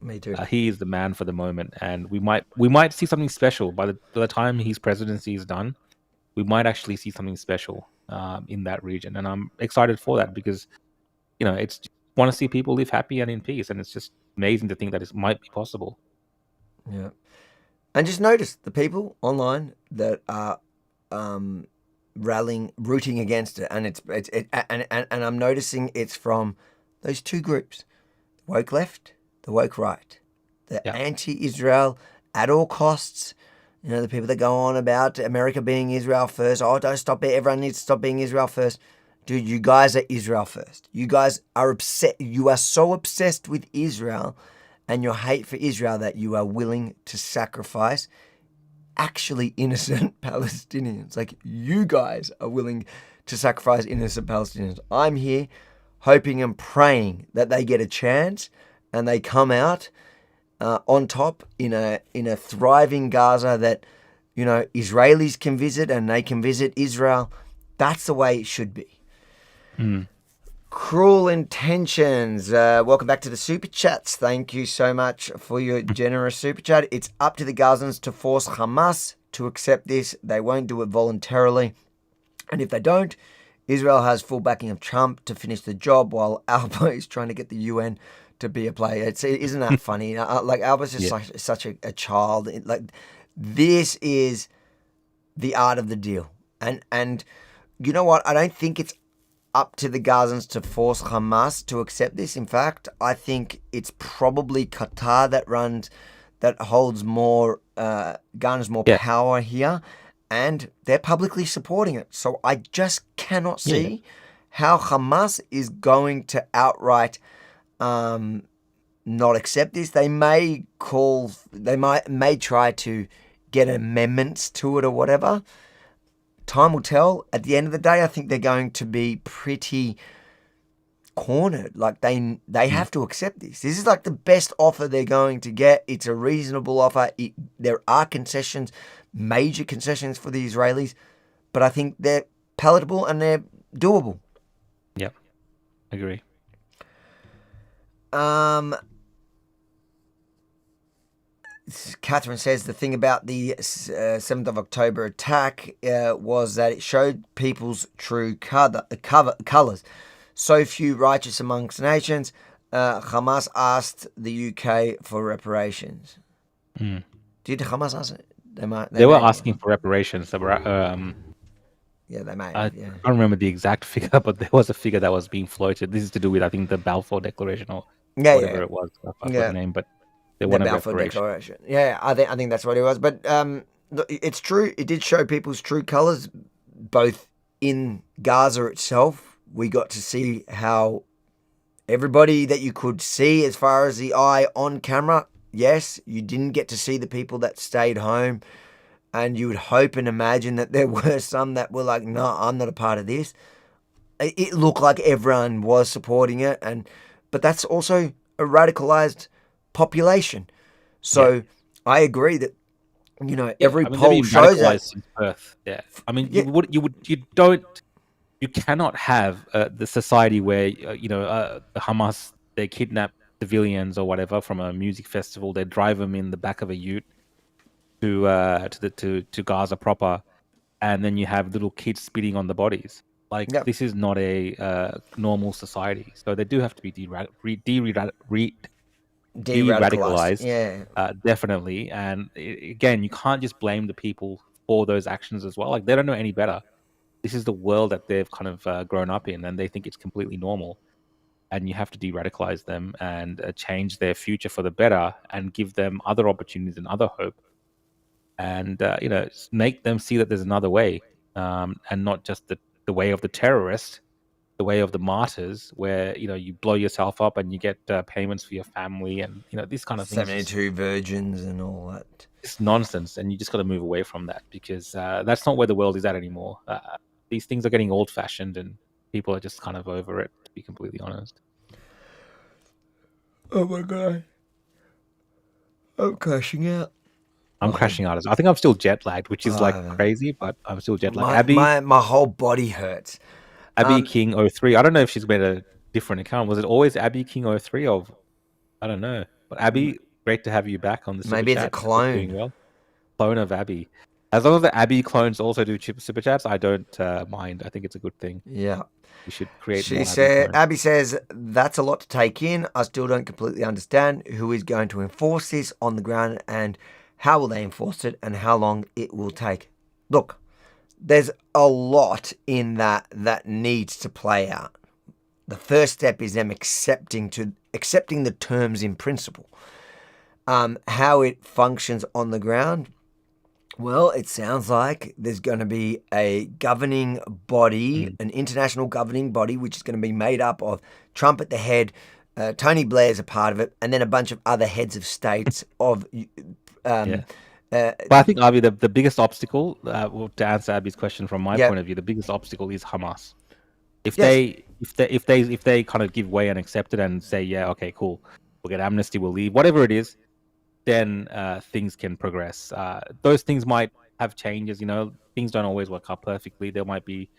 Me too. He is the man for the moment, and we might see something special by the time his presidency is done. We might actually see something special in that region, and I'm excited for that, because it's want to see people live happy and in peace, and it's just amazing to think that it might be possible. Yeah. And just notice the people online that are rooting against it, and and I'm noticing it's from those two groups: the woke left, the woke right, the anti-Israel at all costs. You know, the people that go on about America being Israel first. Oh, don't stop it. Everyone needs to stop being Israel first. Dude, you guys are Israel first. You guys are upset. You are so obsessed with Israel and your hate for Israel that you are willing to sacrifice actually innocent Palestinians. Like, you guys are willing to sacrifice innocent Palestinians. I'm here hoping and praying that they get a chance and they come out on top in a thriving Gaza that, you know, Israelis can visit and they can visit Israel. That's the way it should be. Cruel intentions. Welcome back to the super chats. Thank you so much for your generous super chat. It's up to the Gazans to force Hamas to accept this. They won't do it voluntarily. And if they don't, Israel has full backing of Trump to finish the job while Alba is trying to get the UN to be a player. Isn't that funny? Like, Alba's just such a child. This is the art of the deal. And you know what? I don't think it's up to the Gazans to force Hamas to accept this. In fact, I think it's probably Qatar that holds more, garners more power here, and they're publicly supporting it. So I just cannot see how Hamas is going to outright not accept this. They may try to get amendments to it or whatever. Time will tell. At the end of the day, I think they're going to be pretty cornered. Like, they have to accept this. This is like the best offer they're going to get. It's a reasonable offer. There are concessions, major concessions for the Israelis, but I think they're palatable and they're doable. Yep, agree. Catherine says the thing about the 7th of October attack was that it showed people's true colours. So few righteous amongst nations. Hamas asked the UK for reparations. Did Hamas ask it? They were asking for reparations. Yeah, they may. I don't remember the exact figure, but there was a figure that was being floated. This is to do with, I think, the Balfour Declaration or whatever it was. I forgot the name, but they wanted Balfour reparation. Declaration. Yeah, I think that's what it was. But it's true. It did show people's true colours, both in Gaza itself. We got to see how everybody that you could see as far as the eye on camera. Yes, you didn't get to see the people that stayed home. And you would hope and imagine that there were some that were like, no, I'm not a part of this. It looked like everyone was supporting it. But that's also a radicalized population. So I agree that, you know, every poll shows that. Since birth. Yeah. I mean, you cannot have the society where, the Hamas, they kidnap civilians or whatever from a music festival. They drive them in the back of a ute to Gaza proper, and then you have little kids spitting on the bodies. Like, this is not a normal society. So they do have to be de-radicalized. Yeah, definitely. And again, you can't just blame the people for those actions as well. Like, they don't know any better. This is the world that they've kind of grown up in, and they think it's completely normal. And you have to de-radicalize them and change their future for the better, and give them other opportunities and other hope. And, make them see that there's another way, and not just the way of the terrorist, the way of the martyrs, where, you blow yourself up and you get payments for your family and, this kind of thing. 72 virgins and all that. It's nonsense, and you just got to move away from that, because that's not where the world is at anymore. These things are getting old-fashioned, and people are just kind of over it, to be completely honest. Oh, my God. I'm crashing out. I'm crashing out. I think I'm still jet lagged, which is crazy, but I'm still jet lagged. My whole body hurts. Abby King 03. I don't know if she's made a different account. Was it always Abby King 03 or I don't know. But Abby, great to have you back on the super Maybe chat. It's a clone. Doing well. Clone of Abby. As long as the Abby clones also do super chats, I don't mind. I think it's a good thing. Yeah. We should create She more said, Abby says, that's a lot to take in. I still don't completely understand who is going to enforce this on the ground and how will they enforce it, and how long it will take. Look, there's a lot in that needs to play out. The first step is them accepting the terms in principle. How it functions on the ground, well, it sounds like there's going to be a governing body, an international governing body, which is going to be made up of Trump at the head, Tony Blair's a part of it, and then a bunch of other heads of states of... but I think, Avi, the biggest obstacle, to answer Abby's question from my point of view, the biggest obstacle is Hamas. If they kind of give way and accept it and say, yeah, okay, cool, we'll get amnesty, we'll leave, whatever it is, then things can progress. Those things might have changes, things don't always work out perfectly. There might be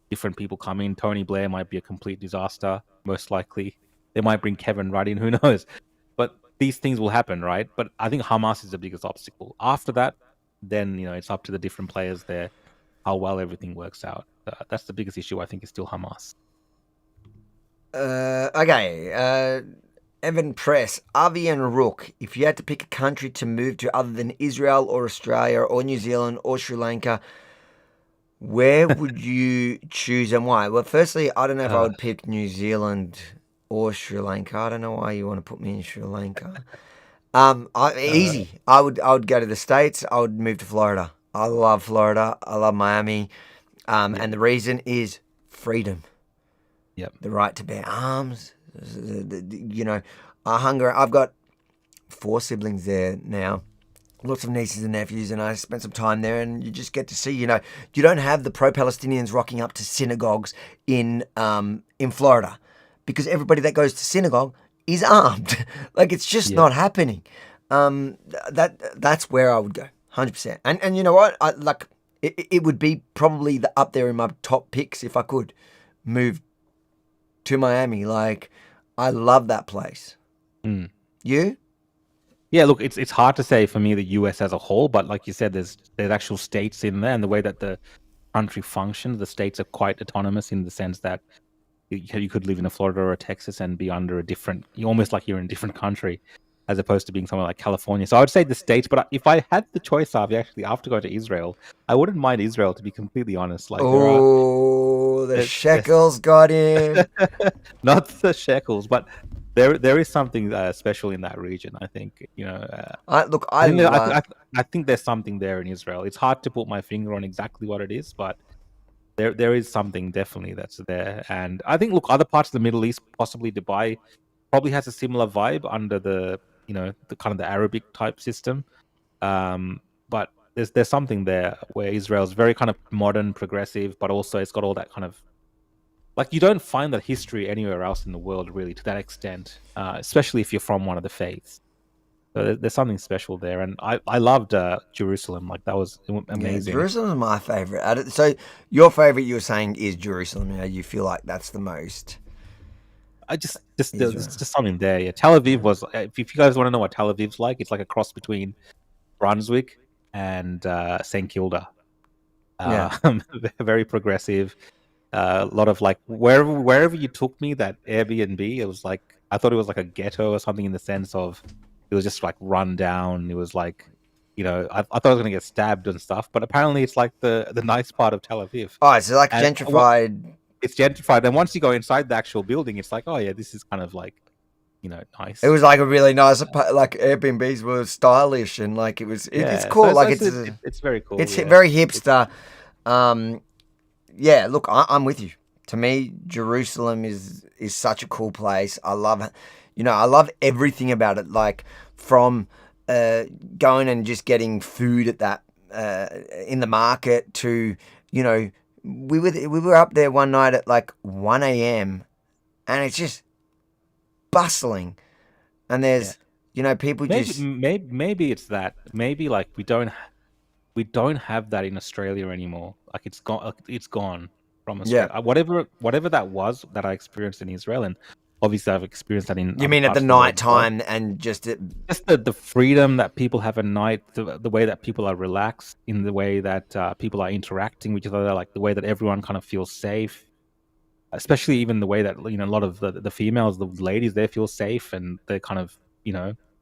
different people coming. Tony Blair might be a complete disaster, most likely. They might bring Kevin Rudd in, who knows? But these things will happen, right? But I think Hamas is the biggest obstacle. After that, then, it's up to the different players there, how well everything works out. That's the biggest issue, I think, is still Hamas. Okay. Evan Press, Avi and Rook, if you had to pick a country to move to other than Israel or Australia or New Zealand or Sri Lanka, where would you choose and why? Well, firstly, I don't know if I would pick New Zealand or Sri Lanka. I don't know why you want to put me in Sri Lanka. Easy. I would go to the States. I would move to Florida. I love Florida. I love Miami. And the reason is freedom. Yep. The right to bear arms. I've got 4 siblings there now, lots of nieces and nephews, and I spent some time there, and you just get to see, you don't have the pro-Palestinians rocking up to synagogues in Florida, because everybody that goes to synagogue is armed. Like, it's just not happening. That's where I would go, 100%. And you know what? It would be probably up there in my top picks if I could move to Miami. Like, I love that place. You? Yeah, look, it's hard to say for me the US as a whole, but like you said, there's actual states in there, and the way that the country functions, the states are quite autonomous in the sense that you could live in a Florida or a Texas and be under almost like you're in a different country, as opposed to being somewhere like California. So I would say the states, but if I had the choice of actually after going to Israel, I wouldn't mind Israel, to be completely honest. Like, the shekels got him. Not the shekels, but there is something special in that region. I think I think there's something there in Israel. It's hard to put my finger on exactly what it is, but there is something definitely that's there. And I think, look, other parts of the Middle East, possibly Dubai, probably has a similar vibe under the the kind of the Arabic type system. But there's something there where Israel's very kind of modern, progressive, but also it's got all that kind of, like, you don't find that history anywhere else in the world really to that extent, especially if you're from one of the faiths. So there's something special there, and I loved Jerusalem. Like, that was amazing. Yeah, Jerusalem is my favorite. So your favorite, you were saying, is Jerusalem. You feel like that's the most. There's just something there. Yeah, Tel Aviv was. If you guys want to know what Tel Aviv's like, it's like a cross between Brunswick and St Kilda. Very progressive. A lot of, like, wherever you took me, that Airbnb, it was like, I thought it was like a ghetto or something, in the sense of it was just like run down. It was like, I thought I was going to get stabbed and stuff, but apparently it's like the nice part of Tel Aviv. Oh, it's like gentrified. It's gentrified. And once you go inside the actual building, it's like, oh yeah, this is kind of like, nice. It was like a really nice, like, Airbnbs were stylish, and like it's cool. It's very cool. It's very hipster. Yeah, look, I'm with you. To me, Jerusalem is such a cool place. I love it. I love everything about it. Like, from going and just getting food at that in the market to, we were up there one night at like 1 a.m. and it's just bustling, and there's people maybe it's that, maybe like we don't have that in Australia anymore. Like, it's gone from Australia. Whatever that was that I experienced in Israel, and obviously I've experienced that in. You mean at the night time, and just the freedom that people have at night, the way that people are relaxed, in the way that people are interacting with each other, like the way that everyone kind of feels safe, especially even the way that a lot of the females, the ladies, they feel safe, and they're kind of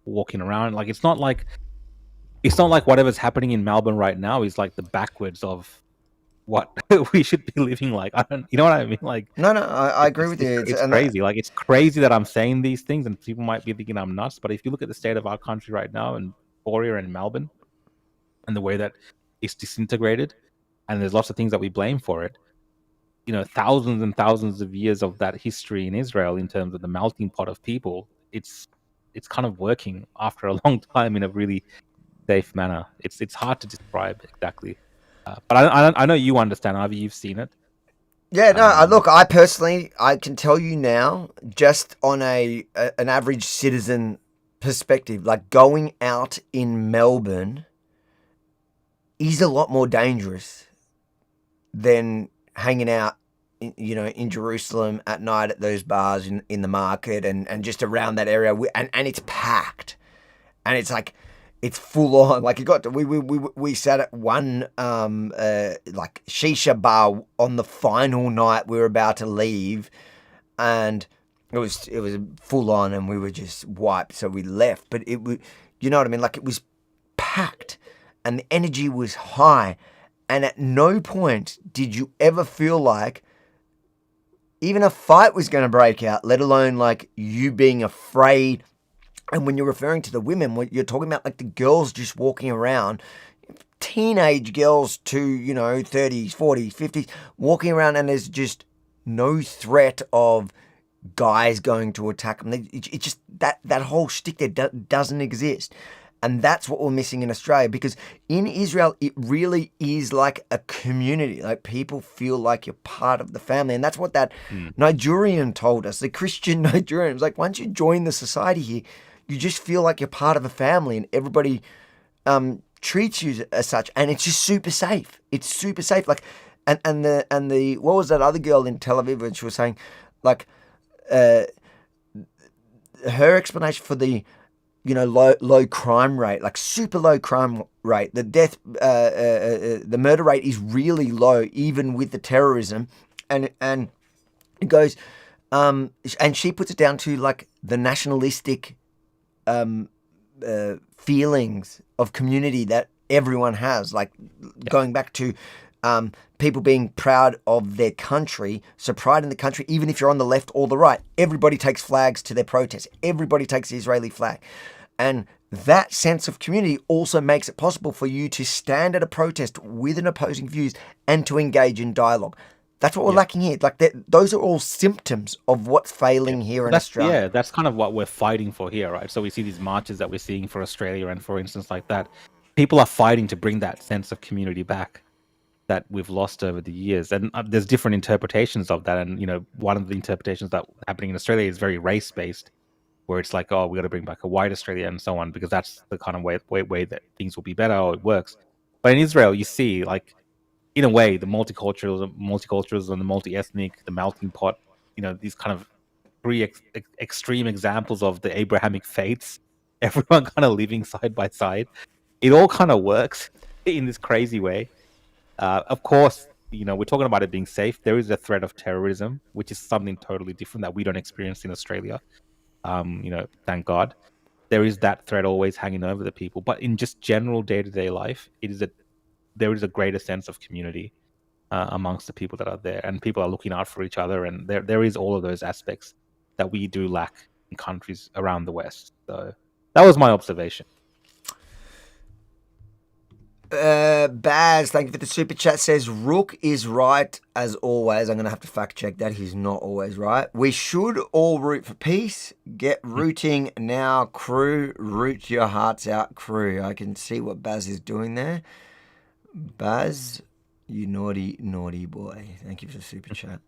walking around. Like, it's not like it's not like whatever's happening in Melbourne right now is like the backwards of what we should be living like. You know what I mean? Like, No, I agree with you. It's crazy. Like, it's crazy that I'm saying these things, and people might be thinking I'm nuts. But if you look at the state of our country right now, in Victoria and Melbourne, and the way that it's disintegrated, and there's lots of things that we blame for it. You know, thousands and thousands of years of that history in Israel, in terms of the melting pot of people, it's kind of working after a long time in a really safe manner. It's hard to describe exactly, but I know you understand, Avi. You've seen it. Yeah, no. Look, I personally, I can tell you now, just on an average citizen perspective, like going out in Melbourne is a lot more dangerous than hanging out, in Jerusalem at night at those bars in the market and just around that area, and it's packed, and it's like, it's full on. Like, we sat at one like shisha bar on the final night we were about to leave, and it was full on, and we were just wiped, so we left. But it was, you know what I mean? Like, it was packed, and the energy was high, and at no point did you ever feel like even a fight was going to break out, let alone like you being afraid. And when you're referring to the women, you're talking about like the girls just walking around, teenage girls to, 30s, 40s, 50s, walking around, and there's just no threat of guys going to attack them. It's just that whole shtick there doesn't exist. And that's what we're missing in Australia, because in Israel, it really is like a community. Like, people feel like you're part of the family. And that's what that Nigerian told us, the Christian Nigerian. It was like, once you join the society here, you just feel like you're part of a family, and everybody treats you as such. And it's just super safe. It's super safe. Like, and the what was that other girl in Tel Aviv, and she was saying, like, her explanation for the low crime rate, like super low crime rate. The death, the murder rate is really low, even with the terrorism. And it goes, and she puts it down to like the nationalistic feelings of community that everyone has, like going back to people being proud of their country. So pride in the country, even if you're on the left or the right, everybody takes flags to their protests. Everybody takes the Israeli flag. And that sense of community also makes it possible for you to stand at a protest with an opposing views and to engage in dialogue. That's what we're lacking here. Like, those are all symptoms of what's failing here in Australia. Yeah, that's kind of what we're fighting for here, right? So we see these marches that we're seeing for Australia, and for instance, like that, people are fighting to bring that sense of community back that we've lost over the years. And there's different interpretations of that. And, one of the interpretations that happening in Australia is very race-based, where it's like, oh, we got to bring back a white Australia and so on, because that's the kind of way that things will be better, or it works. But in Israel, you see, like, in a way, the multiculturalism, the multi-ethnic, the melting pot, these kind of three extreme examples of the Abrahamic faiths, everyone kind of living side by side. It all kind of works in this crazy way. Of course, we're talking about it being safe. There is a threat of terrorism, which is something totally different that we don't experience in Australia. Thank God. There is that threat always hanging over the people. But in just general day-to-day life, there is a greater sense of community amongst the people that are there, and people are looking out for each other, and there is all of those aspects that we do lack in countries around the West. So that was my observation. Baz, thank you for the super chat, says Rook is right as always. I'm going to have to fact check that. He's not always right. We should all root for peace. Get rooting now, crew. Root your hearts out, crew. I can see what Baz is doing there. Baz, you naughty, naughty boy. Thank you for the super chat.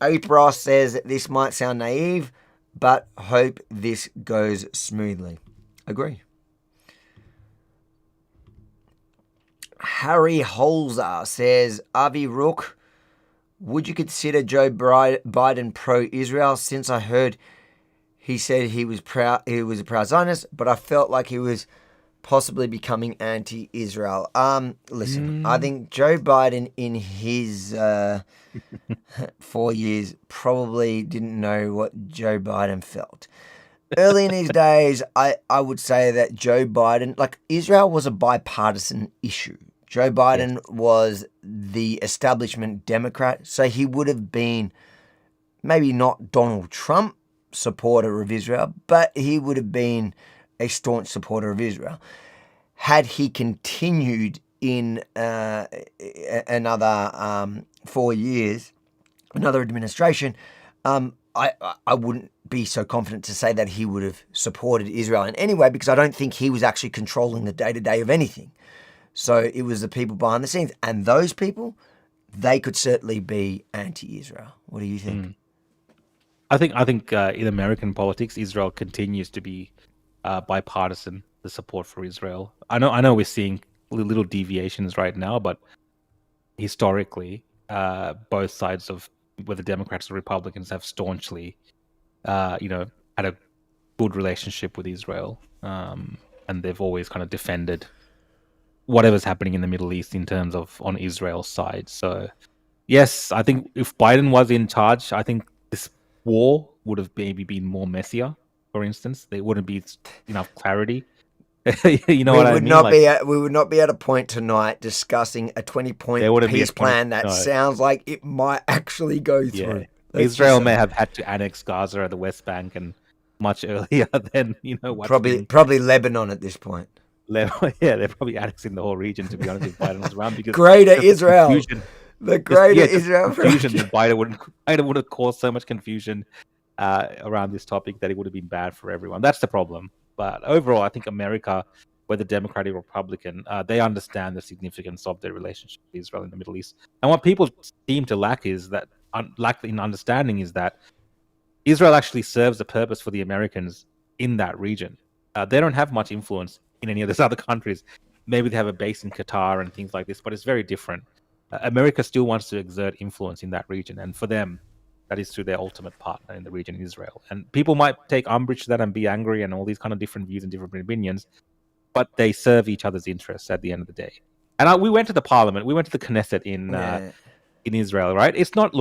Ape Ross says, this might sound naive, but hope this goes smoothly. Agree. Harry Holzer says, Avi Rook, would you consider Joe Biden pro-Israel? Since I heard he said he was a proud Zionist, but I felt like he was possibly becoming anti-Israel. Listen, I think Joe Biden in his 4 years probably didn't know what Joe Biden felt. early in these days, I would say that Joe Biden, like Israel was a bipartisan issue. Joe Biden was the establishment Democrat, so he would have been maybe not Donald Trump supporter of Israel, but he would have been a staunch supporter of Israel. Had he continued in another 4 years, another administration, I wouldn't be so confident to say that he would have supported Israel in any way, because I don't think he was actually controlling the day-to-day of anything. So it was the people behind the scenes, and those people, they could certainly be anti-Israel. What do you think? I think in American politics, Israel continues to be bipartisan. The support for Israel. I know we're seeing little deviations right now, but historically, both sides of whether Democrats or Republicans have staunchly, had a good relationship with Israel, and they've always kind of defended whatever's happening in the Middle East in terms of on Israel's side. So, yes, I think if Biden was in charge, I think this war would have maybe been more messier. For instance, there wouldn't be enough clarity. You know what I mean? We would not be at a point tonight discussing a 20-point peace plan that sounds like it might actually go through. Israel may have had to annex Gaza or the West Bank and much earlier than what. Probably Lebanon at this point. They're probably annexing the whole region, to be honest, if Biden was around, because Greater Israel. The Greater Israel confusion. Biden would have caused so much confusion around this topic that it would have been bad for everyone. That's the problem. But overall, I think America, whether Democratic or Republican, they understand the significance of their relationship with Israel in the Middle East. And what people seem to lack in understanding is that Israel actually serves a purpose for the Americans in that region. They don't have much influence in any of those other countries. Maybe they have a base in Qatar and things like this, but it's very different. America still wants to exert influence in that region, and for them, that is through their ultimate partner in the region, Israel. And people might take umbrage to that and be angry and all these kind of different views and different opinions, but they serve each other's interests at the end of the day. And we went to the parliament, we went to the Knesset in Israel, right? It's not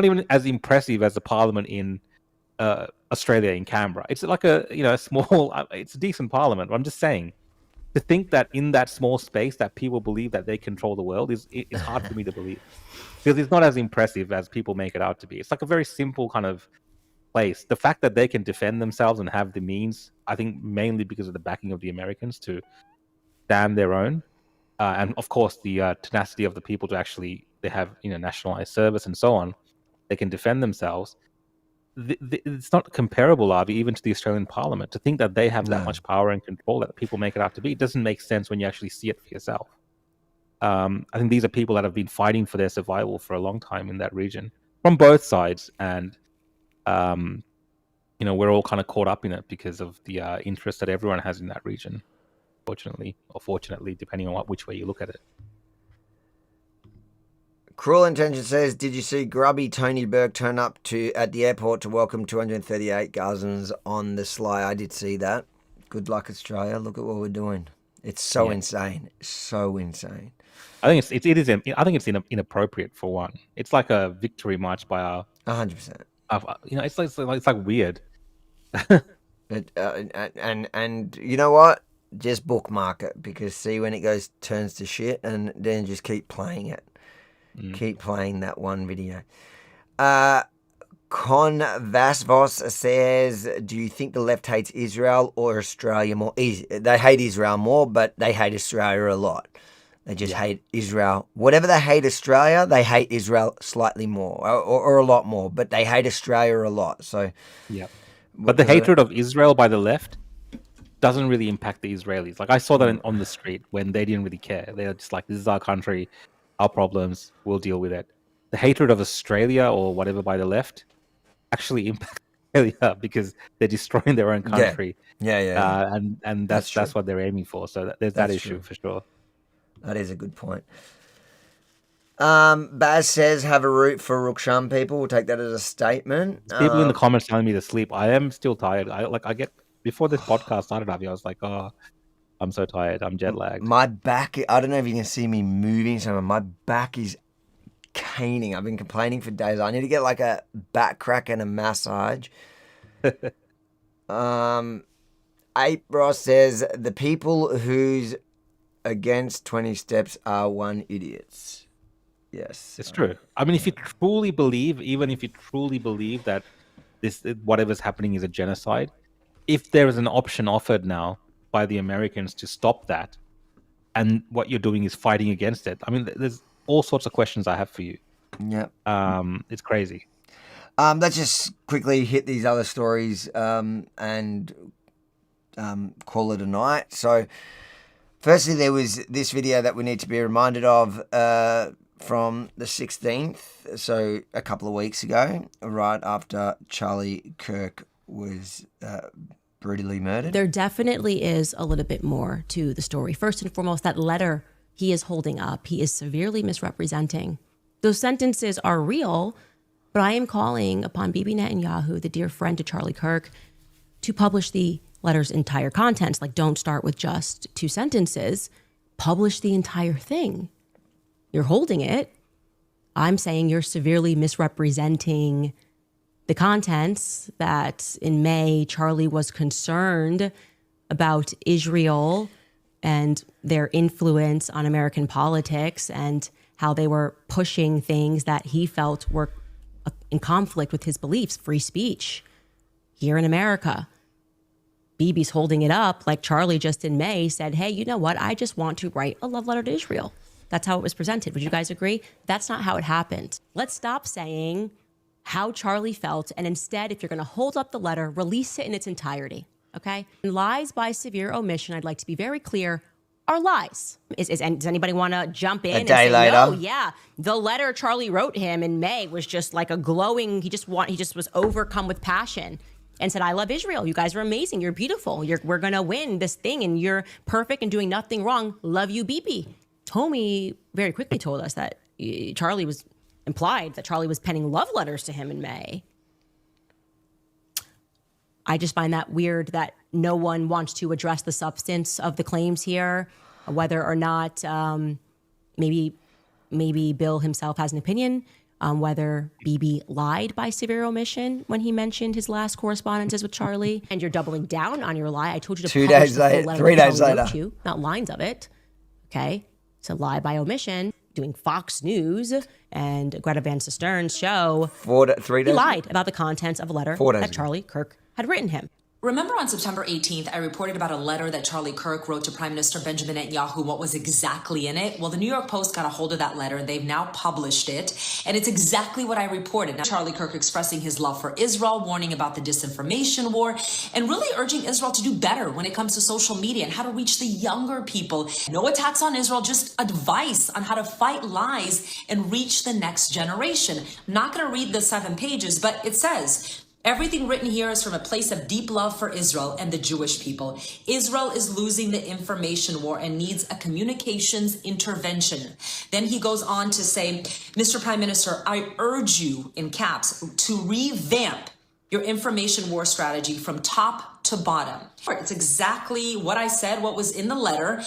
even as impressive as the parliament in Australia, in Canberra. It's like a small, it's a decent parliament. I'm just saying, to think that in that small space that people believe that they control the world is hard for me to believe. Because it's not as impressive as people make it out to be. It's like a very simple kind of place. The fact that they can defend themselves and have the means, I think mainly because of the backing of the Americans to stand their own, and of course the tenacity of the people to actually, they have nationalized service and so on, they can defend themselves. It's not comparable, Avi, even to the Australian Parliament. To think that they have that much power and control that people make it out to be, it doesn't make sense when you actually see it for yourself. I think these are people that have been fighting for their survival for a long time in that region, from both sides, and we're all kind of caught up in it because of the interest that everyone has in that region, fortunately or fortunately, depending on which way you look at it. Cruel Intention says, did you see grubby Tony Burke turn up at the airport to welcome 238 Gazans on the sly? I did see that. Good luck, Australia. Look at what we're doing. It's so insane. So insane. I think I think it's inappropriate for one. It's like a victory march by our 100%. It's like weird. And you know what? Just bookmark it, because see when it turns to shit, and then just keep playing it. Keep playing that one video. Con Vasvos says, do you think the left hates Israel or Australia more? They hate Israel more, but they hate Australia a lot. They just hate Israel. Whatever they hate Australia, they hate Israel slightly more, or a lot more, but they hate Australia a lot. So, but the hatred of Israel by the left doesn't really impact the Israelis. Like, I saw that on the street when they didn't really care. They're just like, this is our country, our problems, we'll deal with it. The hatred of Australia or whatever by the left actually impacts Australia because they're destroying their own country. And that's what they're aiming for. So there's that issue for sure. That is a good point. Baz says, have a root for Rukshan people. We'll take that as a statement. People in the comments telling me to sleep. I am still tired. I get, before this podcast started, Avi, I was like, oh, I'm so tired. I'm jet lagged. My back, I don't know if you can see me moving somewhere. My back is caning. I've been complaining for days. I need to get like a back crack and a massage. Ape Ross says the people who's against 20 steps are one idiots. Yes, It's true. I mean, if you truly believe, even if you truly believe that this whatever's happening is a genocide, if there is an option offered now by the Americans to stop that, and what you're doing is fighting against it, I mean, there's all sorts of questions I have for you. Yep. It's crazy. Let's just quickly hit these other stories and call it a night. So, firstly, there was this video that we need to be reminded of from the 16th, so a couple of weeks ago, right after Charlie Kirk was brutally murdered. There definitely is a little bit more to the story. First and foremost, that letter he is holding up, he is severely misrepresenting. Those sentences are real, but I am calling upon Bibi Netanyahu, the dear friend to Charlie Kirk, to publish the letter's entire contents. Like, don't start with just 2 sentences. Publish the entire thing. You're holding it. I'm saying you're severely misrepresenting the contents, that in May, Charlie was concerned about Israel and their influence on American politics and how they were pushing things that he felt were in conflict with his beliefs, free speech here in America. Bibi's holding it up like Charlie just in May said, hey, you know what? I just want to write a love letter to Israel. That's how it was presented. Would you guys agree? That's not how it happened. Let's stop saying how Charlie felt, and instead, if you're going to hold up the letter, release it in its entirety, okay? And lies by severe omission, I'd like to be very clear, are lies. Does anybody want to jump in A and day say, later. no, yeah, the letter Charlie wrote him in May was just like a glowing, he just was overcome with passion and said, I love Israel. You guys are amazing. You're beautiful. We're going to win this thing, and you're perfect and doing nothing wrong. Love you, Bibi. Tommy very quickly told us that Charlie was penning love letters to him in May. I just find that weird that no one wants to address the substance of the claims here, whether or not maybe Bill himself has an opinion on whether Bibi lied by severe omission when he mentioned his last correspondences with Charlie. And you're doubling down on your lie. I told you to 2 publish days the full later, letter 3 that days Charlie later. wrote you, not lines of it. Okay, so lie by omission, doing Fox News and Greta Van Sustern's show. 3 days. He lied about the contents of a letter 4 days that ago. Charlie Kirk had written him. Remember on September 18th, I reported about a letter that Charlie Kirk wrote to Prime Minister Benjamin Netanyahu, what was exactly in it? Well, the New York Post got a hold of that letter. They've now published it, and it's exactly what I reported. Now, Charlie Kirk expressing his love for Israel, warning about the disinformation war, and really urging Israel to do better when it comes to social media and how to reach the younger people. No attacks on Israel, just advice on how to fight lies and reach the next generation. I'm not going to read the 7 pages, but it says, everything written here is from a place of deep love for Israel and the Jewish people. Israel is losing the information war and needs a communications intervention. Then he goes on to say, Mr. Prime Minister, I urge you, in caps, to revamp your information war strategy from top to bottom. It's exactly what I said, what was in the letter.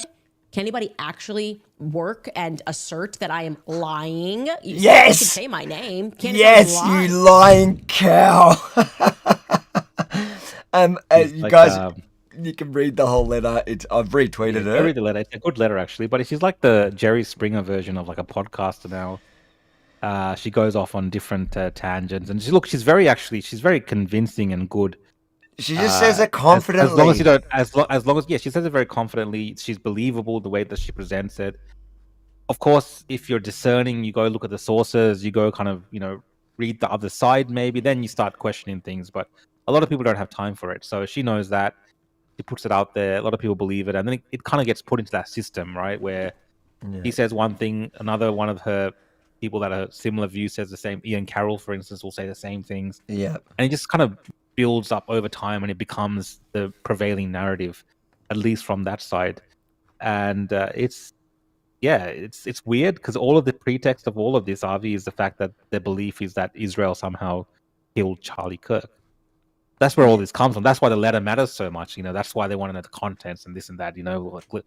Can anybody actually work and assert that I am lying? Yes! You can say my name. Can't Yes, lie. you lying cow. You guys, you can read the whole letter. I've retweeted I read it. the letter. It's a good letter, actually, but she's like the Jerry Springer version of like a podcaster now. She goes off on different tangents, and she's very convincing and good. She just says it confidently. As long as you don't, as long as she says it very confidently. She's believable the way that she presents it. Of course, if you're discerning, you go look at the sources. You go kind of read the other side. Maybe then you start questioning things. But a lot of people don't have time for it. So she knows that. She puts it out there. A lot of people believe it, and then it kind of gets put into that system, right? Where he says one thing, another one of her people that are similar views says the same. Ian Carroll, for instance, will say the same things. Yeah, and it just kind of builds up over time, and it becomes the prevailing narrative, at least from that side. And it's weird because all of the pretext of all of this, Avi, is the fact that their belief is that Israel somehow killed Charlie Kirk. That's where all this comes from. That's why the letter matters so much. That's why they want to know the contents and this and that. Like,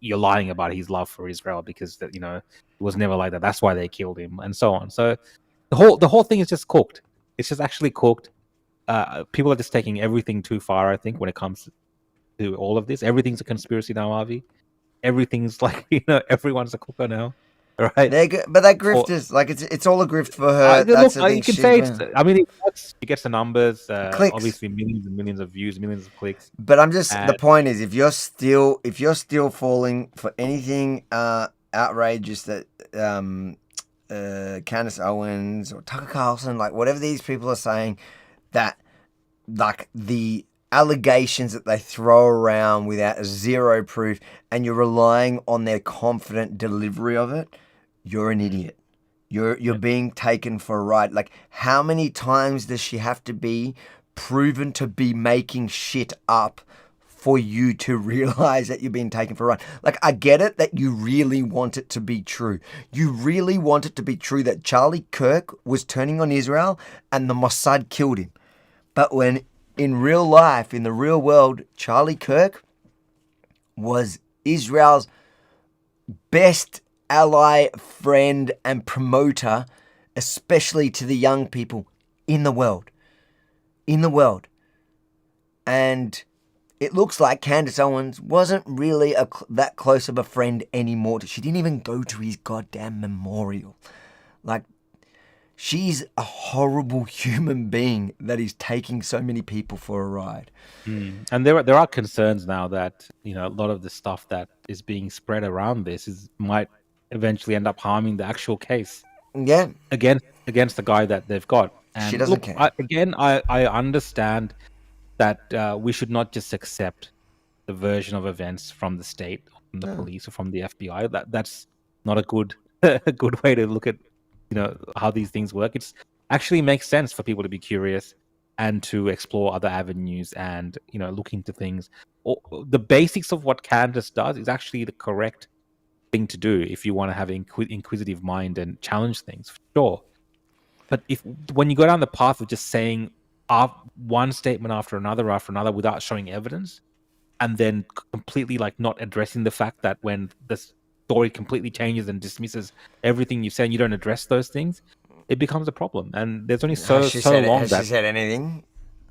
you're lying about his love for Israel because it was never like that. That's why they killed him, and so on. So the whole thing is just cooked. It's just actually cooked. people are just taking everything too far. I think when it comes to all of this, everything's a conspiracy now, Avi. Everything's like everyone's a cooker now, right? But they're grifters. Like it's all a grift for her. That's the thing. You can say it gets the numbers, clicks. obviously millions and millions of views, millions of clicks. But the point is, if you're still falling for anything outrageous that Candace Owens or Tucker Carlson, like whatever these people are saying, that like the allegations that they throw around without zero proof, and you're relying on their confident delivery of it, you're an idiot. You're being taken for a ride. Like, how many times does she have to be proven to be making shit up for you to realize that you're being taken for a ride? Like, I get it that you really want it to be true. You really want it to be true that Charlie Kirk was turning on Israel and the Mossad killed him. But when in real life, in the real world, Charlie Kirk was Israel's best ally, friend, and promoter, especially to the young people in the world. And it looks like Candace Owens wasn't really that close of a friend anymore. She didn't even go to his goddamn memorial. Like, she's a horrible human being that is taking so many people for a ride. And there are concerns now that a lot of the stuff that is being spread around this might eventually end up harming the actual case. Yeah, against the guy that they've got. And she doesn't care. I understand that we should not just accept the version of events from the state, from the police, or from the FBI. That's not a good way to look at how these things work. It actually makes sense for people to be curious and to explore other avenues and look into things. The basics of what Candace does is actually the correct thing to do if you want to have an inquisitive mind and challenge things, for sure. But when you go down the path of just saying one statement after another without showing evidence, and then completely not addressing the fact that when the story completely changes and dismisses everything you say and you don't address those things, it becomes a problem. And there's only so long Has she said anything?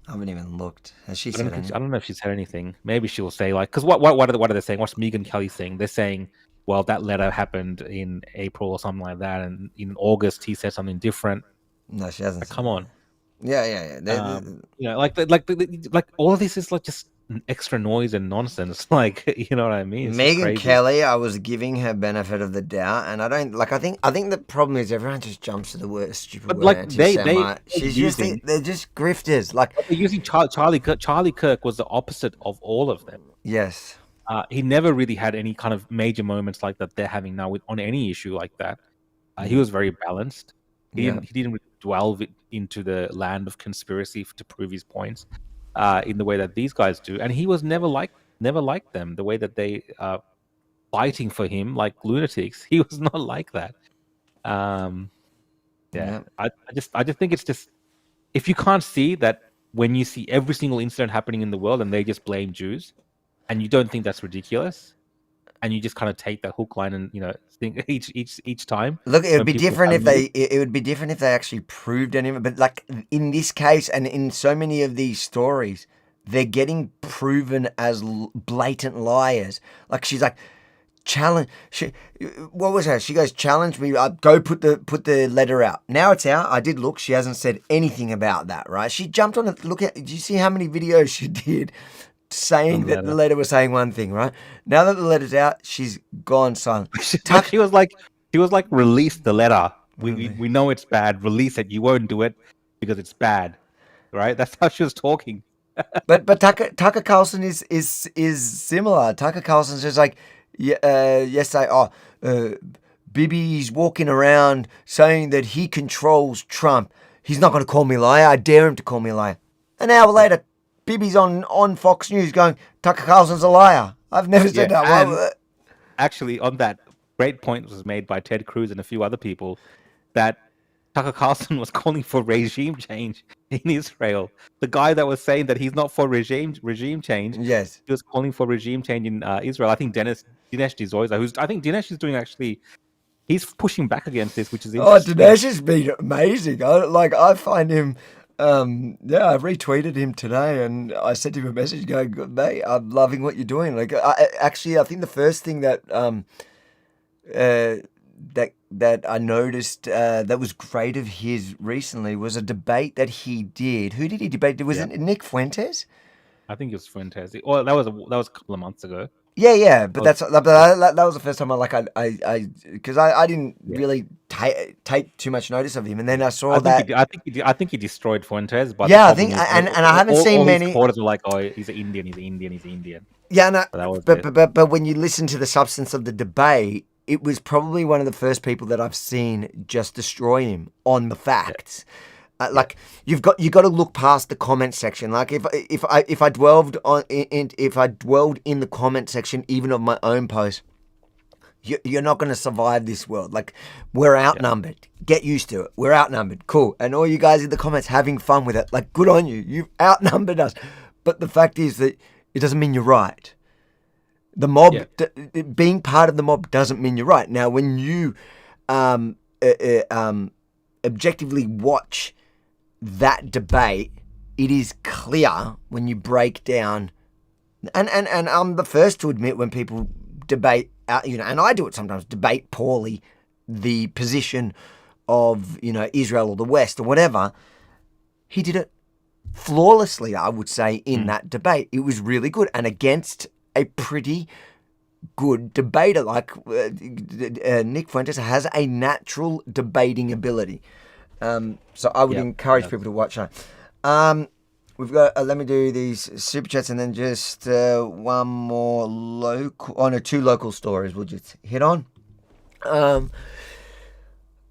I haven't even looked. Has she said anything? I don't know if she's said anything. Maybe she will say because what are they saying? What's Megyn Kelly saying? They're saying, well, that letter happened in April or something like that, and in August he said something different. No, she hasn't. Come on. Yeah. Like all of this is just extra noise and nonsense. You know what I mean? It's Megyn Kelly, I was giving her benefit of the doubt, and I don't I think the problem is everyone just jumps to the word stupid word. They're just grifters. They're using Charlie Kirk was the opposite of all of them. Yes. He never really had any kind of major moments like that they're having now on any issue like that. He was very balanced. He didn't really delve into the land of conspiracy to prove his points in the way that these guys do. And he was never like them, the way that they fighting for him like lunatics. He was not like that. I just think it's just, if you can't see that when you see every single incident happening in the world and they just blame Jews, and you don't think that's ridiculous, and you just kind of take that hook, line, and think each time. Look, it would be different if they actually proved anything. But in this case, and in so many of these stories, they're getting proven as blatant liars. Like, she's like, challenge. What was her? She goes, challenge me. Go put the letter out. Now it's out. I did look. She hasn't said anything about that, right? She jumped on it. Look at. Did you see how many videos she did? Saying that the letter was saying one thing, right? Now that the letter's out, she's gone silent. She was like, release the letter. We know it's bad. Release it. You won't do it because it's bad, right? That's how she was talking. but Tucker Carlson is similar. Tucker Carlson's just like, yesterday, Bibi's walking around saying that he controls Trump. He's not going to call me a liar. I dare him to call me a liar. An hour later, Bibi's on Fox News going, Tucker Carlson's a liar. I've never said that. Actually, on that, great point was made by Ted Cruz and a few other people that Tucker Carlson was calling for regime change in Israel. The guy that was saying that he's not for regime change, yes, he was calling for regime change in Israel. I think Dinesh D'Souza, I think Dinesh is doing he's pushing back against this, which is interesting. Dinesh has been amazing. I find him Yeah, I retweeted him today, and I sent him a message going, "Mate, I'm loving what you're doing." Like, I think the first thing that that I noticed that was great of his recently was a debate that he did. Who did he debate? Was it Nick Fuentes? I think it was Fuentes. Well, that was a couple of months ago. Yeah, but that was the first time because I didn't really take too much notice of him, and then I saw I think he destroyed Fuentes. But yeah, I think, and I haven't seen many. His supporters are like, "Oh, he's an Indian. He's an Indian. He's an Indian." Yeah, no, so but when you listen to the substance of the debate, it was probably one of the first people that I've seen just destroy him on the facts. Like you got to look past the comment section. Like if I dwelled in the comment section even of my own post, you're not going to survive this world. Like we're outnumbered. Get used to it. We're outnumbered. Cool. And all you guys in the comments having fun with it. Like good on you. You've outnumbered us. But the fact is that it doesn't mean you're right. The mob being part of the mob doesn't mean you're right. Now when you objectively watch that debate, it is clear when you break down, and I'm the first to admit when people debate, and I do it sometimes, debate poorly the position of, Israel or the West or whatever. He did it flawlessly, I would say, in that debate. It was really good and against a pretty good debater. Like Nick Fuentes has a natural debating ability. So I would encourage people to watch that. We've got, let me do these super chats and then just one more two local stories we'll just hit on.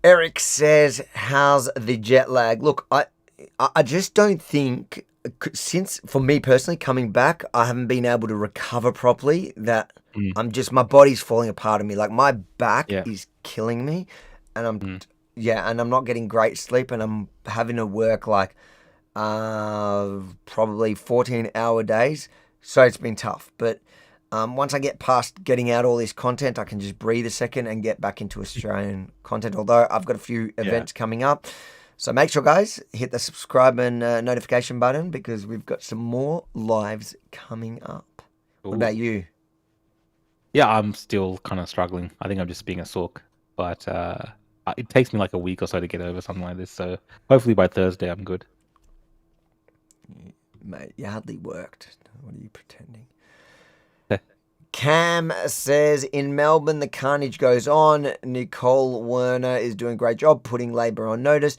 Eric says, how's the jet lag? Look, I just don't think, since, for me personally, coming back, I haven't been able to recover properly, that my body's falling apart on me. Like my back is killing me, and and I'm not getting great sleep, and I'm having to work like probably 14-hour days. So it's been tough. But once I get past getting out all this content, I can just breathe a second and get back into Australian content. Although I've got a few events coming up. So make sure, guys, hit the subscribe and notification button because we've got some more lives coming up. What about you? Yeah, I'm still kind of struggling. I think I'm just being a sook. But it takes me like a week or so to get over something like this. So hopefully by Thursday, I'm good. Mate, you hardly worked. What are you pretending? Cam says, in Melbourne, the carnage goes on. Nicole Werner is doing a great job putting Labor on notice.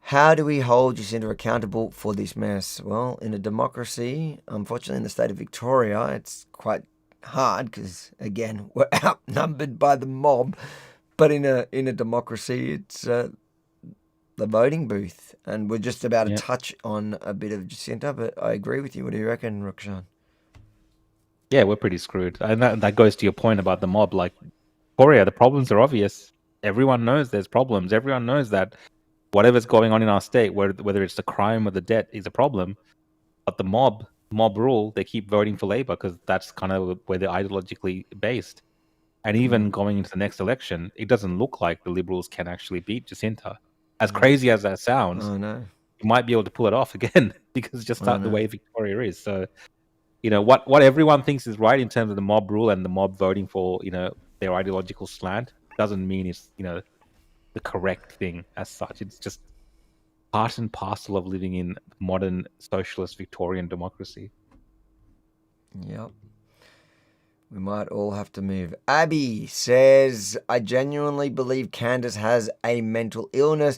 How do we hold Jacinda accountable for this mess? Well, in a democracy, unfortunately in the state of Victoria, it's quite hard because, again, we're outnumbered by the mob. But in a democracy, it's the voting booth. And we're just about to touch on a bit of Jacinda, but I agree with you. What do you reckon, Rukshan? Yeah, we're pretty screwed. And that goes to your point about the mob. Like, Korea, the problems are obvious. Everyone knows there's problems. Everyone knows that whatever's going on in our state, whether it's the crime or the debt, is a problem. But the mob rule, they keep voting for Labor because that's kind of where they're ideologically based. And even going into the next election, it doesn't look like the Liberals can actually beat Jacinda. As crazy as that sounds, you might be able to pull it off again because it's just the way Victoria is. So, what everyone thinks is right in terms of the mob rule and the mob voting for, their ideological slant doesn't mean it's, the correct thing as such. It's just part and parcel of living in modern socialist Victorian democracy. Yep. We might all have to move. Abby says, I genuinely believe Candace has a mental illness.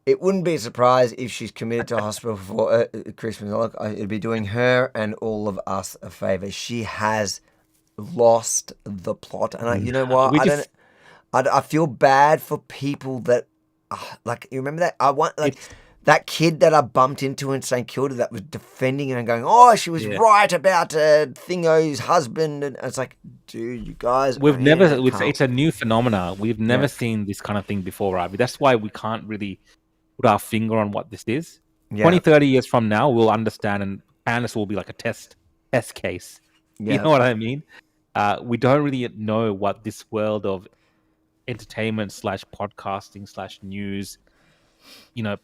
It wouldn't be a surprise if she's committed to hospital for Christmas. Look, it'd be doing her and all of us a favour. She has lost the plot. And you know what? I feel bad for people that, you remember that? That kid that I bumped into in St Kilda that was defending her and going, oh, she was right about Thingo's husband. And it's like, dude, you guys... It's a new phenomena. We've never seen this kind of thing before, Ravi. That's why we can't really put our finger on what this is. 20, 30 years from now, we'll understand and Candace will be like a test case. You know what I mean? We don't really know what this world of entertainment /podcasting/news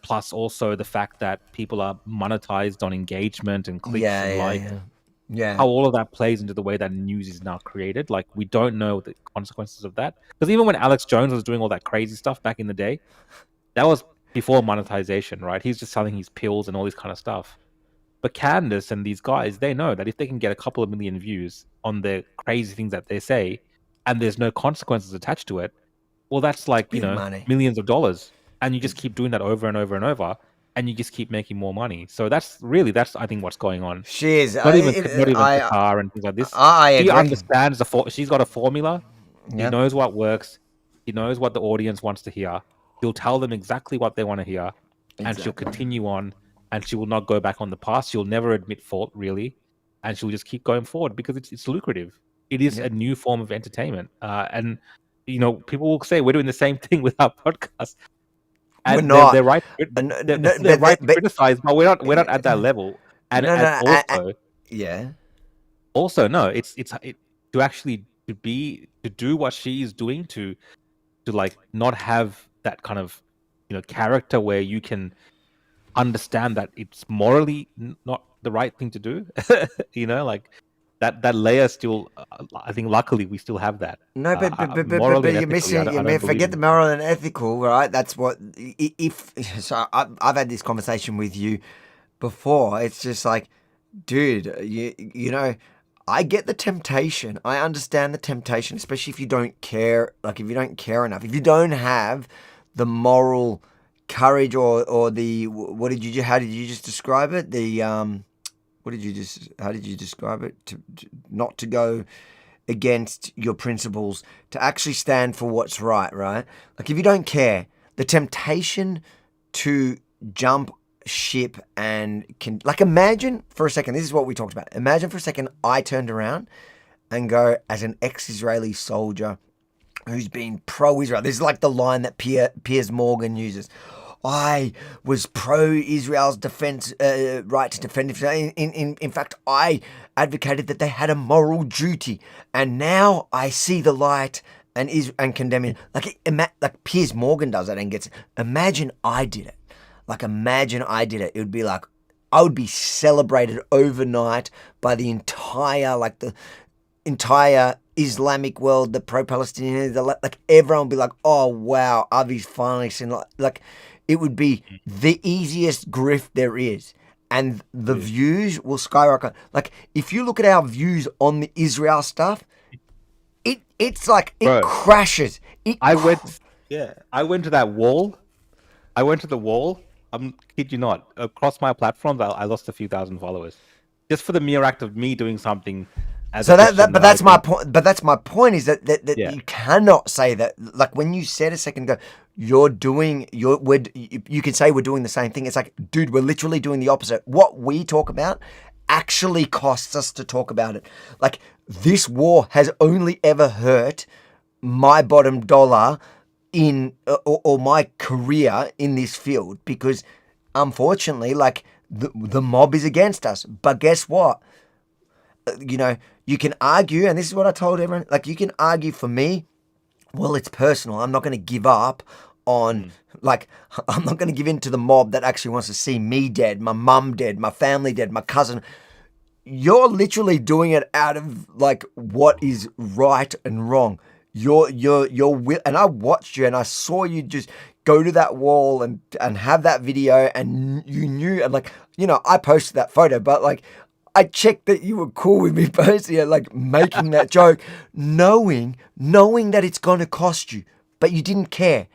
plus also the fact that people are monetized on engagement and clicks Yeah, and yeah, likes. yeah. Yeah. How all of that plays into the way that news is now created. Like, we don't know the consequences of that. Because even when Alex Jones was doing all that crazy stuff back in the day, that was before monetization, right? He's just selling his pills and all this kind of stuff. But Candace and these guys, they know that if they can get a couple of million views on the crazy things that they say, and there's no consequences attached to it, well, that's like, big money. millions of dollars. And you just keep doing that over and over and over, and you just keep making more money. So that's I think, what's going on. She is. Not even Qatar and things like this. I She agree. understands she's got a formula. She Yep. knows what works. She knows what the audience wants to hear. She'll tell them exactly what they want to hear, and she'll Exactly. continue on, and she will not go back on the past. She'll never admit fault, really, and she'll just keep going forward because it's lucrative. It is a new form of entertainment, and people will say we're doing the same thing with our podcast. And We're not. They're right. They're right to criticize, but we're not at that level. And also, yeah. Also, no, it's to actually to do what she is doing to like not have that kind of character where you can understand that it's morally not the right thing to do. Like that layer still. I think luckily we still have that. No, but morally and you're missing. ethically, I don't Forget believe the moral and ethical, right? That's what. So I've had this conversation with you before. It's just like, dude, you know, I get the temptation. I understand the temptation, especially if you don't care. Like, if you don't care enough, if you don't have the moral courage or the how did you just describe it? How did you describe it? To not to go against your principles, to actually stand for what's right, right? Like, if you don't care, the temptation to jump ship and imagine for a second, this is what we talked about. Imagine for a second I turned around and go, as an ex-Israeli soldier who's been pro-Israel. This is like the line that Piers Morgan uses. I was pro-Israel's defense, right to defend itself. In fact, I advocated that they had a moral duty, and now I see the light and condemn it. Like Piers Morgan does that and gets it. Imagine I did it. Imagine I did it. It would be like, I would be celebrated overnight by the entire Islamic world, the pro-Palestinian, everyone would be like, oh wow, Avi's finally seen it would be the easiest grift there is. And the views will skyrocket. Like, if you look at our views on the Israel stuff, it's like, it crashes. I went to that wall. I went to the wall. I'm kid you not. Across my platforms, I lost a few thousand followers. Just for the mere act of me doing something. That's my point. But that's my point, is that you cannot say that. Like, when you said a second ago, you can say we're doing the same thing. It's like, dude, we're literally doing the opposite. What we talk about actually costs us to talk about it. Like, this war has only ever hurt my bottom dollar or my career in this field, because unfortunately, like, the mob is against us. But guess what? You can argue, and this is what I told everyone, like, you can argue for me, well, it's personal. I'm not going to give up on, I'm not going to give in to the mob that actually wants to see me dead, my mum dead, my family dead, my cousin. You're literally doing it out of, what is right and wrong. You're and I watched you and I saw you just go to that wall and have that video, and you knew, and I posted that photo, but I checked that you were cool with me posting it, making that joke, knowing that it's going to cost you, but you didn't care.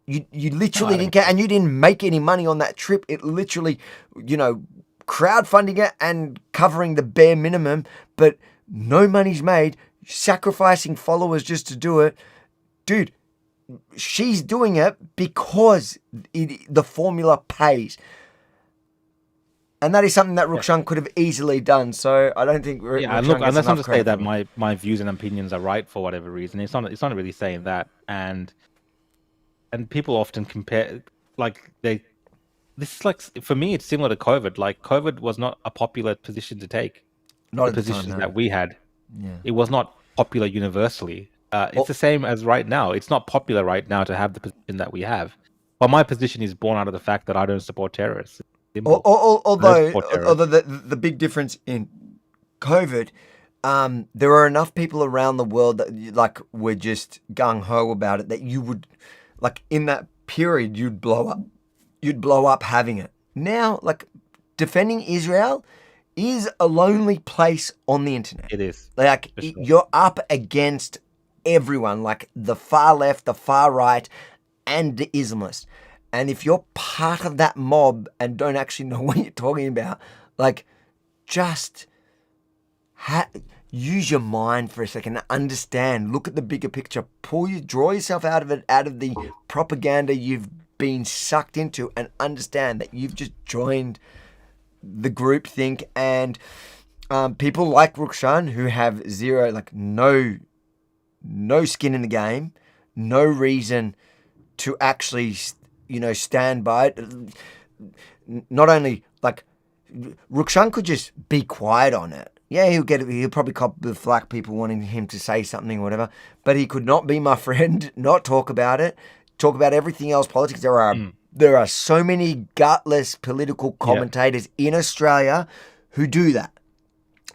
You literally didn't care, and you didn't make any money on that trip. It literally, crowdfunding it and covering the bare minimum, but no money's made, sacrificing followers just to do it. Dude, she's doing it because the formula pays. And that is something that Rukshan could have easily done. So I don't think Rukshan look, gets that's not to enough say credit that for it. my views and opinions are right for whatever reason. It's not really saying that. And people often compare, this is for me, it's similar to COVID. COVID was not a popular position to take. Not the at the positions time, no. that we had. Yeah. It was not popular universally. It's the same as right now. It's not popular right now to have the position that we have. But my position is born out of the fact that I don't support terrorists. Simple. I don't Although support terrorists. the big difference in COVID, there are enough people around the world that like were just gung ho about it that you would, like in that period, you'd blow up. You'd blow up having it. Now, like defending Israel is a lonely place on the internet. It is. Like For sure. you're up against everyone, like the far left, the far right, and the Islamists. And if you're part of that mob and don't actually know what you're talking about, like just use your mind for a second, understand, look at the bigger picture, draw yourself out of it, out of the propaganda you've been sucked into, and understand that you've just joined the groupthink. And people like Rukshan who have zero, like no skin in the game, no reason to actually, stand by it. Not only like Rukshan could just be quiet on it. Yeah, he'll probably cop the flack, people wanting him to say something or whatever, but he could not be my friend, not talk about it, talk about everything else, politics. There are so many gutless political commentators in Australia who do that.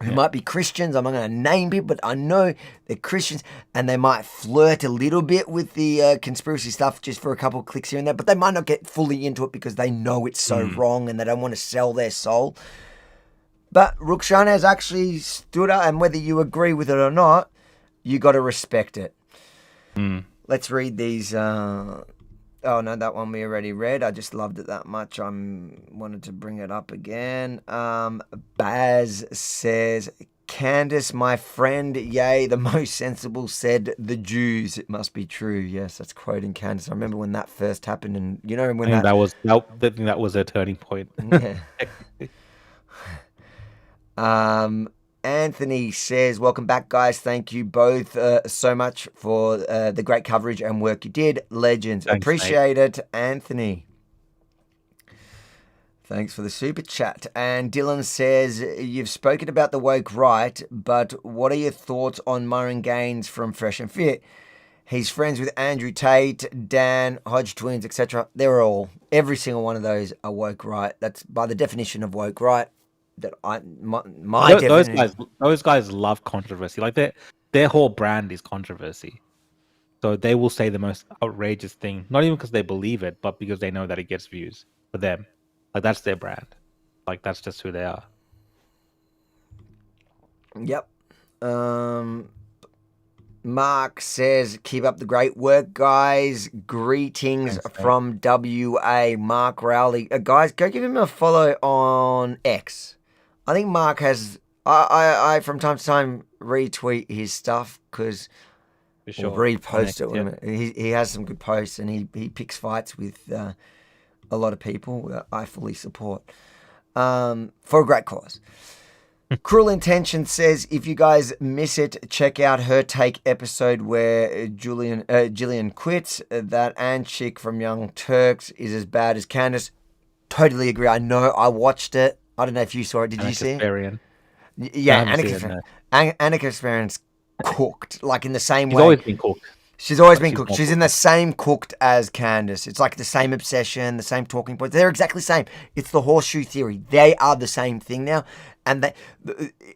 Who might be Christians. I'm not going to name people, but I know they're Christians, and they might flirt a little bit with the conspiracy stuff just for a couple of clicks here and there, but they might not get fully into it because they know it's so wrong and they don't want to sell their soul. But Rukshan has actually stood up, and whether you agree with it or not, you got to respect it. Let's read these. Oh no, that one we already read. I just loved it that much. I wanted to bring it up again. Baz says, Candace, my friend, yea, the most sensible said the Jews. It must be true. Yes, that's quoting Candace. I remember when that first happened, and when that was a turning point. Yeah. Anthony says, welcome back, guys. Thank you both so much for the great coverage and work you did. Legends. Thanks, appreciate it, Anthony. Thanks for the super chat. And Dylan says, you've spoken about the woke right, but what are your thoughts on Myron Gaines from Fresh and Fit? He's friends with Andrew Tate, Dan, Hodge Twins, etc. Every single one of those are woke right. That's by the definition of woke right. Those guys love controversy. Like their whole brand is controversy. So they will say the most outrageous thing, not even because they believe it, but because they know that it gets views for them. Like that's their brand. Like that's just who they are. Yep. Mark says, keep up the great work, guys. Greetings from WA. Mark Rowley. Guys, go give him a follow on X. I think Mark has... I from time to time retweet his stuff because... Or repost it. He has some good posts, and he picks fights with a lot of people that I fully support for a great cause. Cruel Intention says, if you guys miss it, check out her take episode where Gillian quits. That Ann chick from Young Turks is as bad as Candace. Totally agree. I know. I watched it. I don't know if you saw it. Did you see it? Yeah, Annika Kasparian's cooked, like in the same way. She's always been cooked. She's always been cooked. She's in the same cooked as Candace. It's like the same obsession, the same talking points. They're exactly the same. It's the horseshoe theory. They are the same thing now. And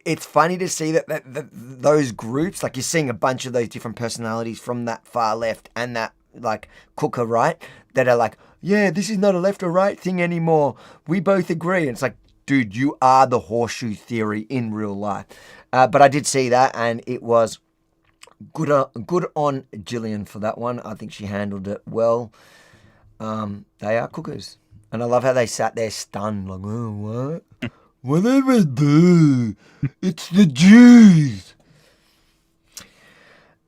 it's funny to see that those groups, like you're seeing a bunch of those different personalities from that far left and that like cooker right, that are like, yeah, this is not a left or right thing anymore. We both agree. And it's like, dude, you are the horseshoe theory in real life. But I did see that, and it was good on Gillian for that one. I think she handled it well. They are cookers. And I love how they sat there stunned, like, oh, what? What did we do? It's the Jews.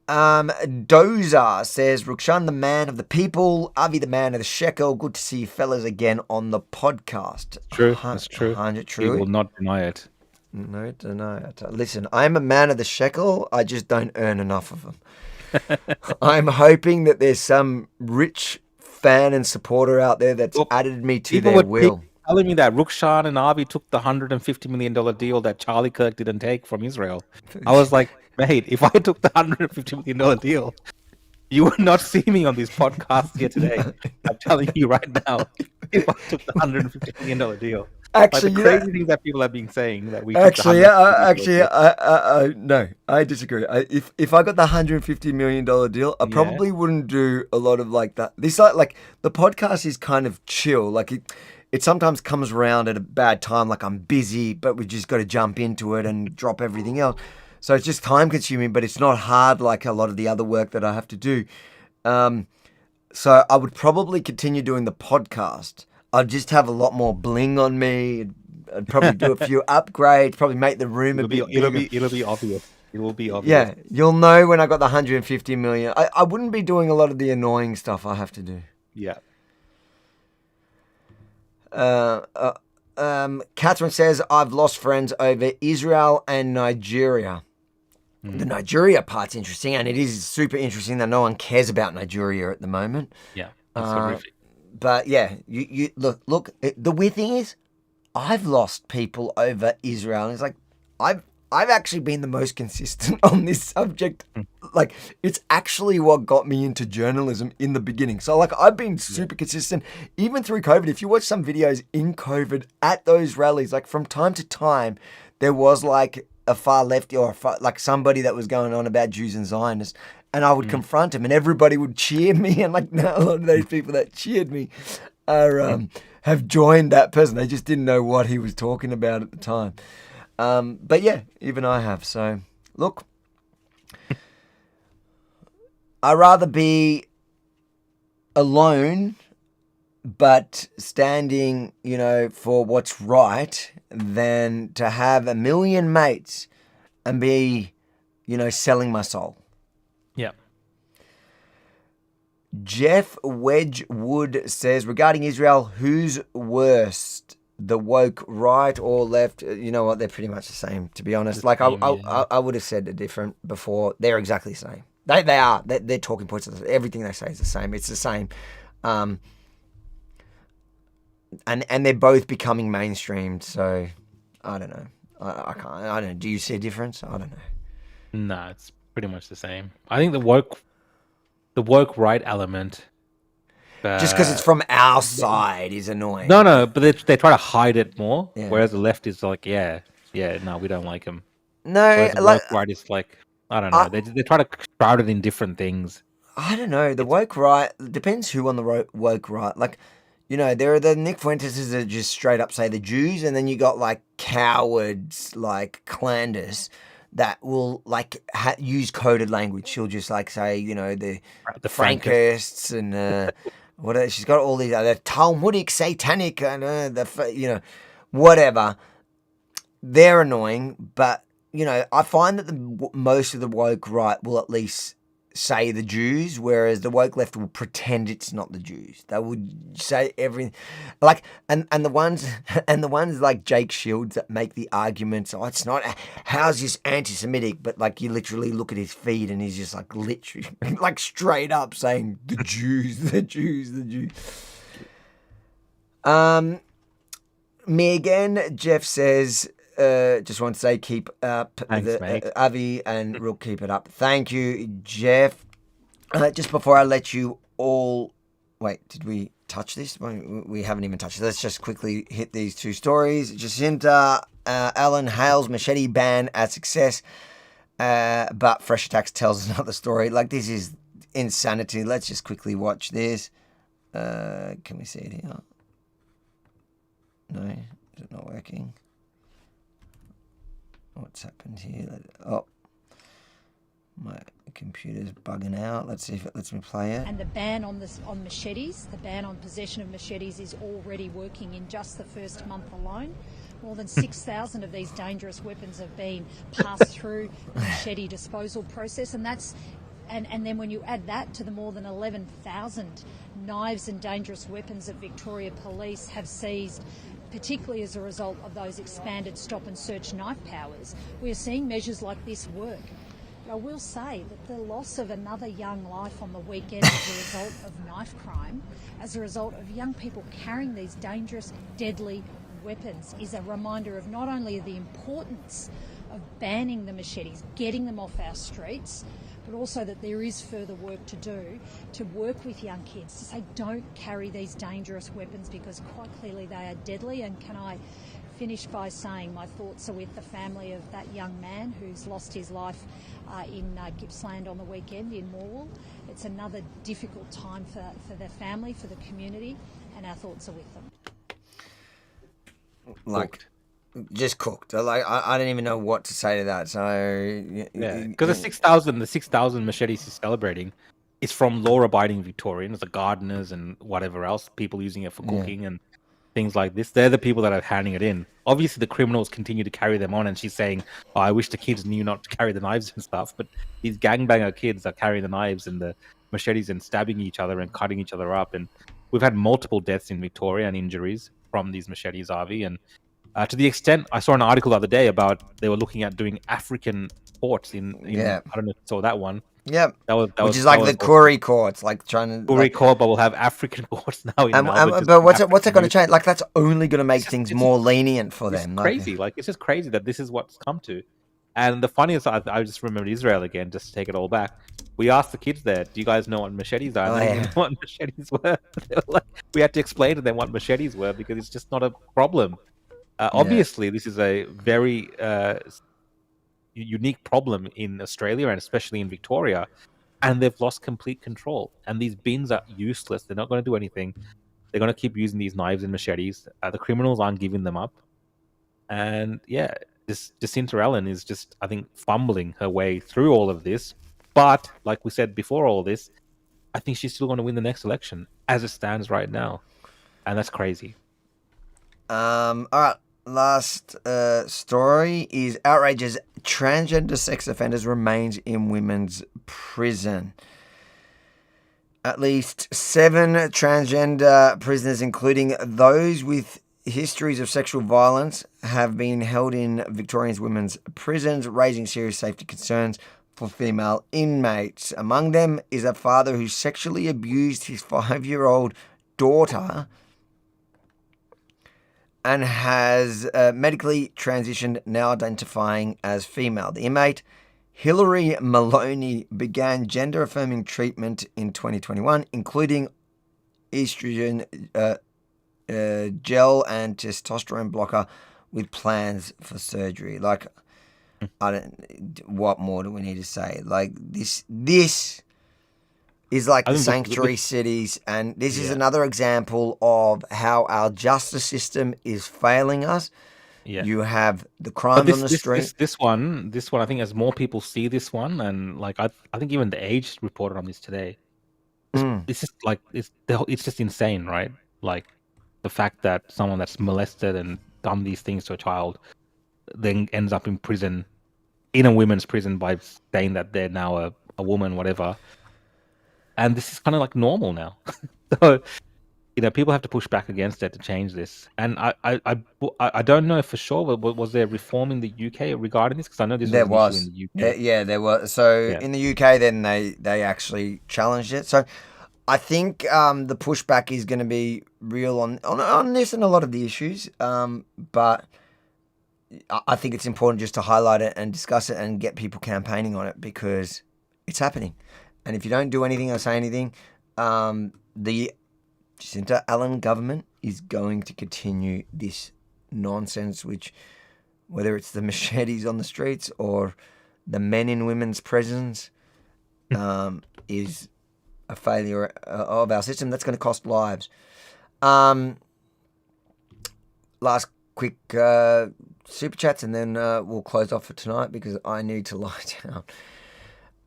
Dozer says, Rukshan, the man of the people, Avi, the man of the shekel. Good to see you fellas again on the podcast. True, that's true. 100 true. We will not deny it. No, deny it. Listen, I'm a man of the shekel. I just don't earn enough of them. I'm hoping that there's some rich fan and supporter out there that's added me to their will. Telling me that Rukshan and Avi took the $150 million deal that Charlie Kirk didn't take from Israel. I was like, mate, if I took the $150 million deal, You would not see me on this podcast here today. I'm telling you right now. If I took the $150 million deal. Actually, like the crazy things that people have been saying that we actually, no, I disagree. If I got the $150 million deal, I probably wouldn't do a lot of like that. This like the podcast is kind of chill. Like it sometimes comes around at a bad time. Like I'm busy, but we just got to jump into it and drop everything else. So it's just time consuming, but it's not hard like a lot of the other work that I have to do. So I would probably continue doing the podcast. I'd just have a lot more bling on me. I'd probably do a few upgrades, probably make the room a bit bigger. It'll be obvious. It will be obvious. Yeah, you'll know when I got the 150 million. I wouldn't be doing a lot of the annoying stuff I have to do. Yeah. Catherine says, I've lost friends over Israel and Nigeria. The Nigeria part's interesting, and it is super interesting that no one cares about Nigeria at the moment. Yeah, it's horrific. But yeah, you look. The weird thing is, I've lost people over Israel, and it's like I've actually been the most consistent on this subject. Like it's actually what got me into journalism in the beginning. So like I've been super consistent even through COVID. If you watch some videos in COVID at those rallies, like from time to time, there was like a far lefty or like somebody that was going on about Jews and Zionists, and I would confront him, and everybody would cheer me. And like now, a lot of those people that cheered me are have joined that person. They just didn't know what he was talking about at the time. But yeah, even I have. So look, I'd rather be alone, but standing, for what's right, than to have a million mates and be, selling my soul. Yeah. Jeff Wedgwood says, regarding Israel, who's worst, the woke right or left? You know what? They're pretty much the same, to be honest. Like I would have said it different before. They're exactly the same. They are. They're talking points. Everything they say is the same. It's the same. And they're both becoming mainstreamed, so I don't know. I can't. I don't know. Do you see a difference? I don't know. No, it's pretty much the same. I think the woke right element. Just because it's from our side is annoying. No, but they try to hide it more. Yeah. Whereas the left is like, no, we don't like them. No, whereas the woke right is like, I don't know. They try to shroud it in different things. I don't know. The woke right depends who on the woke right. Like, there are the Nick Fuentes that just straight up say the Jews, and then you got like cowards like Clandis that will like use coded language. She'll just like say, the Frankists and what she's got all these other Talmudic, satanic, and whatever. They're annoying, but I find that most of the woke right will at least say the Jews, whereas the woke left will pretend it's not the Jews. They would say everything, like and the ones like Jake Shields that make the arguments. Oh, it's not. How's this anti-Semitic? But like you literally look at his feed and he's just like literally like straight up saying the Jews, the Jews, the Jews. Me again. Jeff says. Just want to say keep up. Thanks, mate. Avi and Rook, keep it up. Thank you, Jeff. Just before I let you all... Wait, did we touch this? We haven't even touched it. Let's just quickly hit these two stories. Jacinta Allen hails machete ban as success, but Fresh Attacks tells another story. Like, this is insanity. Let's just quickly watch this. Can we see it here? No, is it not working? What's happened here? Oh, my computer's bugging out. Let's see if it lets me play it. And the ban on machetes, the ban on possession of machetes is already working in just the first month alone. More than 6,000 of these dangerous weapons have been passed through the machete disposal process, and that's and then when you add that to the more than 11,000 knives and dangerous weapons that Victoria Police have seized, particularly as a result of those expanded stop and search knife powers, we are seeing measures like this work. I will say that the loss of another young life on the weekend as a result of knife crime, as a result of young people carrying these dangerous, deadly weapons, is a reminder of not only the importance of banning the machetes, getting them off our streets, but also that there is further work to do to work with young kids to say don't carry these dangerous weapons because quite clearly they are deadly. And can I finish by saying my thoughts are with the family of that young man who's lost his life in Gippsland on the weekend in Morwell. It's another difficult time for the family, for the community, and our thoughts are with them. Like, just cooked. Like, I don't even know what to say to that. So yeah, because the 6,000 machetes he's celebrating is from law-abiding Victorians, the gardeners and whatever else, people using it for cooking and things like this. They're the people that are handing it in. Obviously, the criminals continue to carry them on, and she's saying, oh, I wish the kids knew not to carry the knives and stuff, but these gangbanger kids are carrying the knives and the machetes and stabbing each other and cutting each other up. And we've had multiple deaths in Victoria and injuries from these machetes, Avi. And to the extent, I saw an article the other day about they were looking at doing African courts in I don't know if you saw that one. Yep. Which is like the Koori courts, like trying to... Koori court, but we'll have African courts now in Melbourne. But what's it going to change? Like, that's only going to make things more lenient for them. It's crazy. Like, it's just crazy that this is what's come to. And the funniest, I just remembered Israel again, just to take it all back. We asked the kids there, do you guys know what machetes are? And they didn't know what machetes were. We had to explain to them what machetes were because it's just not a problem. Obviously, this is a very unique problem in Australia and especially in Victoria, and they've lost complete control. And these bins are useless. They're not going to do anything. They're going to keep using these knives and machetes. The criminals aren't giving them up. And yeah, Jacinta Allen is just, I think, fumbling her way through all of this. But like we said before all this, I think she's still going to win the next election as it stands right now. And that's crazy. All right. Last story is outrages transgender sex offenders remains in women's prison. At least 7 transgender prisoners, including those with histories of sexual violence, have been held in Victoria's women's prisons, raising serious safety concerns for female inmates. Among them is a father who sexually abused his 5-year-old daughter and has medically transitioned, now identifying as female. The inmate, Hilary Maloney, began gender-affirming treatment in 2021, including estrogen gel and testosterone blocker, with plans for surgery. Like, what more do we need to say? Like, this is like the sanctuary cities, and this is another example of how our justice system is failing us. Yeah. You have the crimes on the street. This one, I think as more people see this one, and like I think even the Age reported on this today. This is like it's just insane, right? Like the fact that someone that's molested and done these things to a child then ends up in prison, in a women's prison, by saying that they're now a woman, whatever. And this is kind of like normal now. So, people have to push back against it to change this. And I don't know for sure, but was there reform in the UK regarding this? Because I know this was an issue in the UK. Yeah, there was. So in the UK, then they actually challenged it. So I think the pushback is going to be real on this and a lot of the issues. But I think it's important just to highlight it and discuss it and get people campaigning on it because it's happening. And if you don't do anything or say anything, the Jacinta Allen government is going to continue this nonsense, which, whether it's the machetes on the streets or the men in women's prisons, is a failure of our system. That's going to cost lives. Last quick super chats, and then we'll close off for tonight because I need to lie down.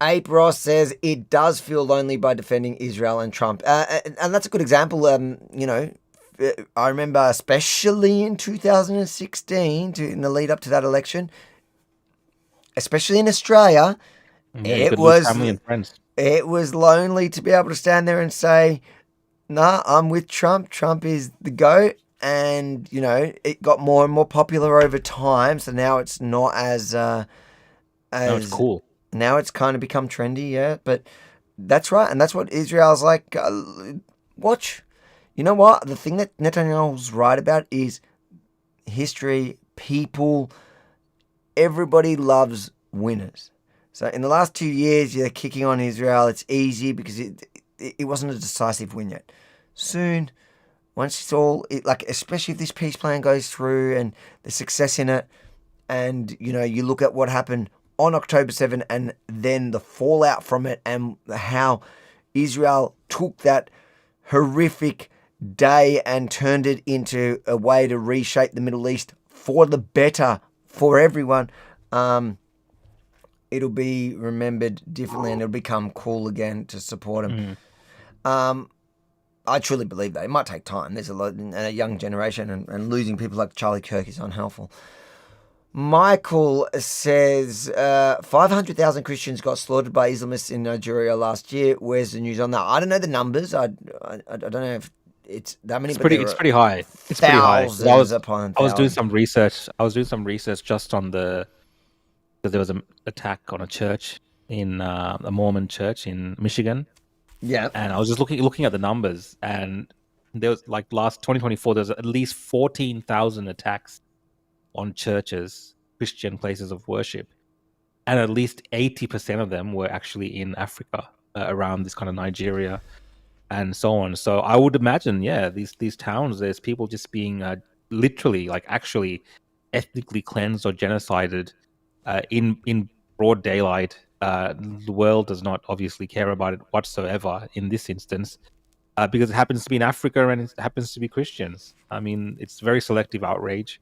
Ape Ross says, it does feel lonely by defending Israel and Trump. And that's a good example. I remember especially in 2016, in the lead up to that election, especially in Australia, it was family and friends. It was lonely to be able to stand there and say, nah, I'm with Trump. Trump is the GOAT. And, it got more and more popular over time. So now it's not as now it's cool. Now it's kind of become trendy, yeah. But that's right. And that's what Israel's like. Watch. You know what? The thing that Netanyahu's right about is history, people. Everybody loves winners. So in the last 2 years, you're kicking on Israel. It's easy because it wasn't a decisive win yet. Soon, once it's all, especially if this peace plan goes through and there's success in it, and, you look at what happened on October 7 and then the fallout from it and how Israel took that horrific day and turned it into a way to reshape the Middle East for the better for everyone, it'll be remembered differently and it'll become cool again to support them. I truly believe that. It might take time. There's a young generation and losing people like Charlie Kirk is unhelpful. Michael says 500,000 Christians got slaughtered by Islamists in Nigeria last year. Where's the news on that? I don't know the numbers. I don't know if it's that many. It's pretty high. It's pretty high. I was doing some research. Just on there was an attack on a church in a Mormon church in Michigan. Yeah. And I was just looking at the numbers, and there was last 2024, there's at least 14,000 attacks on churches, Christian places of worship, and at least 80% of them were actually in Africa, around this kind of Nigeria and so on. So I would imagine, these towns, there's people just being literally, actually ethnically cleansed or genocided in broad daylight. The world does not obviously care about it whatsoever in this instance, because it happens to be in Africa and it happens to be Christians. I mean, it's very selective outrage.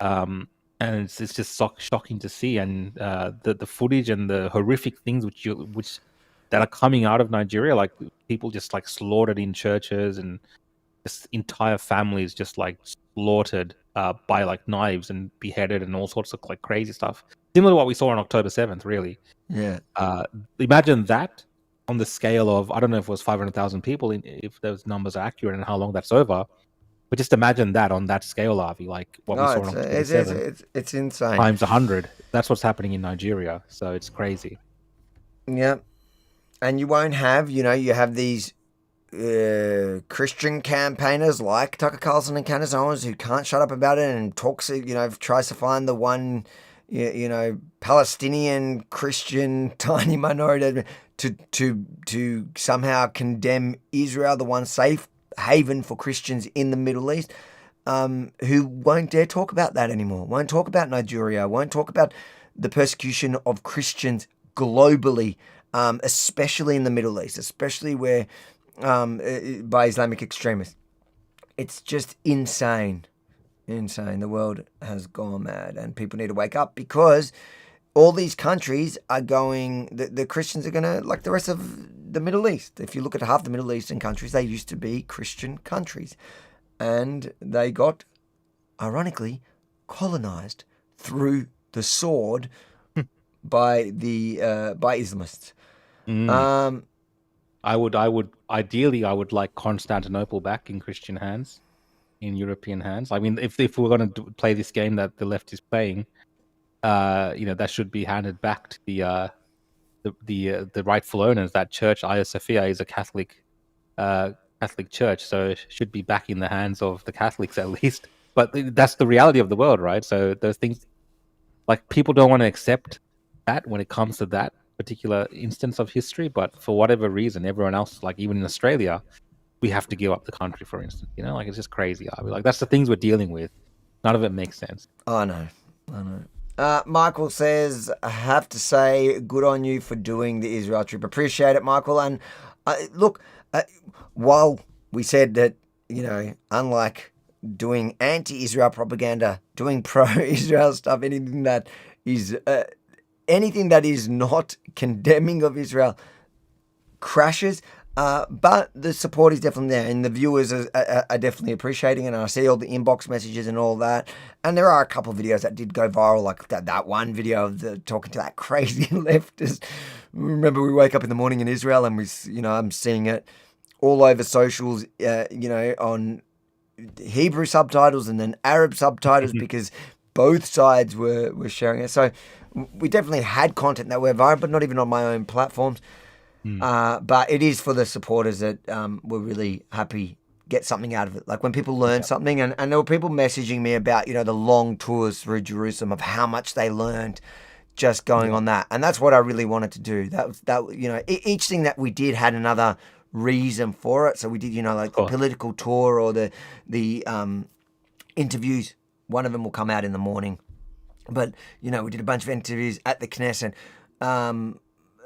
And it's just shocking to see, and the footage and the horrific things that are coming out of Nigeria, like people just slaughtered in churches, and just entire families just slaughtered by knives and beheaded and all sorts of crazy stuff, similar to what we saw on October 7th. Really, yeah. Imagine that on the scale of, I don't know if it was 500,000 people, if those numbers are accurate, and how long that's over. But just imagine that on that scale, Avi, like what we saw on October 7th. It's insane. Times 100. That's what's happening in Nigeria. So it's crazy. Yeah. And you won't have, you have these Christian campaigners like Tucker Carlson and Candace Owens who can't shut up about it and talks, tries to find the one, Palestinian Christian tiny minority to somehow condemn Israel, the one safe haven for Christians in the Middle East, who won't dare talk about that anymore, won't talk about Nigeria, won't talk about the persecution of Christians globally, especially in the Middle East, especially where by Islamic extremists. It's just insane. The world has gone mad, and people need to wake up, because all these countries are going, the Christians are going to, like the rest of the Middle East. If you look at half the Middle Eastern countries, they used to be Christian countries. And they got, ironically, colonized through the sword by Islamists. I would like Constantinople back in Christian hands, in European hands. I mean, if we're going to play this game that the left is playing, that should be handed back to the rightful owners. That church, Hagia Sophia, is a Catholic church, so it should be back in the hands of the Catholics at least. But that's the reality of the world, right? So those things, people don't want to accept that when it comes to that particular instance of history. But for whatever reason, everyone else, even in Australia, we have to give up the country, for instance. It's just crazy. That's the things we're dealing with. None of it makes sense. I know. Michael says, I have to say, good on you for doing the Israel trip. Appreciate it, Michael. And look, while we said that, unlike doing anti-Israel propaganda, doing pro-Israel stuff, anything that is not condemning of Israel crashes, but the support is definitely there, and the viewers are definitely appreciating it, and I see all the inbox messages and all that. And there are a couple of videos that did go viral, like that one video of talking to that crazy leftist. Remember, we wake up in the morning in Israel, and I'm seeing it all over socials, on Hebrew subtitles and then Arab subtitles, because both sides were sharing it. So we definitely had content that were viral, but not even on my own platforms. But it is for the supporters that we're really happy get something out of it. Like when people learn something, and there were people messaging me about, the long tours through Jerusalem, of how much they learned just going on that. And that's what I really wanted to do. Each thing that we did had another reason for it. So we did, like the political tour or the interviews. One of them will come out in the morning. But, we did a bunch of interviews at the Knesset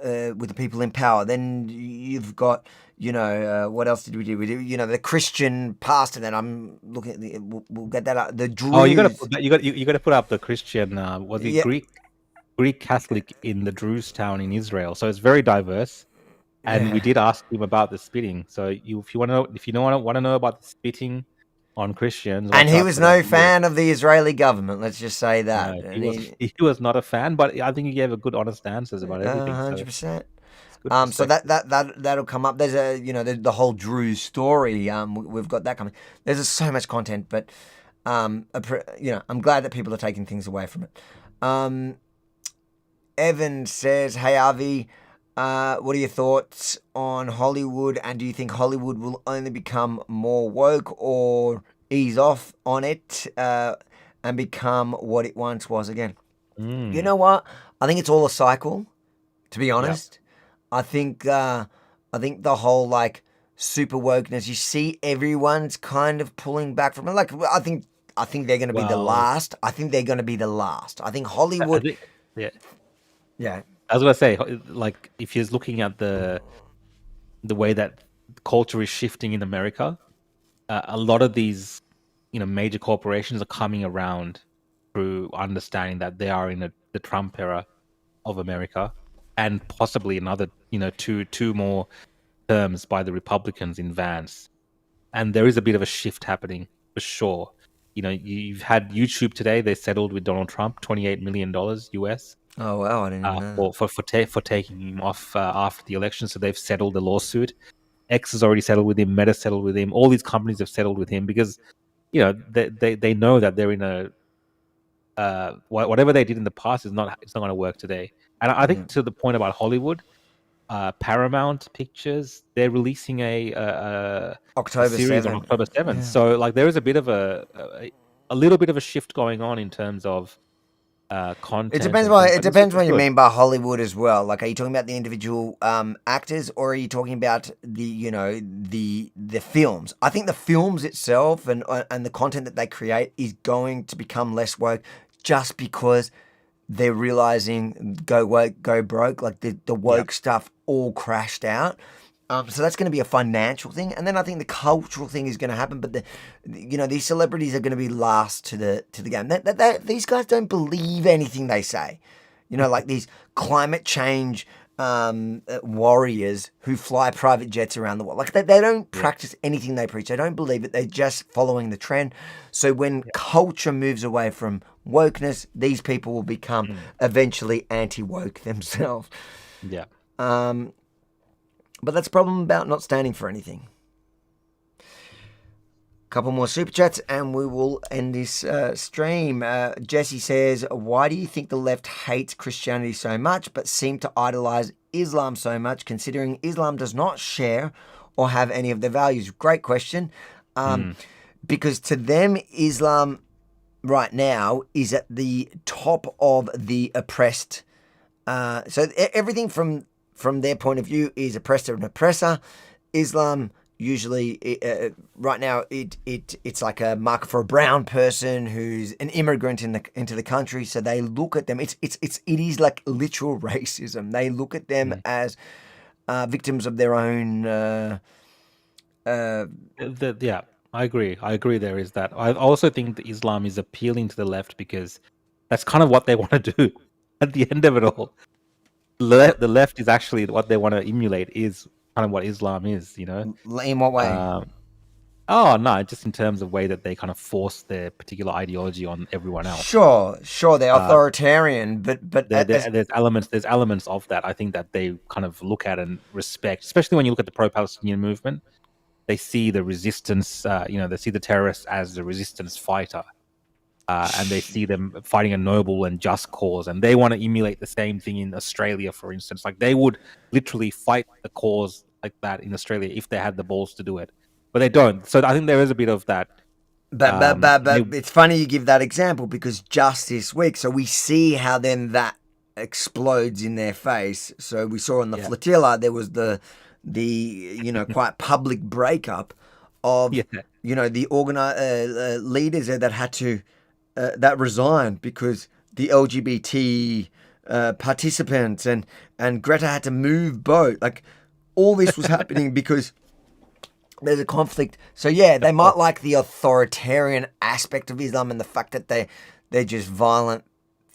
with the people in power. Then you've got, what else did we do? We did, the Christian pastor. Then I'm looking at we'll get that up. The Druze. Oh, you got to put up the Christian. Was it Greek Catholic in the Druze town in Israel? So it's very diverse. And we did ask him about the spitting. So if you want to know about the spitting on Christians, and he was no fan of the Israeli government. Let's just say that he was not a fan, but I think he gave a good, honest answers about everything. 100%. So that'll come up. There's the whole Druze story. We've got that coming. There's so much content, but I'm glad that people are taking things away from it. Evan says, "Hey Avi, what are your thoughts on Hollywood? And do you think Hollywood will only become more woke or ease off on it and become what it once was again?" You know what? I think it's all a cycle. To be honest, I think the whole super wokeness. You see, everyone's kind of pulling back from it. I think they're going to be the last. I think they're going to be the last. I think Hollywood. Yeah. I was going to say, if you're looking at the way that culture is shifting in America, a lot of these, major corporations are coming around through understanding that they are in the Trump era of America, and possibly another, two more terms by the Republicans in Vance. And there is a bit of a shift happening for sure. You've had YouTube today; they settled with Donald Trump, $28 million US. Oh wow! I didn't know. For taking him off after the election, so they've settled the lawsuit. X has already settled with him. Meta settled with him. All these companies have settled with him because, they know that they're in a whatever they did in the past it's not going to work today. And I think to the point about Hollywood, Paramount Pictures, they're releasing a series on October 7th. Yeah. So there is a bit of a little bit of a shift going on in terms of content. It depends what you mean by Hollywood as well. Are you talking about the individual actors, or are you talking about the films? I think the films itself and the content that they create is going to become less woke, just because they're realizing go woke, go broke. The woke stuff all crashed out. So that's going to be a financial thing, and then I think the cultural thing is going to happen. But these celebrities are going to be last to the game. These guys don't believe anything they say. These climate change warriors who fly private jets around the world. They don't practice anything they preach. They don't believe it. They're just following the trend. So when culture moves away from wokeness, these people will become eventually anti-woke themselves. Yeah. But that's the problem about not standing for anything. Couple more super chats and we will end this stream. Jesse says, "Why do you think the left hates Christianity so much but seem to idolize Islam so much, considering Islam does not share or have any of their values?" Great question. Because to them, Islam right now is at the top of the oppressed. So everything from their point of view is oppressor and oppressor. Islam usually right now it's like a marker for a brown person who's an immigrant into the country. So they look at them. It is like literal racism. They look at them as victims of their own. Yeah, I agree. There is that. I also think that Islam is appealing to the left because that's kind of what they want to do at the end of it all. The left is actually what they want to emulate, is kind of what Islam is, In what way? Just in terms of way that they kind of force their particular ideology on everyone else. Sure, they're authoritarian, but there's elements of that. I think that they kind of look at and respect, especially when you look at the pro-Palestinian movement. They see the resistance, they see the terrorists as the resistance fighter. And they see them fighting a noble and just cause, and they want to emulate the same thing in Australia, for instance. They would literally fight a cause like that in Australia if they had the balls to do it, but they don't. So I think there is a bit of that. But it's funny you give that example, because just this week, so we see how then that explodes in their face. So we saw on the flotilla there was the quite public breakup of the leaders there that had to that resigned because the LGBT participants and Greta had to move boat. Like all this was happening because there's a conflict. So yeah, they might like the authoritarian aspect of Islam and the fact that they're just violent.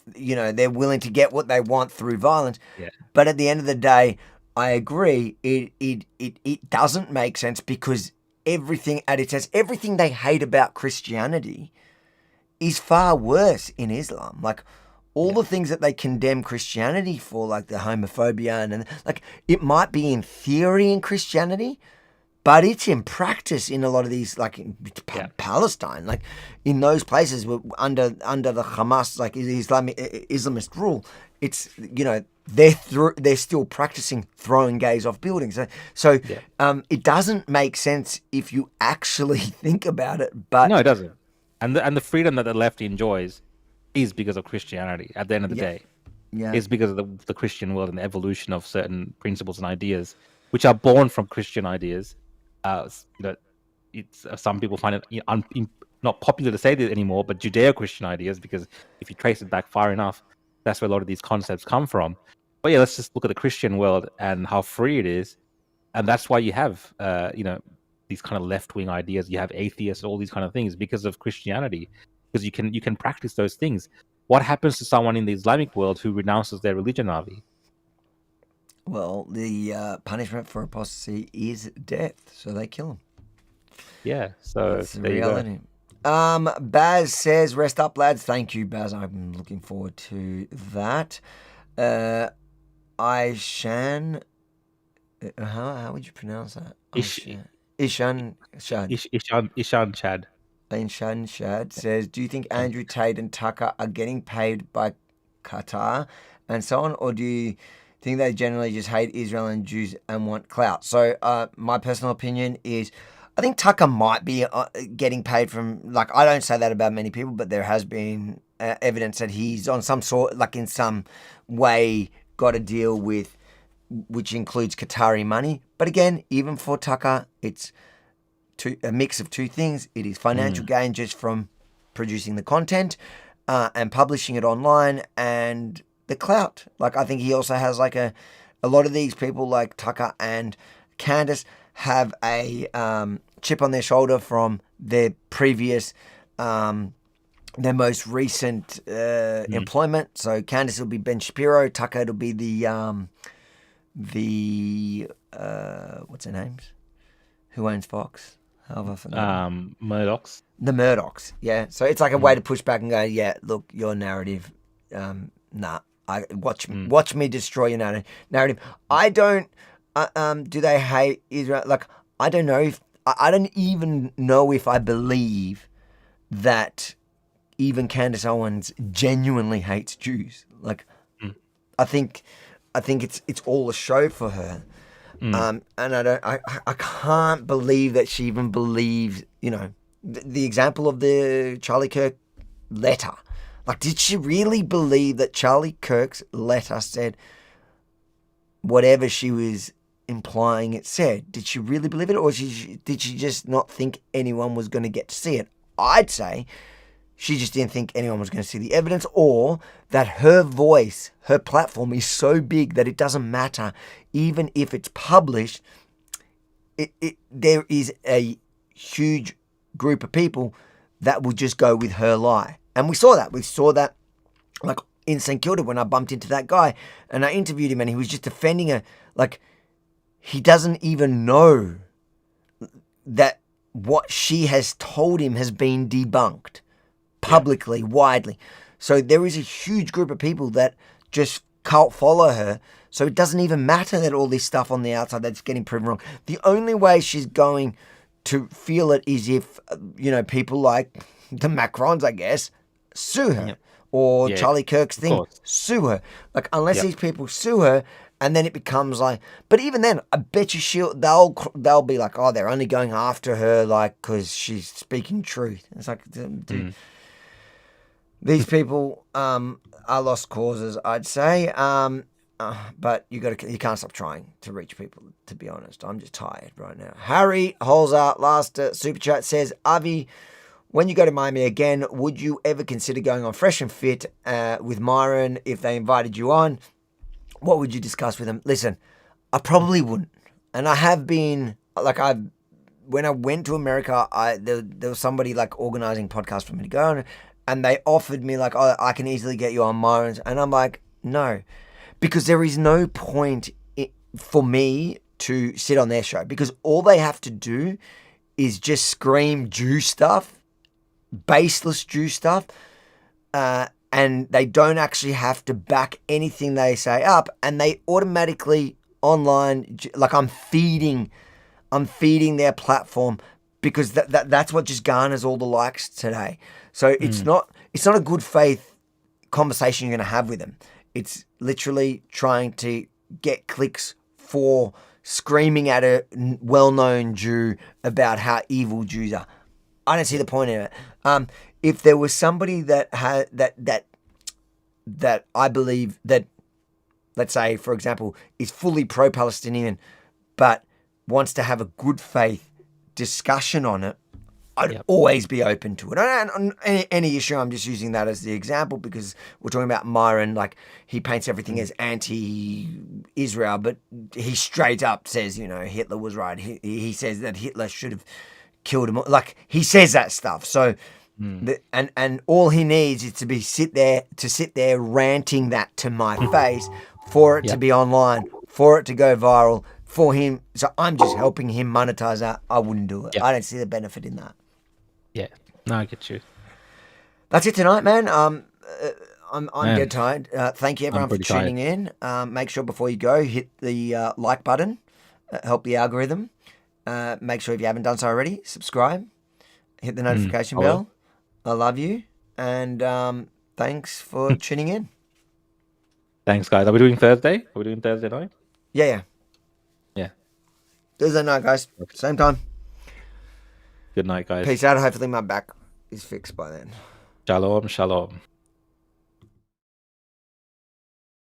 They're willing to get what they want through violence. Yeah. But at the end of the day, I agree. It doesn't make sense because everything at its essence, everything they hate about Christianity is far worse in Islam. Like all the things that they condemn Christianity for, like the homophobia and like it might be in theory in Christianity, but it's in practice in a lot of these, like in Palestine, like in those places under the Hamas, like Islamist rule. It's they're still practicing throwing gays off buildings. So it doesn't make sense if you actually think about it. But no, it doesn't. And the freedom that the left enjoys is because of Christianity. At the end of the day, it's because of the Christian world and the evolution of certain principles and ideas, which are born from Christian ideas. It's some people find it not popular to say this anymore, but Judeo-Christian ideas, because if you trace it back far enough, that's where a lot of these concepts come from. But yeah, let's just look at the Christian world and how free it is, and that's why you have these kind of left-wing ideas. You have atheists, all these kind of things because of Christianity, because you can practice those things. What happens to someone in the Islamic world who renounces their religion, Avi? Well, the punishment for apostasy is death, so they kill him. Yeah, so that's the there reality. You go. Baz says, "Rest up, lads." Thank you, Baz. I'm looking forward to that. Aishan, how would you pronounce that? Ishan Shad. Ishan Chad. Ishan Shad says, "Do you think Andrew Tate and Tucker are getting paid by Qatar and so on, or do you think they generally just hate Israel and Jews and want clout?" So my personal opinion is I think Tucker might be getting paid from, like, I don't say that about many people, but there has been evidence that he's on some sort, like in some way, got a deal with, which includes Qatari money. But again, even for Tucker, it's a mix of two things. It is financial gain just from producing the content and publishing it online, and the clout. Like, I think he also has like a lot of these people like Tucker and Candace have a chip on their shoulder from their previous, their most recent employment. So Candace will be Ben Shapiro, Tucker will be the what's her names? Who owns Fox? Murdochs. The Murdochs, yeah. So it's like a way to push back and go, yeah, look, your narrative, nah. Watch me destroy your narrative. I don't. Do they hate Israel? Like, I don't know if I don't even know if I believe that even Candace Owens genuinely hates Jews. Like, I think it's all a show for her. And I can't believe that she even believes. The example of the Charlie Kirk letter. Like, did she really believe that Charlie Kirk's letter said whatever she was implying it said? Did she really believe it, or did she just not think anyone was going to get to see it? I'd say she just didn't think anyone was going to see the evidence, or that her voice, her platform is so big that it doesn't matter. Even if it's published, there is a huge group of people that will just go with her lie. And we saw that. We saw that, like, in St Kilda when I bumped into that guy and I interviewed him and he was just defending her. Like, he doesn't even know that what she has told him has been debunked publicly, widely. So there is a huge group of people that just cult follow her. So it doesn't even matter that all this stuff on the outside that's getting proven wrong. The only way she's going to feel it is if, people like the Macrons, I guess, sue her. Or Charlie Kirk's thing, sue her. Like, unless these people sue her, and then it becomes like, but even then, I bet you they'll be like, oh, they're only going after her, like, because she's speaking truth. It's like, dude, These people are lost causes, I'd say. But you can't stop trying to reach people, to be honest. I'm just tired right now. Harry Holzer, last super chat, says, Avi, when you go to Miami again, would you ever consider going on Fresh and Fit with Myron if they invited you on? What would you discuss with them? Listen, I probably wouldn't. And I have been, when I went to America, there was somebody like organizing podcasts for me to go on, and they offered me like, oh, I can easily get you on Myron's. And I'm like, no, because there is no point for me to sit on their show, because all they have to do is just scream Jew stuff, baseless Jew stuff, and they don't actually have to back anything they say up, and they automatically online, like I'm feeding their platform, because that's what just garners all the likes today. So it's not a good faith conversation you're going to have with them. It's literally trying to get clicks for screaming at a well-known Jew about how evil Jews are. I don't see the point in it. If there was somebody that had that I believe that, let's say, for example, is fully pro-Palestinian, but wants to have a good faith discussion on it, I'd always be open to it. On any issue, I'm just using that as the example because we're talking about Myron. Like, he paints everything as anti-Israel, but he straight up says, Hitler was right. He says that Hitler should have killed him. Like, he says that stuff. So, and all he needs is to sit there ranting that to my face for it to be online, for it to go viral, for him. So I'm just helping him monetize that. I wouldn't do it. I don't see the benefit in that. Yeah, no, I get you. That's it tonight, man. I'm dead tired. Thank you everyone for tuning in. Make sure before you go, hit the like button. Help the algorithm. Make sure if you haven't done so already, subscribe. Hit the notification bell. I love you. And thanks for tuning in. Thanks, guys. Are we doing Thursday? Are we doing Thursday night? Yeah. Thursday night, guys. Same time. Good night, guys. Peace out. Hopefully my back is fixed by then. Shalom, shalom.